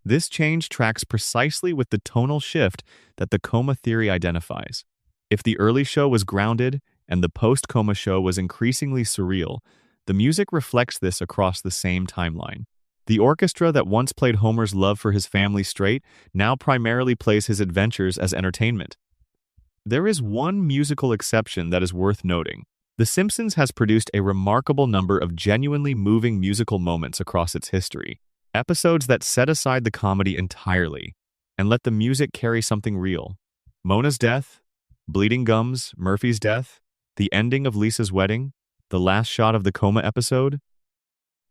This change tracks precisely with the tonal shift that the coma theory identifies. If the early show was grounded and the post-coma show was increasingly surreal, the music reflects this across the same timeline. The orchestra that once played Homer's love for his family straight now primarily plays his adventures as entertainment. There is one musical exception that is worth noting. The Simpsons has produced a remarkable number of genuinely moving musical moments across its history, episodes that set aside the comedy entirely and let the music carry something real. Mona's death, Bleeding Gums, Murphy's death, the ending of Lisa's wedding, the last shot of the coma episode.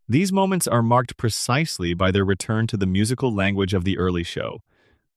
These moments are marked precisely by their return to the musical language of the early show.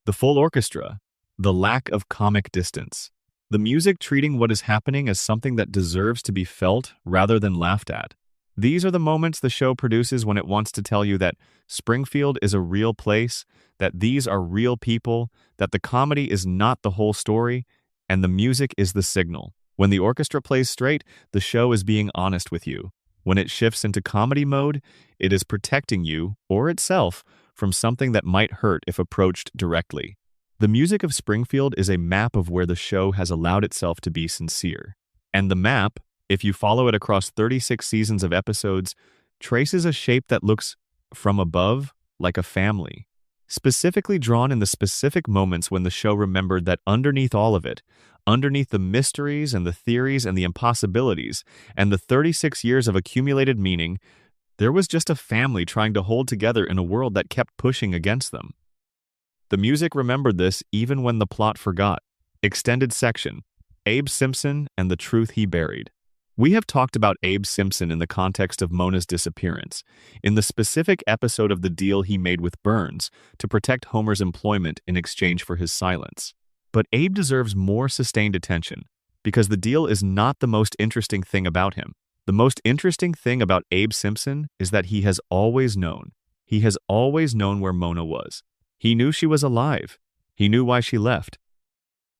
The full orchestra, the lack of comic distance, the music treating what is happening as something that deserves to be felt rather than laughed at. These are the moments the show produces when it wants to tell you that Springfield is a real place, that these are real people, that the comedy is not the whole story, and the music is the signal. When the orchestra plays straight, the show is being honest with you. When it shifts into comedy mode, it is protecting you, or itself, from something that might hurt if approached directly. The music of Springfield is a map of where the show has allowed itself to be sincere. And the map, if you follow it across 36 seasons of episodes, traces a shape that looks, from above, like a family. Specifically drawn in the specific moments when the show remembered that underneath all of it, underneath the mysteries and the theories and the impossibilities, and the 36 years of accumulated meaning, there was just a family trying to hold together in a world that kept pushing against them. The music remembered this even when the plot forgot. Extended section, Abe Simpson and the Truth He Buried. We have talked about Abe Simpson in the context of Mona's disappearance, in the specific episode of the deal he made with Burns to protect Homer's employment in exchange for his silence. But Abe deserves more sustained attention, because the deal is not the most interesting thing about him. The most interesting thing about Abe Simpson is that he has always known. He has always known where Mona was. He knew she was alive. He knew why she left.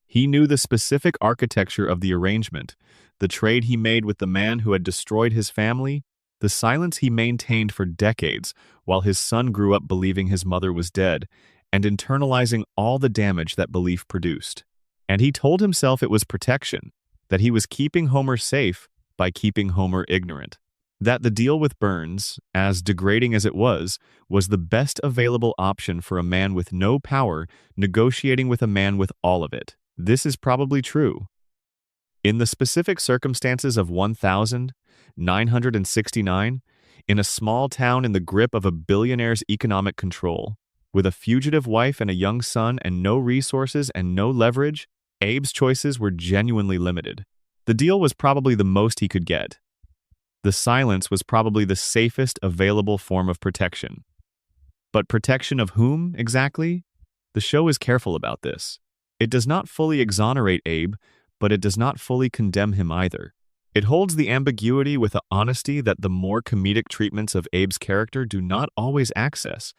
He knew the specific architecture of the arrangement, the trade he made with the man who had destroyed his family, the silence he maintained for decades while his son grew up believing his mother was dead and internalizing all the damage that belief produced. And he told himself it was protection, that he was keeping Homer safe by keeping Homer ignorant. That the deal with Burns, as degrading as it was the best available option for a man with no power negotiating with a man with all of it. This is probably true. In the specific circumstances of 1969, in a small town in the grip of a billionaire's economic control, with a fugitive wife and a young son and no resources and no leverage, Abe's choices were genuinely limited. The deal was probably the most he could get. The silence was probably the safest available form of protection. But protection of whom, exactly? The show is careful about this. It does not fully exonerate Abe, but it does not fully condemn him either. It holds the ambiguity with an honesty that the more comedic treatments of Abe's character do not always access.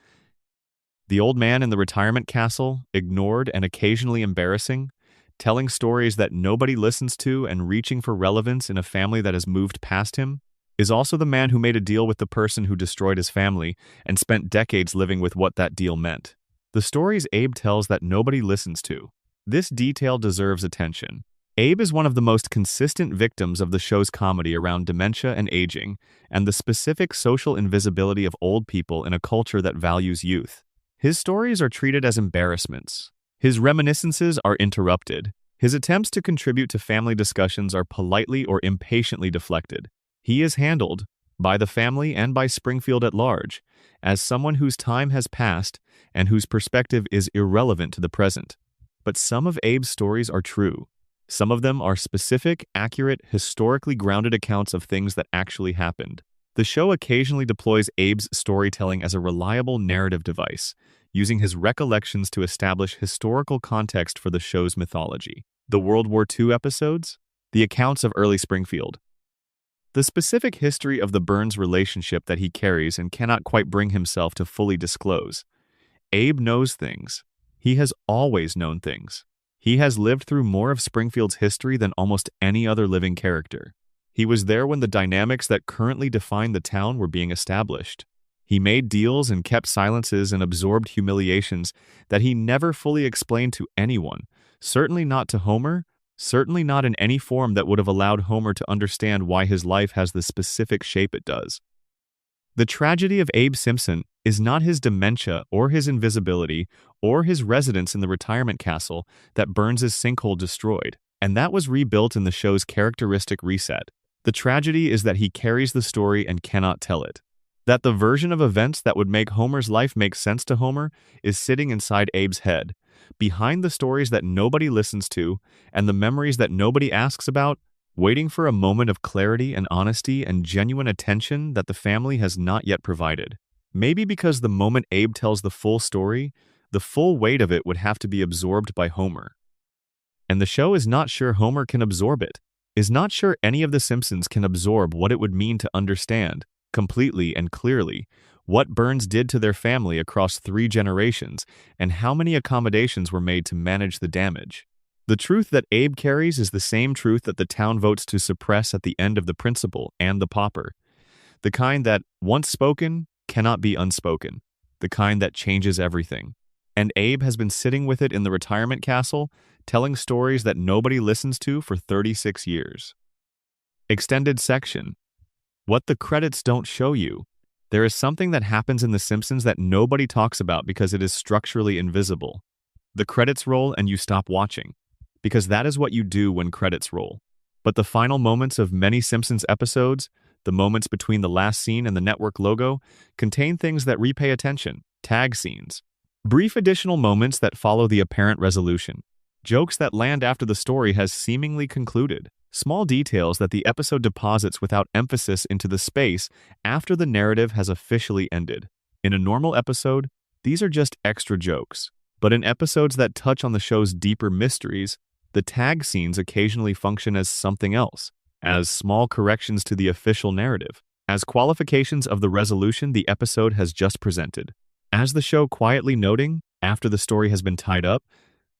The old man in the retirement castle, ignored and occasionally embarrassing, telling stories that nobody listens to and reaching for relevance in a family that has moved past him, is also the man who made a deal with the person who destroyed his family and spent decades living with what that deal meant. The stories Abe tells that nobody listens to. This detail deserves attention. Abe is one of the most consistent victims of the show's comedy around dementia and aging, and the specific social invisibility of old people in a culture that values youth. His stories are treated as embarrassments. His reminiscences are interrupted. His attempts to contribute to family discussions are politely or impatiently deflected. He is handled, by the family and by Springfield at large, as someone whose time has passed and whose perspective is irrelevant to the present. But some of Abe's stories are true. Some of them are specific, accurate, historically grounded accounts of things that actually happened. The show occasionally deploys Abe's storytelling as a reliable narrative device, using his recollections to establish historical context for the show's mythology. The World War II episodes, the accounts of early Springfield, the specific history of the Burns relationship that he carries and cannot quite bring himself to fully disclose. Abe knows things. He has always known things. He has lived through more of Springfield's history than almost any other living character. He was there when the dynamics that currently define the town were being established. He made deals and kept silences and absorbed humiliations that he never fully explained to anyone, certainly not to Homer, certainly not in any form that would have allowed Homer to understand why his life has the specific shape it does. The tragedy of Abe Simpson is not his dementia or his invisibility or his residence in the retirement castle that Burns' sinkhole destroyed, and that was rebuilt in the show's characteristic reset. The tragedy is that he carries the story and cannot tell it. That the version of events that would make Homer's life make sense to Homer is sitting inside Abe's head, behind the stories that nobody listens to and the memories that nobody asks about, waiting for a moment of clarity and honesty and genuine attention that the family has not yet provided. Maybe because the moment Abe tells the full story, the full weight of it would have to be absorbed by Homer. And the show is not sure Homer can absorb it, is not sure any of the Simpsons can absorb what it would mean to understand, completely and clearly, what Burns did to their family across 3 generations and how many accommodations were made to manage the damage. The truth that Abe carries is the same truth that the town votes to suppress at the end of The Principal and The Pauper. The kind that, once spoken, cannot be unspoken. The kind that changes everything. And Abe has been sitting with it in the retirement castle, telling stories that nobody listens to for 36 years. Extended section. What the credits don't show you. There is something that happens in The Simpsons that nobody talks about because it is structurally invisible. The credits roll and you stop watching, because that is what you do when credits roll. But the final moments of many Simpsons episodes, the moments between the last scene and the network logo, contain things that repay attention, tag scenes. Brief additional moments that follow the apparent resolution. Jokes that land after the story has seemingly concluded. Small details that the episode deposits without emphasis into the space after the narrative has officially ended. In a normal episode, these are just extra jokes. But in episodes that touch on the show's deeper mysteries, the tag scenes occasionally function as something else, as small corrections to the official narrative, as qualifications of the resolution the episode has just presented. As the show quietly noting, after the story has been tied up,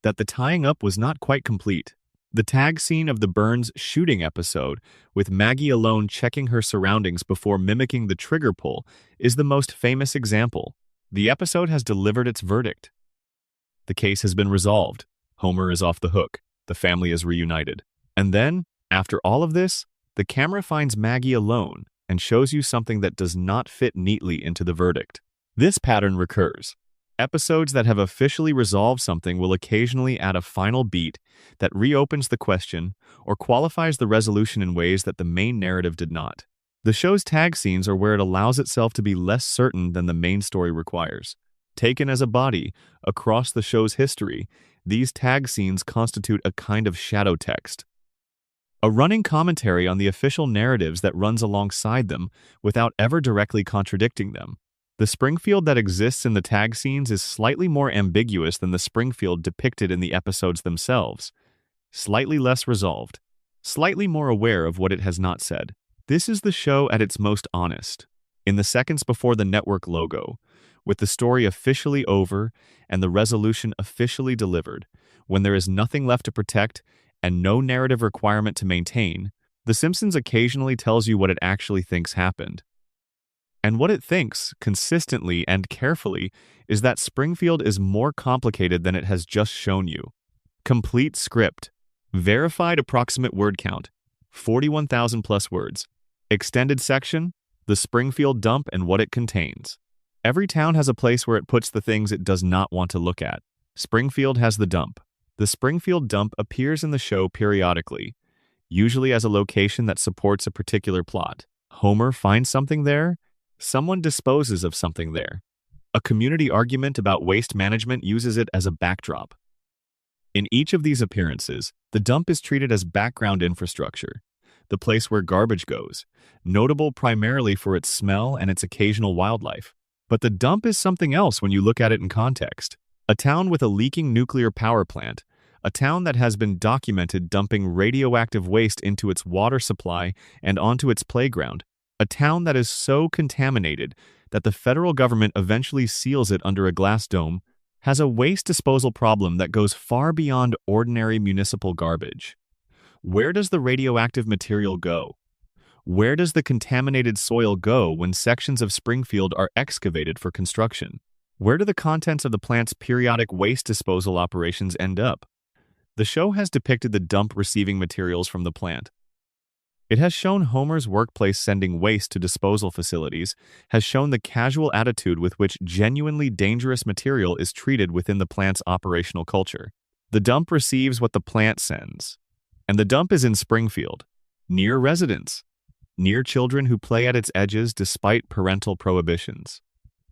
that the tying up was not quite complete. The tag scene of the Burns shooting episode, with Maggie alone checking her surroundings before mimicking the trigger pull, is the most famous example. The episode has delivered its verdict. The case has been resolved. Homer is off the hook. The family is reunited. And then, after all of this, the camera finds Maggie alone and shows you something that does not fit neatly into the verdict. This pattern recurs. Episodes that have officially resolved something will occasionally add a final beat that reopens the question or qualifies the resolution in ways that the main narrative did not. The show's tag scenes are where it allows itself to be less certain than the main story requires. Taken as a body, across the show's history, these tag scenes constitute a kind of shadow text. A running commentary on the official narratives that runs alongside them without ever directly contradicting them. The Springfield that exists in the tag scenes is slightly more ambiguous than the Springfield depicted in the episodes themselves. Slightly less resolved. Slightly more aware of what it has not said. This is the show at its most honest. In the seconds before the network logo, with the story officially over and the resolution officially delivered, when there is nothing left to protect and no narrative requirement to maintain, The Simpsons occasionally tells you what it actually thinks happened. And what it thinks, consistently and carefully, is that Springfield is more complicated than it has just shown you. Complete script. Verified approximate word count. 41,000 plus words. Extended section. The Springfield dump and what it contains. Every town has a place where it puts the things it does not want to look at. Springfield has the dump. The Springfield dump appears in the show periodically, usually as a location that supports a particular plot. Homer finds something there. Someone disposes of something there. A community argument about waste management uses it as a backdrop. In each of these appearances, the dump is treated as background infrastructure, the place where garbage goes, notable primarily for its smell and its occasional wildlife. But the dump is something else when you look at it in context. A town with a leaking nuclear power plant, a town that has been documented dumping radioactive waste into its water supply and onto its playground, a town that is so contaminated that the federal government eventually seals it under a glass dome, has a waste disposal problem that goes far beyond ordinary municipal garbage. Where does the radioactive material go? Where does the contaminated soil go when sections of Springfield are excavated for construction? Where do the contents of the plant's periodic waste disposal operations end up? The show has depicted the dump receiving materials from the plant. It has shown Homer's workplace sending waste to disposal facilities, has shown the casual attitude with which genuinely dangerous material is treated within the plant's operational culture. The dump receives what the plant sends. And the dump is in Springfield, near residents, near children who play at its edges despite parental prohibitions,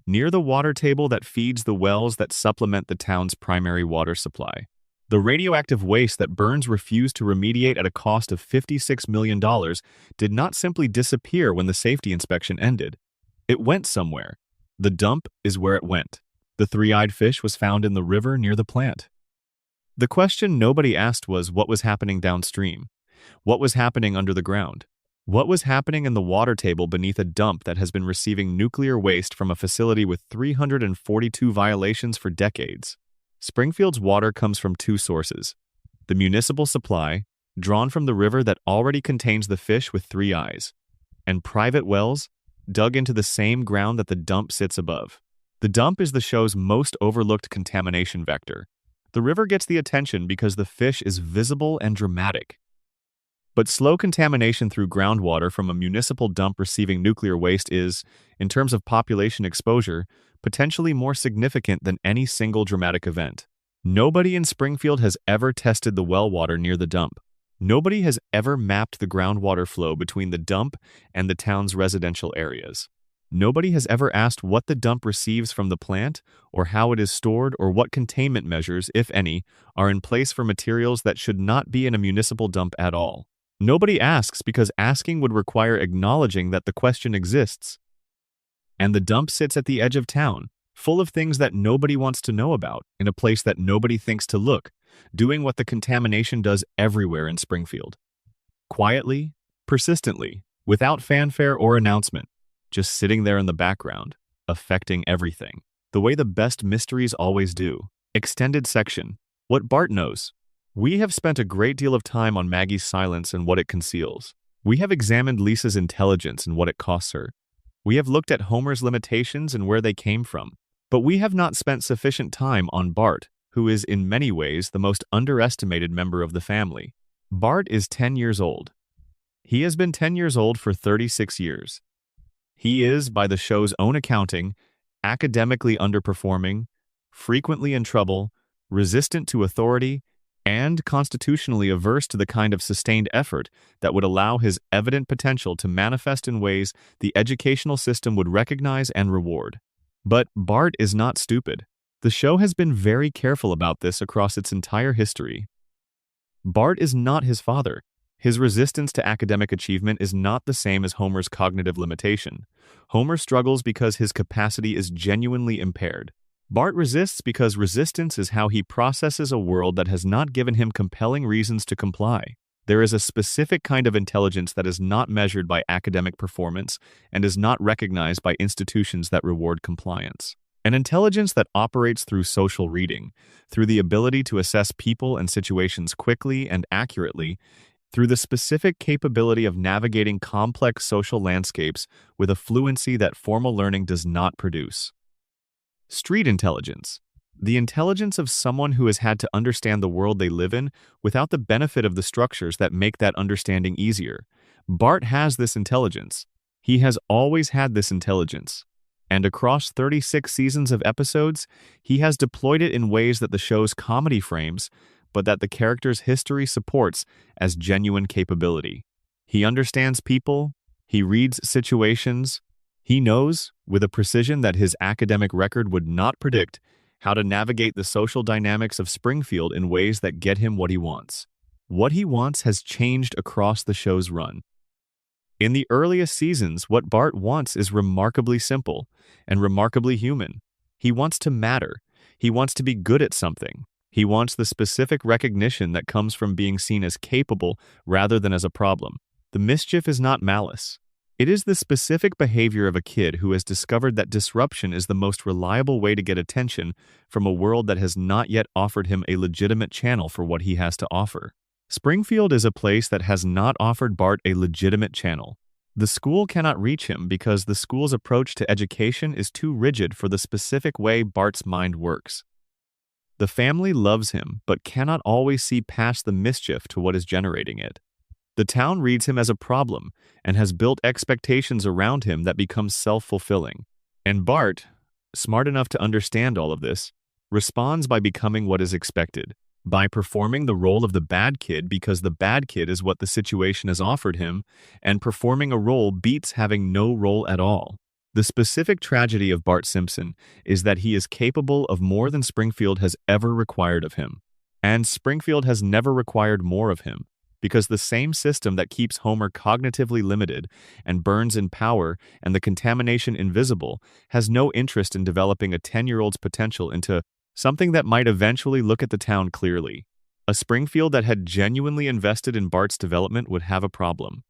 near the water table that feeds the wells that supplement the town's primary water supply. The radioactive waste that Burns refused to remediate at a cost of $56 million did not simply disappear when the safety inspection ended. It went somewhere. The dump is where it went. The three-eyed fish was found in the river near the plant. The question nobody asked was what was happening downstream. What was happening under the ground? What was happening in the water table beneath a dump that has been receiving nuclear waste from a facility with 342 violations for decades? Springfield's water comes from two sources. The municipal supply, drawn from the river that already contains the fish with three eyes, and private wells, dug into the same ground that the dump sits above. The dump is the show's most overlooked contamination vector. The river gets the attention because the fish is visible and dramatic. But slow contamination through groundwater from a municipal dump receiving nuclear waste is, in terms of population exposure, potentially more significant than any single dramatic event. Nobody in Springfield has ever tested the well water near the dump. Nobody has ever mapped the groundwater flow between the dump and the town's residential areas. Nobody has ever asked what the dump receives from the plant, or how it is stored, or what containment measures, if any, are in place for materials that should not be in a municipal dump at all. Nobody asks because asking would require acknowledging that the question exists. And the dump sits at the edge of town, full of things that nobody wants to know about, in a place that nobody thinks to look, doing what the contamination does everywhere in Springfield. Quietly, persistently, without fanfare or announcement, just sitting there in the background, affecting everything, the way the best mysteries always do. Extended section. What Bart knows. We have spent a great deal of time on Maggie's silence and what it conceals. We have examined Lisa's intelligence and what it costs her. We have looked at Homer's limitations and where they came from. But we have not spent sufficient time on Bart, who is in many ways the most underestimated member of the family. Bart is 10 years old. He has been 10 years old for 36 years. He is, by the show's own accounting, academically underperforming, frequently in trouble, resistant to authority, and constitutionally averse to the kind of sustained effort that would allow his evident potential to manifest in ways the educational system would recognize and reward. But Bart is not stupid. The show has been very careful about this across its entire history. Bart is not his father. His resistance to academic achievement is not the same as Homer's cognitive limitation. Homer struggles because his capacity is genuinely impaired. Bart resists because resistance is how he processes a world that has not given him compelling reasons to comply. There is a specific kind of intelligence that is not measured by academic performance and is not recognized by institutions that reward compliance. An intelligence that operates through social reading, through the ability to assess people and situations quickly and accurately, through the specific capability of navigating complex social landscapes with a fluency that formal learning does not produce. Street intelligence. The intelligence of someone who has had to understand the world they live in without the benefit of the structures that make that understanding easier. Bart has this intelligence. He has always had this intelligence. And across 36 seasons of episodes, he has deployed it in ways that the show's comedy frames, but that the character's history supports as genuine capability. He understands people, he reads situations, he knows, with a precision that his academic record would not predict, how to navigate the social dynamics of Springfield in ways that get him what he wants. What he wants has changed across the show's run. In the earliest seasons, what Bart wants is remarkably simple and remarkably human. He wants to matter. He wants to be good at something. He wants the specific recognition that comes from being seen as capable rather than as a problem. The mischief is not malice. It is the specific behavior of a kid who has discovered that disruption is the most reliable way to get attention from a world that has not yet offered him a legitimate channel for what he has to offer. Springfield is a place that has not offered Bart a legitimate channel. The school cannot reach him because the school's approach to education is too rigid for the specific way Bart's mind works. The family loves him, but cannot always see past the mischief to what is generating it. The town reads him as a problem and has built expectations around him that become self-fulfilling. And Bart, smart enough to understand all of this, responds by becoming what is expected, by performing the role of the bad kid because the bad kid is what the situation has offered him, and performing a role beats having no role at all. The specific tragedy of Bart Simpson is that he is capable of more than Springfield has ever required of him. And Springfield has never required more of him, because the same system that keeps Homer cognitively limited and Burns in power and the contamination invisible has no interest in developing a 10-year-old's potential into something that might eventually look at the town clearly. A Springfield that had genuinely invested in Bart's development would have a problem.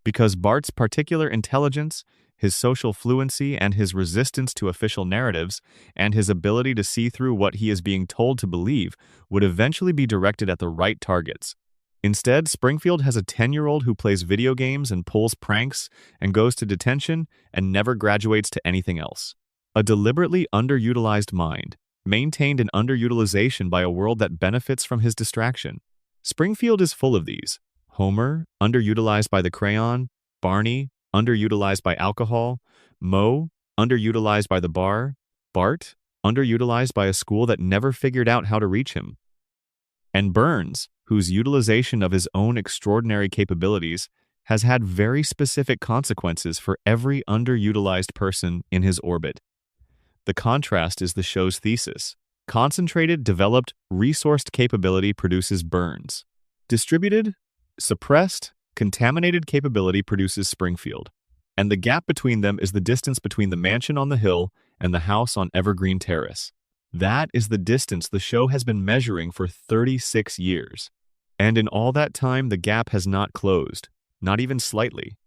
Because Bart's particular intelligence, his social fluency, and his resistance to official narratives, and his ability to see through what he is being told to believe would eventually be directed at the right targets. Instead, Springfield has a 10-year-old who plays video games and pulls pranks and goes to detention and never graduates to anything else. A deliberately underutilized mind, maintained in underutilization by a world that benefits from his distraction. Springfield is full of these. Homer, underutilized by the crayon. Barney, underutilized by alcohol. Moe, underutilized by the bar. Bart, underutilized by a school that never figured out how to reach him. And Burns, whose utilization of his own extraordinary capabilities has had very specific consequences for every underutilized person in his orbit. The contrast is the show's thesis. Concentrated, developed, resourced capability produces Burns. Distributed, suppressed, contaminated capability produces Springfield. And the gap between them is the distance between the mansion on the hill and the house on Evergreen Terrace. That is the distance the show has been measuring for 36 years. And in all that time, the gap has not closed, not even slightly.